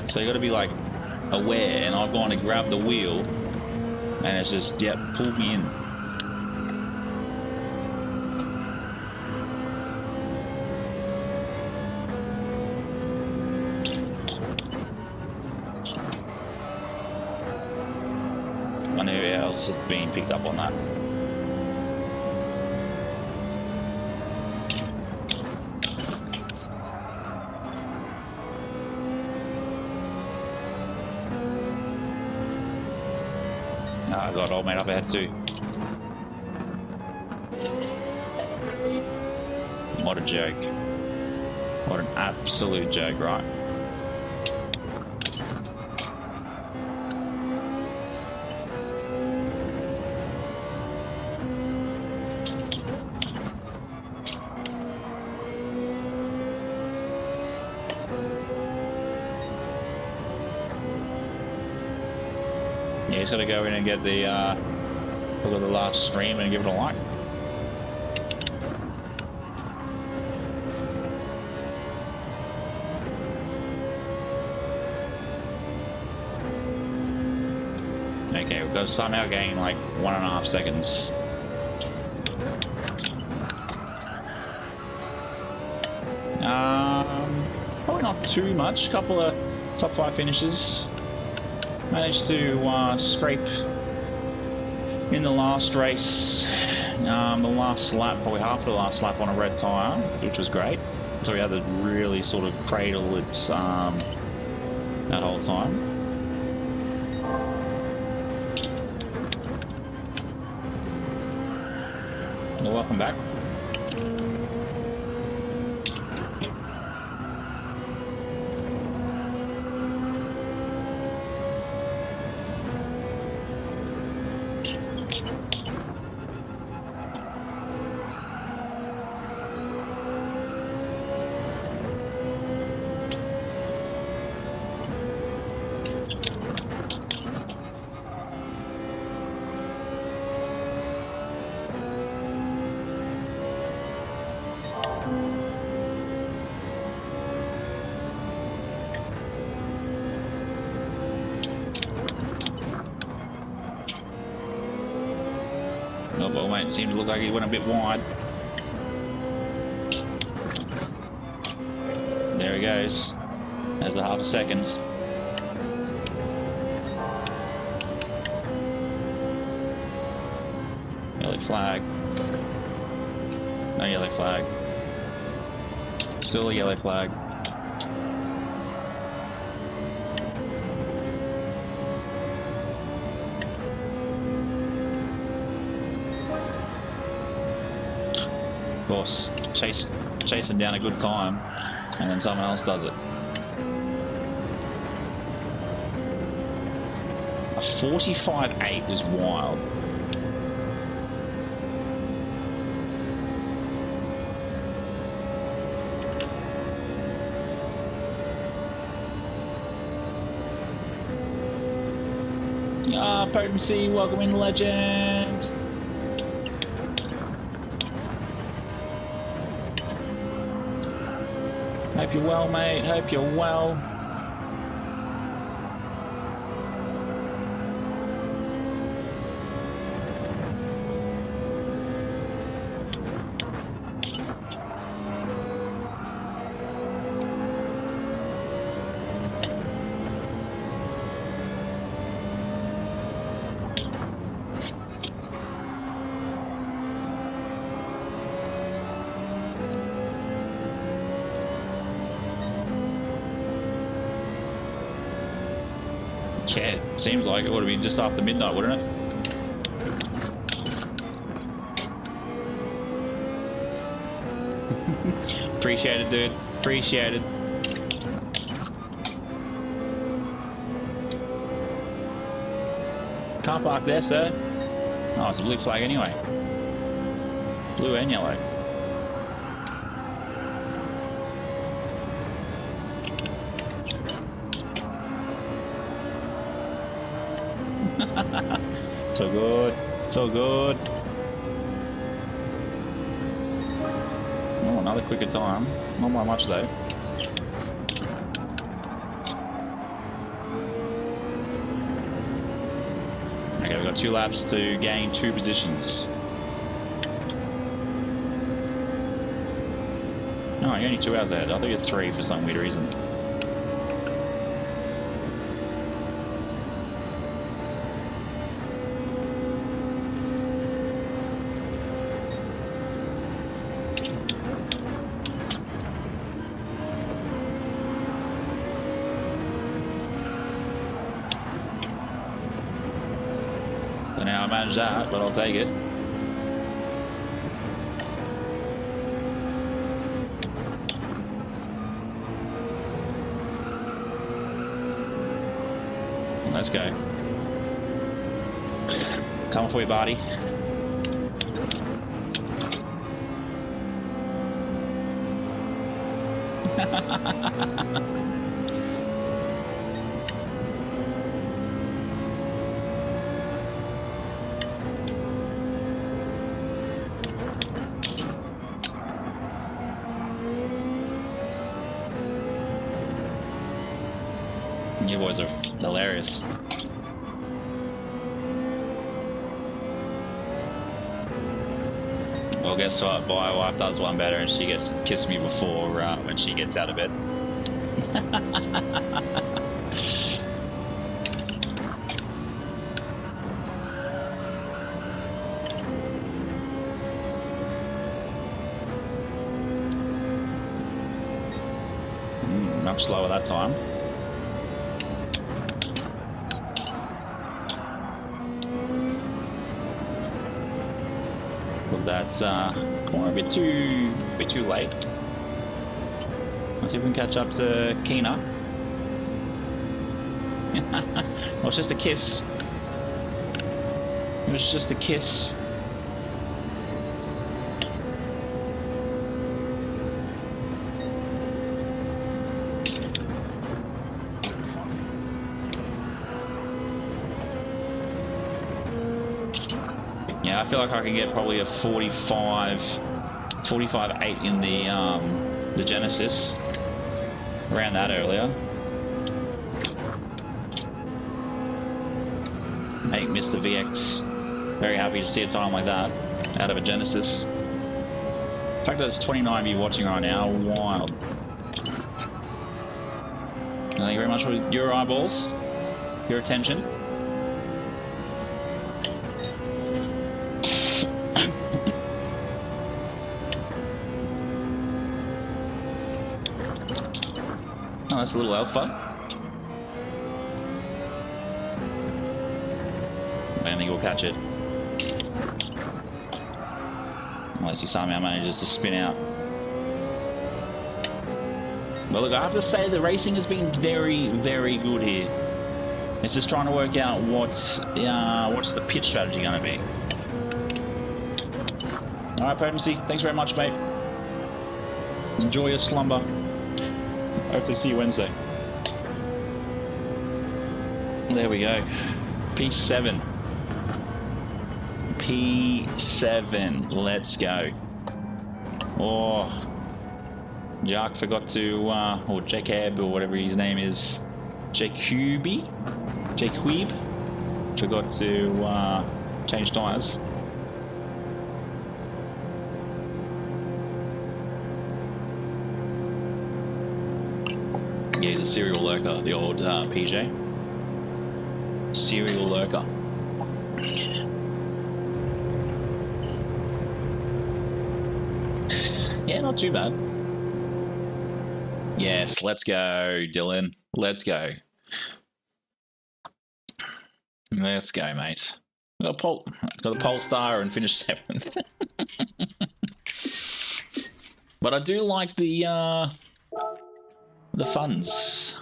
So you got to be like aware, and I've gone to grab the wheel and it's just, yep, pulled me in. I wonder who else has been picked up on that. Oh god, old mate up ahead too. What a joke. What an absolute joke, right? Yeah, he's got to go in and get the look at the last stream and give it a like. Okay, we've got to somehow gain like 1.5 seconds. Probably not too much. Couple of top 5 finishes. Managed to scrape in the last race, the last lap, probably half of the last lap on a red tyre, which was great. So we had to really sort of cradle it that whole time. Well, welcome back. Oh, well, mate, it seemed to look like he went a bit wide. There he goes. There's the half a second. Yellow flag. No yellow flag. Still a yellow flag. Of course, chasing down a good time, and then someone else does it. 45.8 is wild. Ah, Potency, welcome in, legend. Hope you're well, mate. Hope you're well. Yeah, seems like it would have been just after midnight, wouldn't it? Appreciate it, dude. Appreciate it. Can't park there, sir. Oh, it's a blue flag anyway. Blue and yellow. So good, so good. Oh, another quicker time. Not by much though. Okay, we've got 2 laps to gain 2 positions. Oh, you're only 2 hours ahead. I thought you had 3 for some weird reason. Manage that, but I'll take it. Let's go. Coming for you, buddy. You boys are hilarious. Well, guess what? My wife does one better and she gets to kiss me before when she gets out of bed. Much slower that time. That's corner a bit too late. Let's see if we can catch up to Keena. Well, it's just a kiss. It was just a kiss. Yeah, I feel like I can get probably a 45.8 in the Genesis. Around that earlier. Make Mr. VX very happy to see a time like that out of a Genesis. The fact that it's 29 of you watching right now, wild. Thank you very much for your eyeballs, your attention. Oh, that's a little alpha. I don't think we'll catch it. Unless he somehow manages to spin out. Well, look, I have to say the racing has been very, very good here. It's just trying to work out what's the pit strategy going to be. All right, Potency. Thanks very much, mate. Enjoy your slumber. Hopefully see you Wednesday. There we go. P7. P7. Let's go. Oh, Jack forgot to, or Jacob, or whatever his name is. Jacob forgot to change tyres. Yeah, he's a serial lurker, the old PJ. Serial lurker. Yeah, not too bad. Yes, let's go, Dylan. Let's go. Let's go, mate. Got a pole star and finished 7th. But I do like the funds.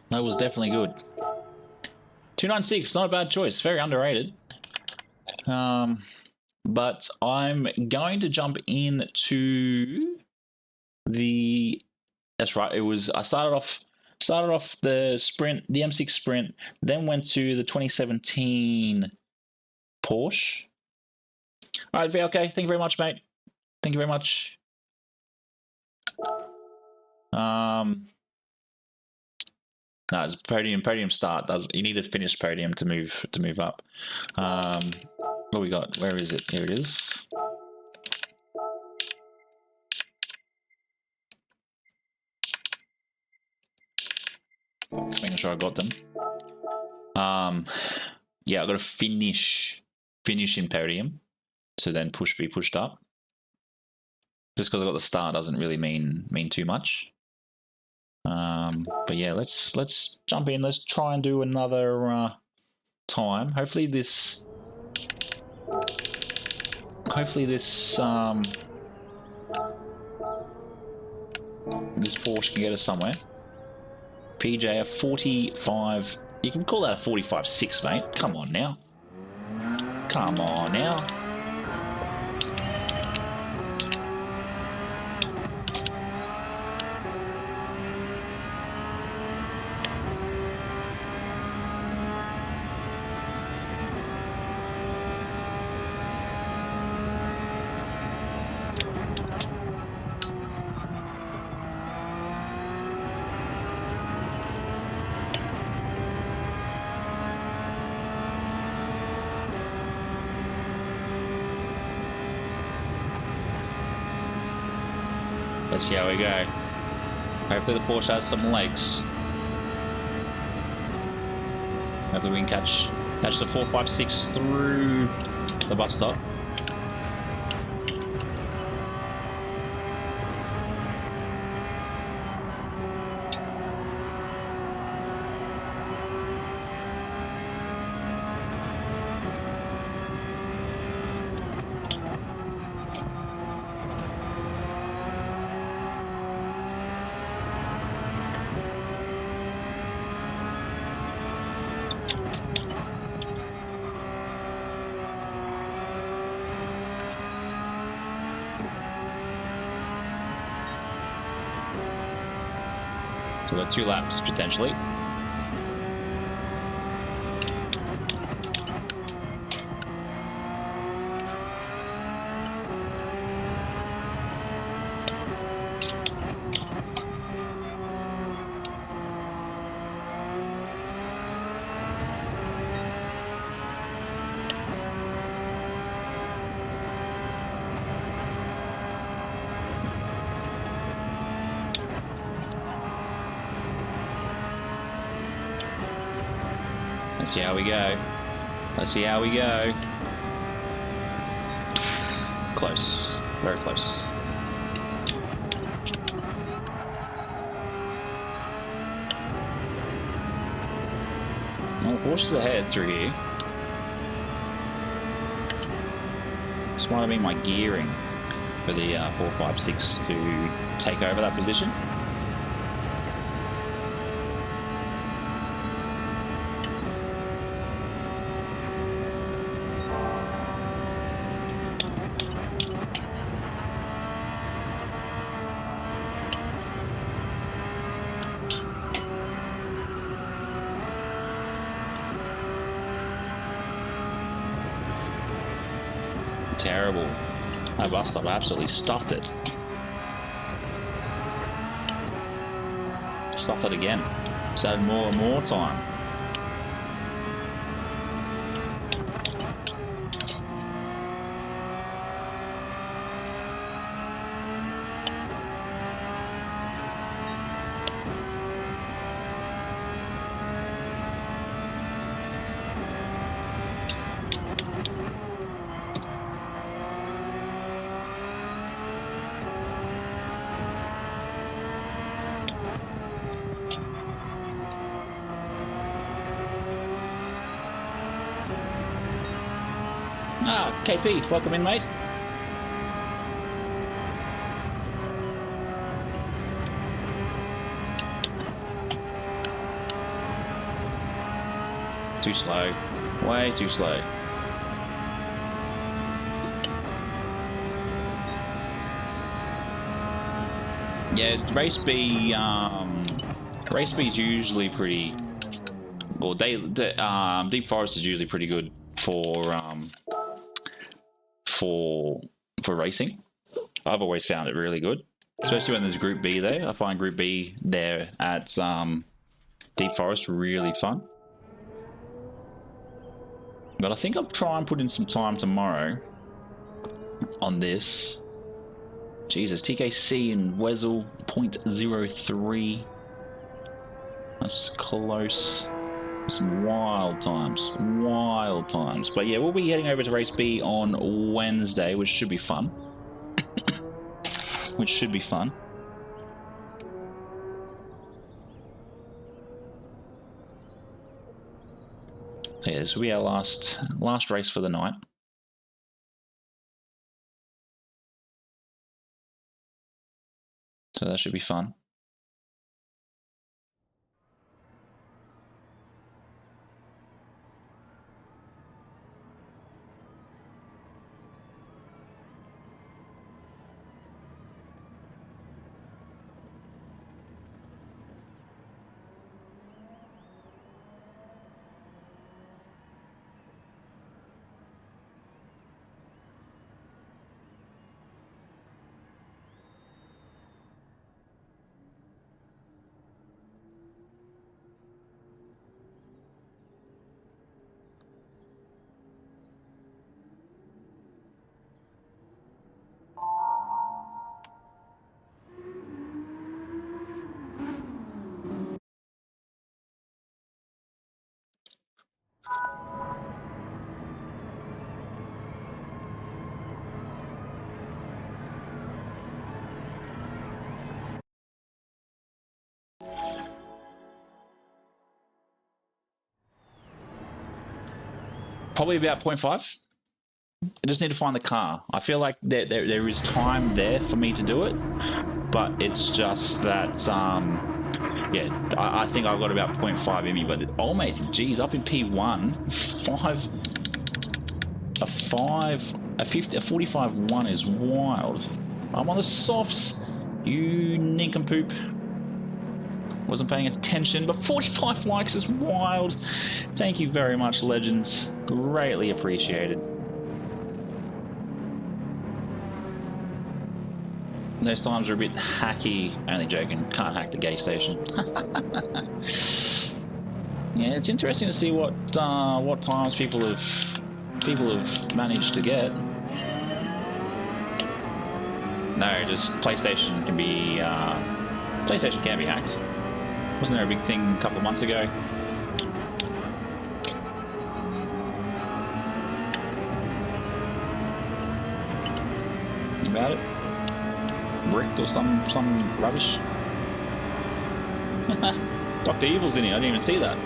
That was definitely good. 296, not a bad choice. Very underrated. But I'm going to jump into the. That's right. It was. I started off the sprint, the M6 Sprint, then went to the 2017 Porsche. All right, VLK. Thank you very much, mate. Thank you very much. No, it's podium start. You need to finish podium to move up. What we got? Where is it? Here it is. Just making sure I got them. Yeah, I got to finish in podium to then be pushed up. Just because I got the start doesn't really mean too much. But yeah, let's jump in. Let's try and do another time. Hopefully this Porsche can get us somewhere. PJ a 45. You can call that a 45.6, mate. Come on now. Come on now. Let's see how we go. Hopefully the Porsche has some legs. Hopefully we can catch the 456 through the bus stop. So we've got 2 laps potentially. Let's see how we go. Let's see how we go. Close. Very close. Well, Porsche's ahead through here. This might have been my gearing. for the 456 to take over that position. Terrible. My bus stop absolutely stuffed it. Stuffed it again. Just added more and more time. Ah, KP, welcome in, mate. Too slow. Way too slow. Yeah, race B is usually pretty. Well, Deep Forest is usually pretty good for racing. I've always found it really good, especially when there's Group B there. I find Group B there at Deep Forest really fun. But I think I'll try and put in some time tomorrow on this. Jesus, TKC and Wesel 0.03. That's close. Some wild times. Wild times. But yeah, we'll be heading over to Race B on Wednesday, which should be fun. Which should be fun. So yeah, this will be our last race for the night. So that should be fun. Probably about 0.5. I just need to find the car. I feel like there is time there for me to do it, but it's just that, yeah, I think I've got about 0.5 in me, but oh mate, geez, up in P1, a 45-1 is wild. I'm on the softs, you nincompoop. Wasn't paying attention, but 45 likes is wild. Thank you very much, legends. Greatly appreciated. Those times are a bit hacky. Only joking. Can't hack the gay station. Yeah, it's interesting to see what times people have managed to get. No, just PlayStation can be hacked. Wasn't there a big thing a couple of months ago? About it? Bricked or some rubbish? Dr. Evil's in here, I didn't even see that.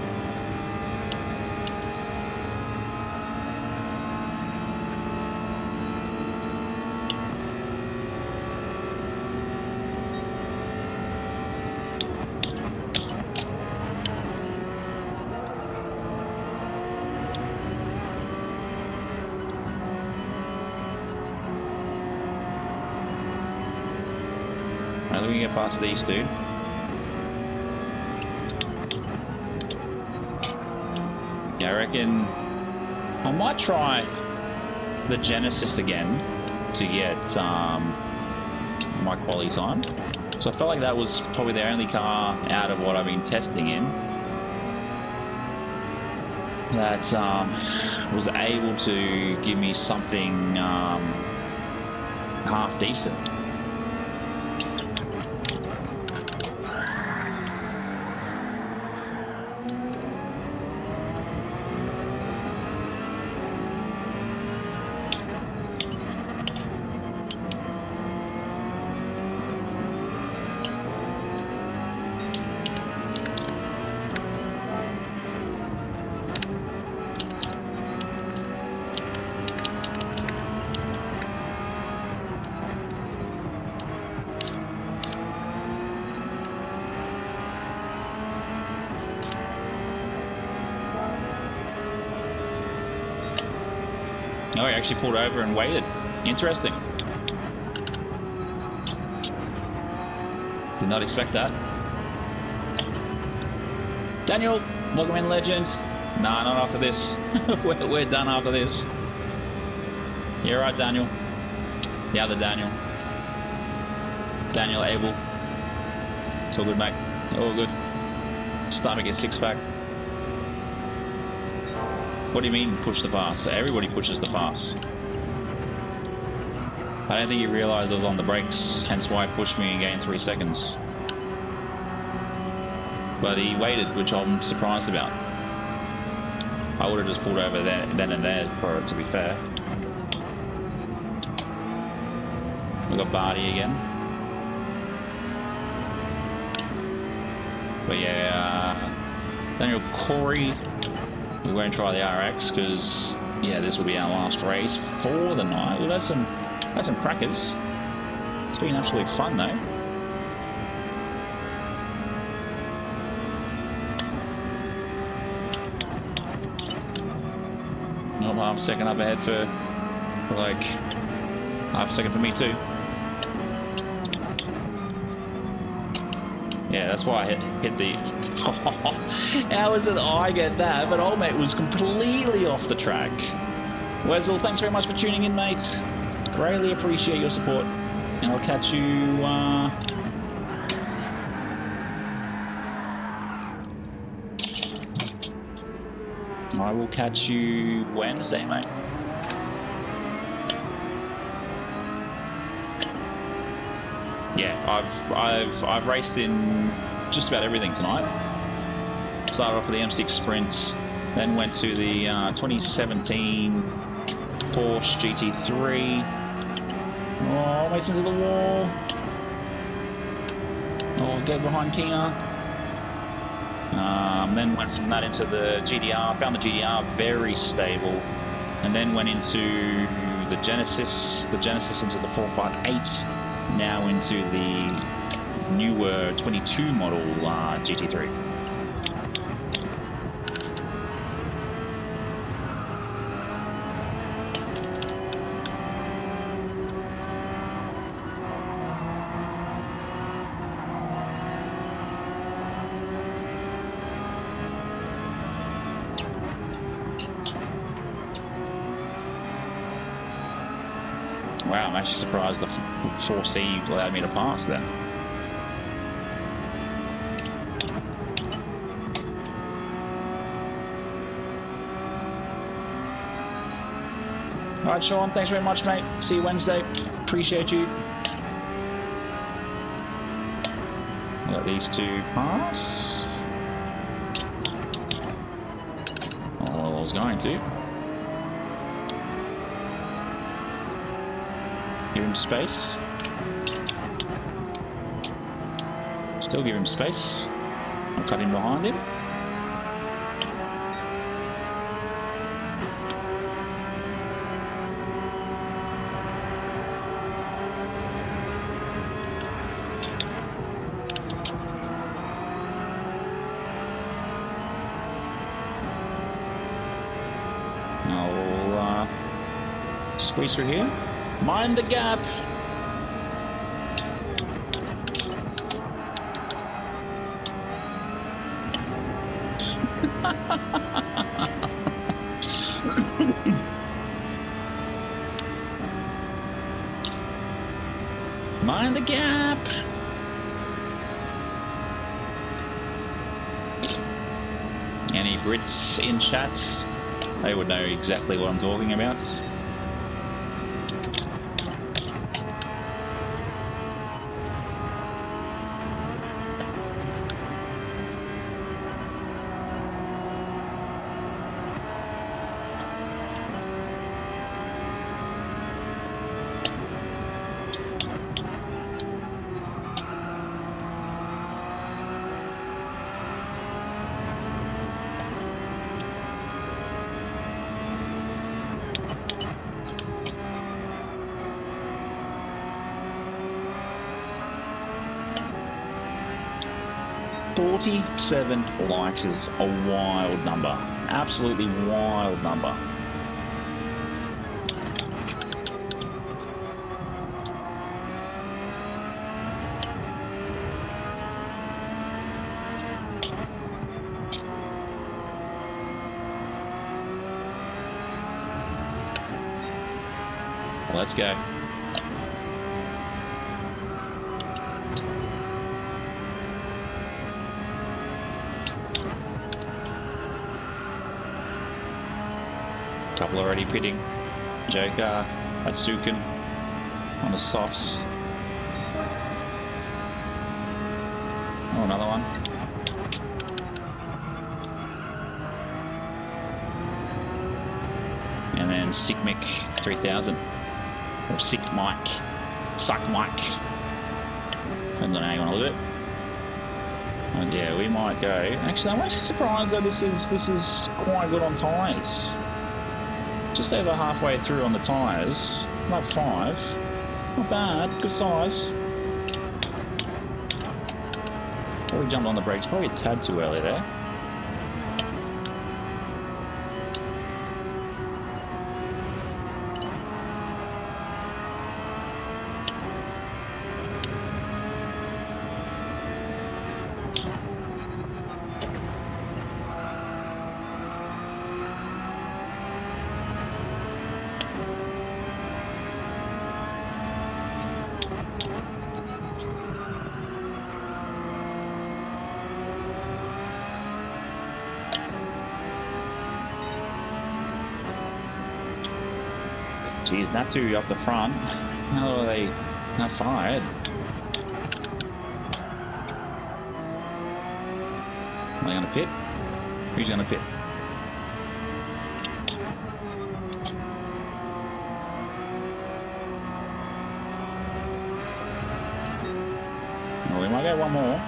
As we get past these two. Yeah, I reckon I might try the Genesis again to get my quality time. So I felt like that was probably the only car out of what I've been testing in that was able to give me something half decent. Oh, he actually pulled over and waited. Interesting. Did not expect that. Daniel, welcome in, legend. Nah, not after this. we're done after this. You're right, Daniel. The other Daniel. Daniel Abel. It's all good, mate. All good. Starting to get six-pack. What do you mean push the pass? Everybody pushes the pass. I don't think he realized I was on the brakes, hence why he pushed me and gained 3 seconds. But he waited, which I'm surprised about. I would have just pulled over then and there for it to be fair. We got Barty again. But yeah, Daniel Corey. We're going to try the RX because, yeah, this will be our last race for the night. We've had some crackers. It's been absolutely fun, though. Not half a second up ahead for like half a second for me too. Yeah, that's why I hit the... How is it I get that? But old mate was completely off the track. Wesel, thanks very much for tuning in, mate. Greatly appreciate your support. And I'll catch you... I will catch you Wednesday, mate. Yeah, I've raced in just about everything tonight. Started off with the M6 Sprint, then went to the 2017 Porsche GT3. Oh, mates into the wall. Oh, get behind Kina. Then went from that into the GDR. Found the GDR very stable, and then went into the Genesis into the 458. Now into the newer 22 model GT3. Wow, I'm actually surprised the 4C allowed me to pass then. Alright, Sean, thanks very much, mate. See you Wednesday. Appreciate you. Let these two pass. Oh, I was going to. Give him space. Still give him space. I'll cut in behind him. I'll squeeze through here. Mind the gap. Mind the gap. Any Brits in chat? They would know exactly what I'm talking about. "47 likes is a wild number. Absolutely wild number. Let's go. Couple already pitting. Joker, Suzuka on the softs. Oh, another one. And then Sick Mick 3000. Or Sick Mike. Suck Mike. I don't know how you want to look at it. And yeah, we might go. Actually, I'm actually surprised that this is quite good on tyres. Just over halfway through on the tyres. Lap 5. Not bad. Good size. Probably jumped on the brakes. Probably a tad too early there. Geez, Natsu up the front. How are they not fired? Are they going to pit? Who's going to pit? Well, we might get one more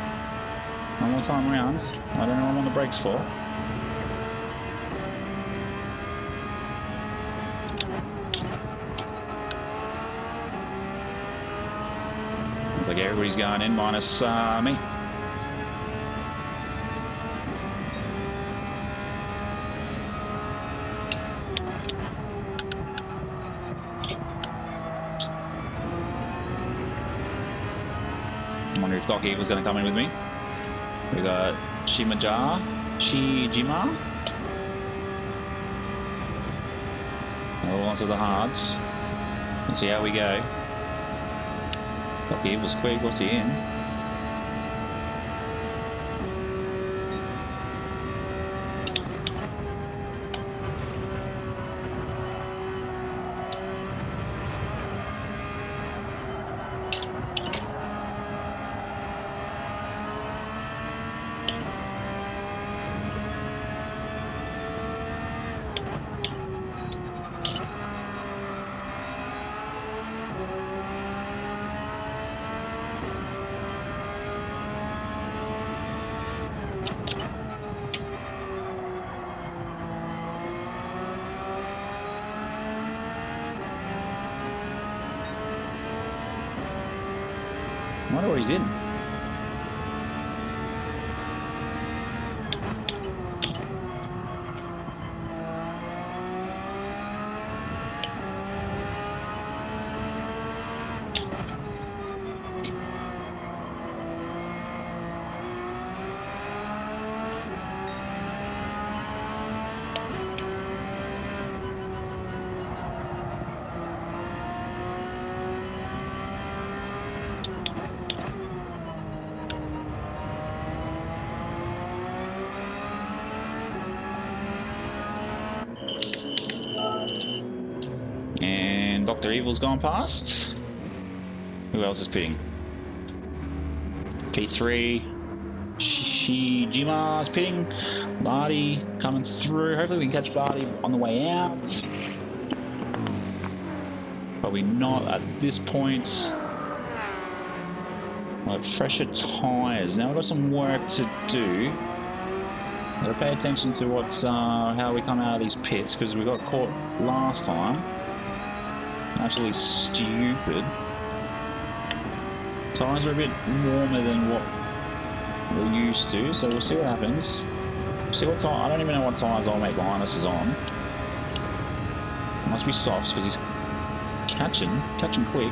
time round. I don't know what I'm on the brakes for. Like everybody's going in minus me. I wonder if Doki was going to come in with me. We got Shijima. All onto the hards. Let's see how we go. Doki was quick. What's he in? I wonder what he's in. Dr. Evil's gone past. Who else is pitting? P3. Shijima's pitting. Barty coming through. Hopefully we can catch Barty on the way out. Probably not at this point. Like fresher tyres. Now we've got some work to do. Gotta pay attention to what's how we come out of these pits, because we got caught last time. Absolutely stupid. Tyres are a bit warmer than what we're used to, so we'll see what happens. See what tyre. I don't even know what tyres I'll make Linus is on. It must be softs because he's catching quick.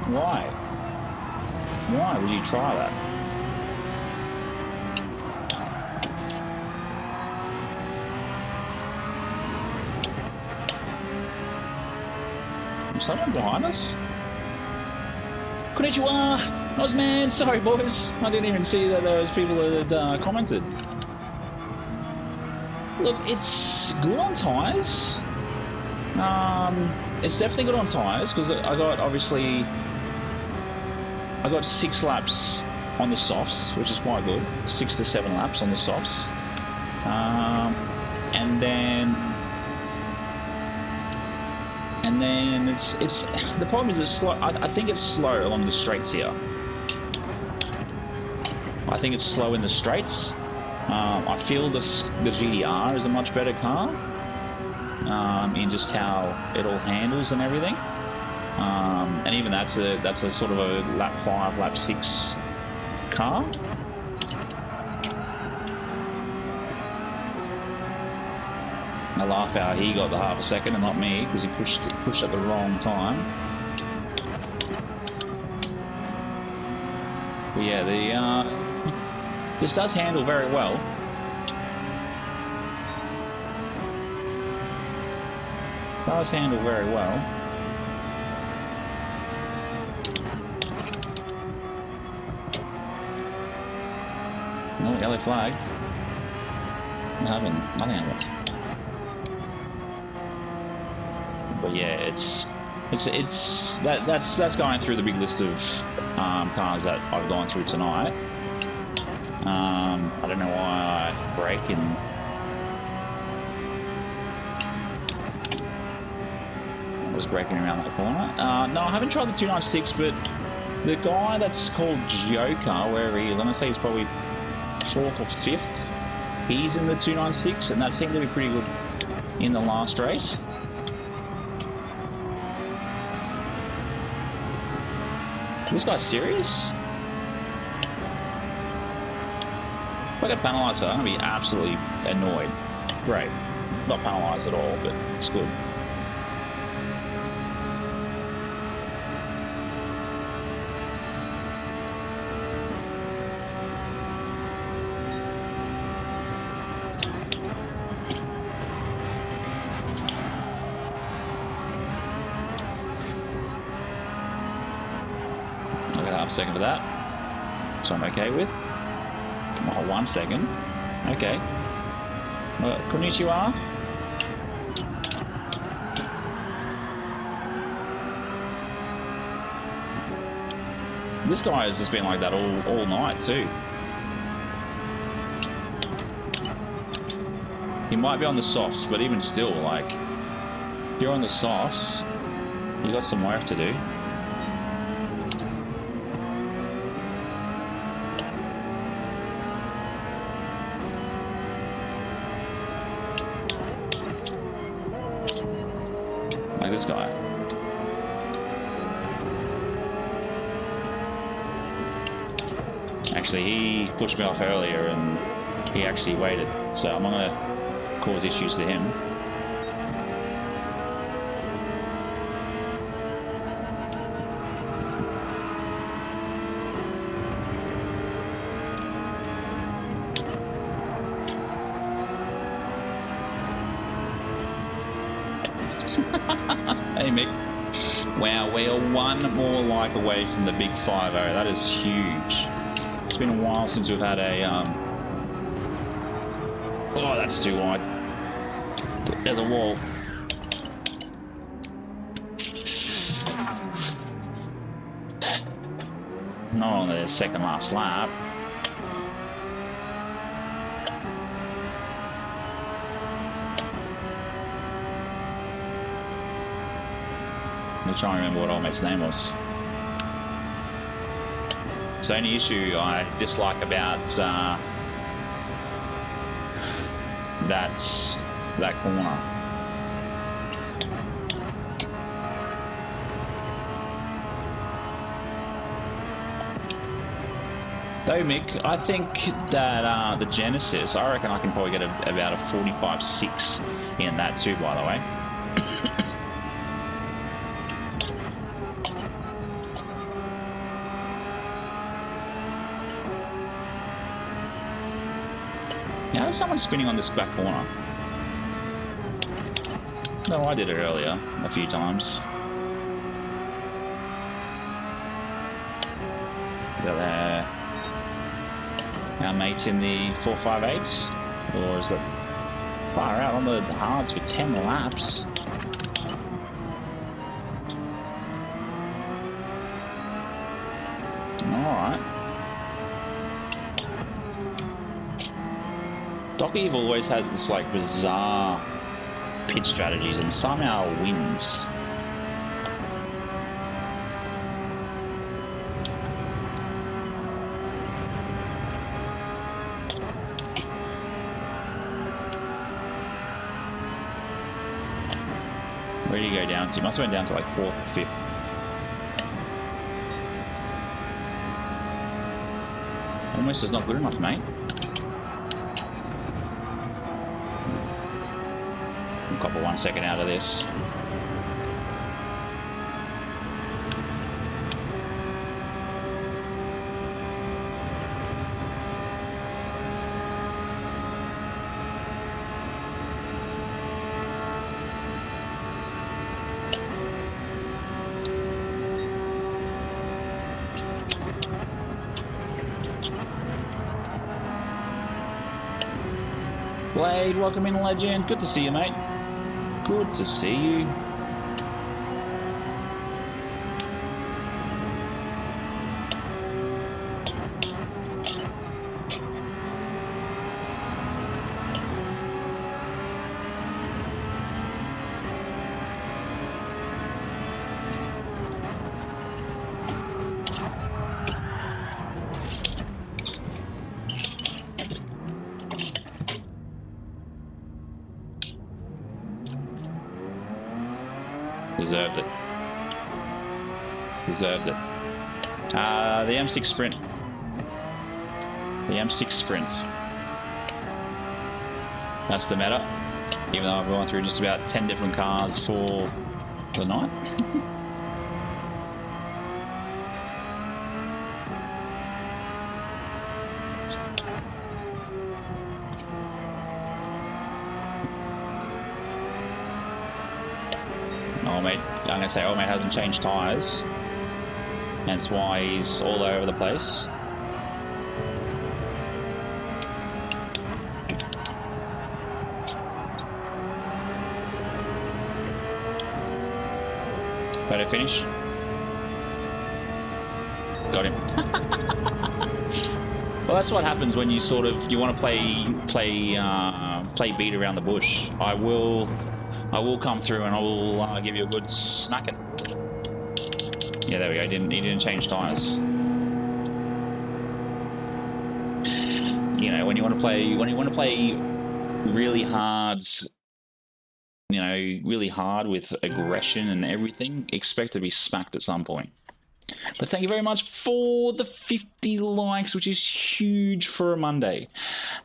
Why? Why would you try that? Is someone behind us? Konnichiwa! Ozman! Sorry boys, I didn't even see that there was people that had commented. Look, it's good on tyres. It's definitely good on tyres because I got 6 laps on the softs, which is quite good. 6 to 7 laps on the softs, and then it's the problem is it's slow. I think it's slow along the straights here. I think it's slow in the straights. I feel the GDR is a much better car in just how it all handles and everything. And even that's a sort of a lap 5, lap 6 car. I laugh how he got the half a second and not me because he pushed at the wrong time. But yeah, this does handle very well. Does handle very well. No yellow flag. Nothing on it. But yeah, that's going through the big list of cars that I've gone through tonight. I don't know why I brake and I was braking around that corner. No, I haven't tried the 296, but the guy that's called Joker, wherever he is, I'm gonna say he's probably 4th or 5th. He's in the 296, and that seemed to be pretty good in the last race. This guy's serious? If I get penalised, I'm going to be absolutely annoyed. Great. Not penalised at all, but it's good. Second for that, so I'm okay with. Oh, 1 second. Okay. Konnichiwa. This guy has just been like that all night too. He might be on the softs, but even still, like, if you're on the softs, you got some work to do. Like this guy. Actually, he pushed me off earlier and he actually waited, so I'm not going to cause issues to him. Hey Mick. Wow, we are one more like away from the big 5-0. That is huge. It's been a while since we've had a oh, that's too wide. There's a wall. Not on the second last lap. I'm trying to remember what old mate's name was. It's the only issue I dislike about that corner. Though Mick, I think that the Genesis, I reckon I can probably get about a 45.6 in that too, by the way. Now there's someone spinning on this back corner. No, I did it earlier a few times. Look at there. Our mate's in the 458, or is it far out on the hards for 10 laps? Alright. Doc Evil always had this like bizarre pit strategies and somehow wins. Where did he go down to? He must have went down to like 4th or 5th. Almost is not good enough, mate. I'll copper 1 second out of this. Blade, welcome in, legend. Good to see you, mate. Good to see you. Deserved it. Deserved it. The M6 Sprint. The M6 Sprint. That's the meta. Even though I've gone through just about 10 different cars for the night. I'm going to say old mate hasn't changed tyres. That's why he's all over the place. Photo finish. Got him. Well, that's what happens when you sort of you want to play beat around the bush. I will come through and I will give you a good smacking. Yeah, there we go. He didn't change tires. You know, when you want to play really hard, you know, really hard with aggression and everything, expect to be smacked at some point. But thank you very much for the 50 likes, which is huge for a Monday.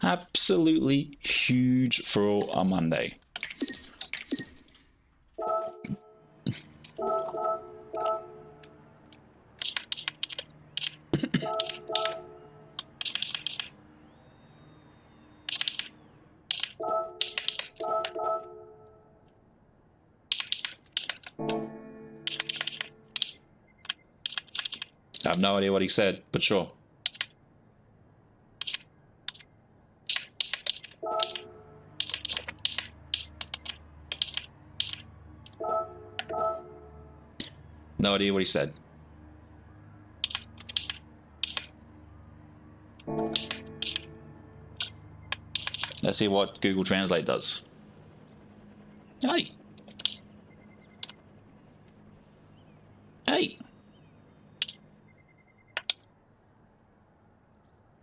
Absolutely huge for a Monday. I have no idea what he said, but sure. No idea what he said. Let's see what Google Translate does. Hey. Hey.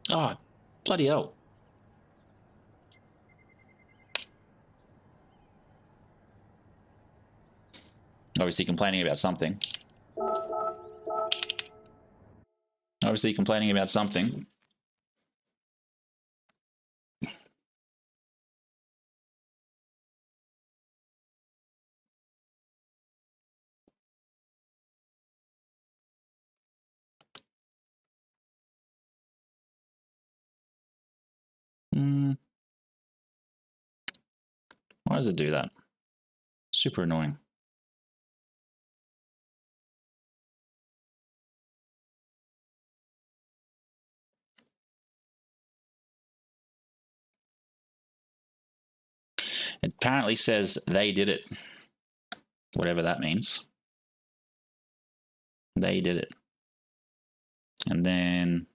Oh, bloody hell. Obviously complaining about something. Obviously complaining about something. Why does it do that? Super annoying. It apparently says they did it. Whatever that means. They did it. And then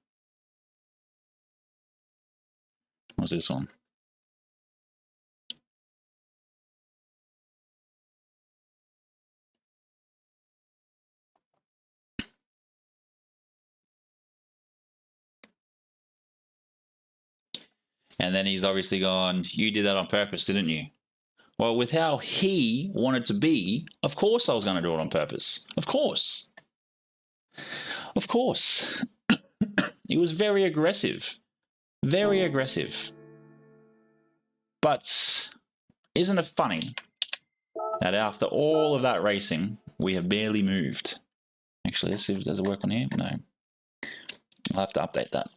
what's this one? And then he's obviously gone, you did that on purpose, didn't you? Well, with how he wanted to be, of course I was going to do it on purpose. Of course. Of course. He was very aggressive. Very aggressive. But isn't it funny that after all of that racing, we have barely moved? Actually, let's see if does it work on here. No. I'll have to update that.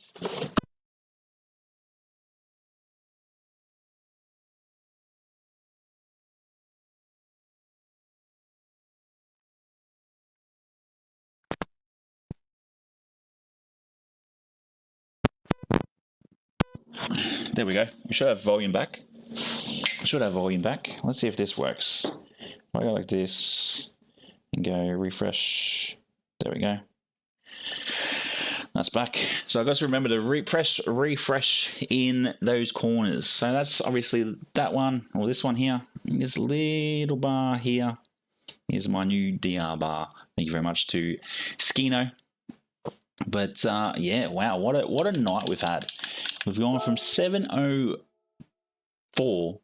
There we go. We should have volume back. Let's see if this works. If I go like this and go refresh. There we go. That's back. So I've got to remember to press refresh in those corners. So that's obviously that one, or this one here. This little bar here is my new DR bar. Thank you very much to Skino. But yeah, wow, what a night we've had. We've gone from 704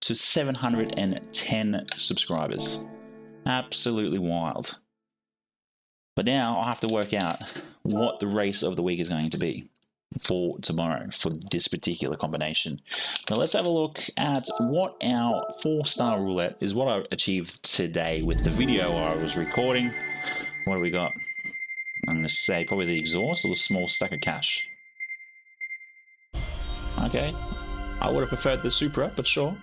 to 710 subscribers. Absolutely wild. But now I'll have to work out what the race of the week is going to be for tomorrow for this particular combination. Now let's have a look at what our 4-star roulette is, what I achieved today with the video I was recording. What do we got? I'm going to say probably the exhaust or the small stack of cash. Okay, I would have preferred the Supra, but sure.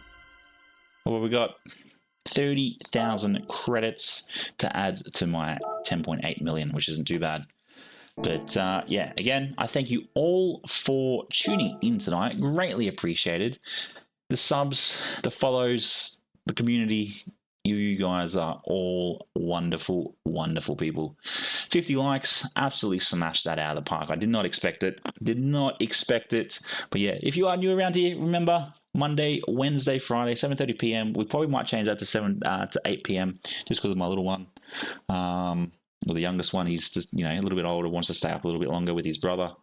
Well, we got 30,000 credits to add to my 10.8 million, which isn't too bad. But yeah, again, I thank you all for tuning in tonight. Greatly appreciated. The subs, the follows, the community, You guys are all wonderful, wonderful people. 50 likes, absolutely smashed that out of the park. I did not expect it. Did not expect it. But yeah, if you are new around here, remember Monday, Wednesday, Friday, 7:30 p.m. We probably might change that to 8 p.m. just because of my little one. Well, the youngest one, he's just, a little bit older, wants to stay up a little bit longer with his brother.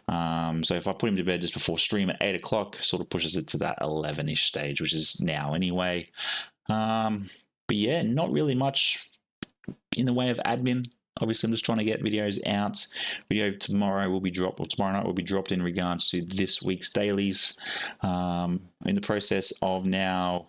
So if I put him to bed just before stream at 8 o'clock, sort of pushes it to that 11-ish stage, which is now anyway. But yeah, not really much in the way of admin. Obviously, I'm just trying to get videos out. Video tomorrow will be dropped, or tomorrow night will be dropped in regards to this week's dailies. In the process of now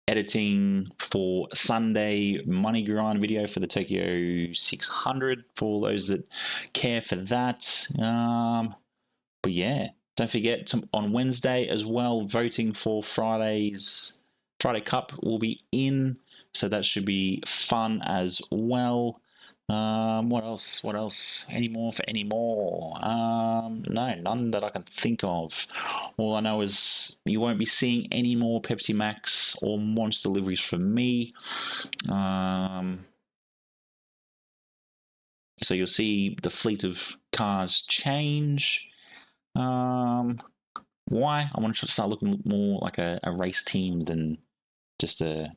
editing for Sunday money grind video for the Tokyo 600 for those that care for that. But yeah, don't forget on Wednesday as well, voting for Friday Cup will be in, so that should be fun as well. What else? Any more? No, none that I can think of. All I know is you won't be seeing any more Pepsi Max or Monster deliveries from me. So you'll see the fleet of cars change. Why? I want to start looking more like a race team than just a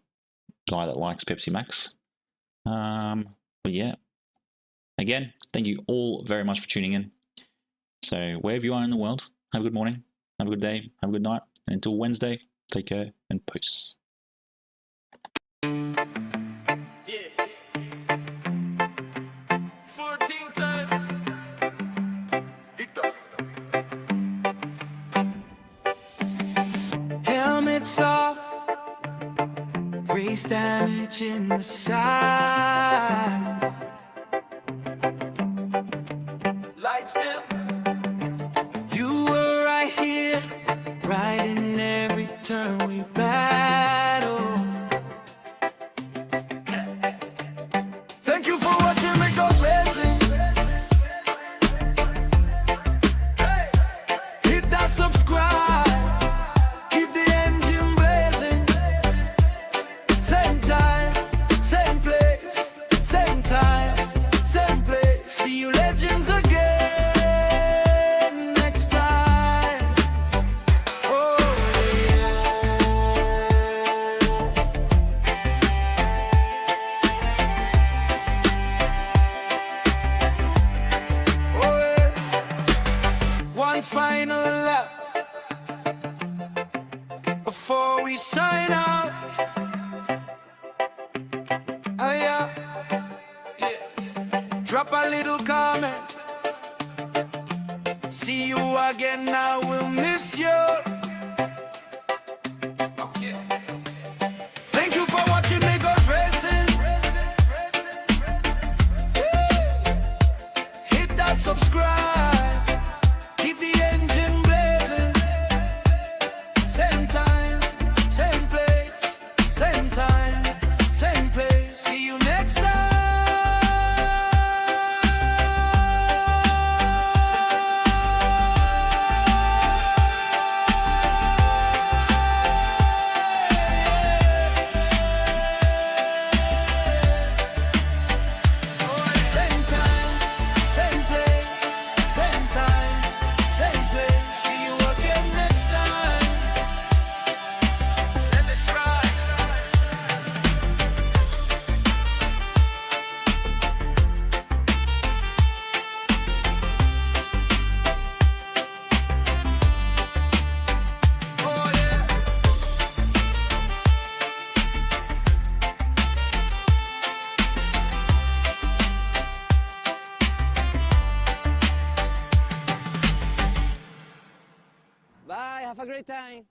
guy that likes Pepsi Max. But yeah, again, thank you all very much for tuning in. So wherever you are in the world, have a good morning, have a good day, have a good night. And until Wednesday, take care and peace. Helmets off, race damage in the side. Lights dim. You were right here, right in every turn we battle. Thank you for watching me go racing. Hit that subscribe. Final lap before we sign out. Oh yeah. Drop a little comment. See you again, I will miss you. Thank you for watching me go racing. Hit that subscribe. Bye, have a great time.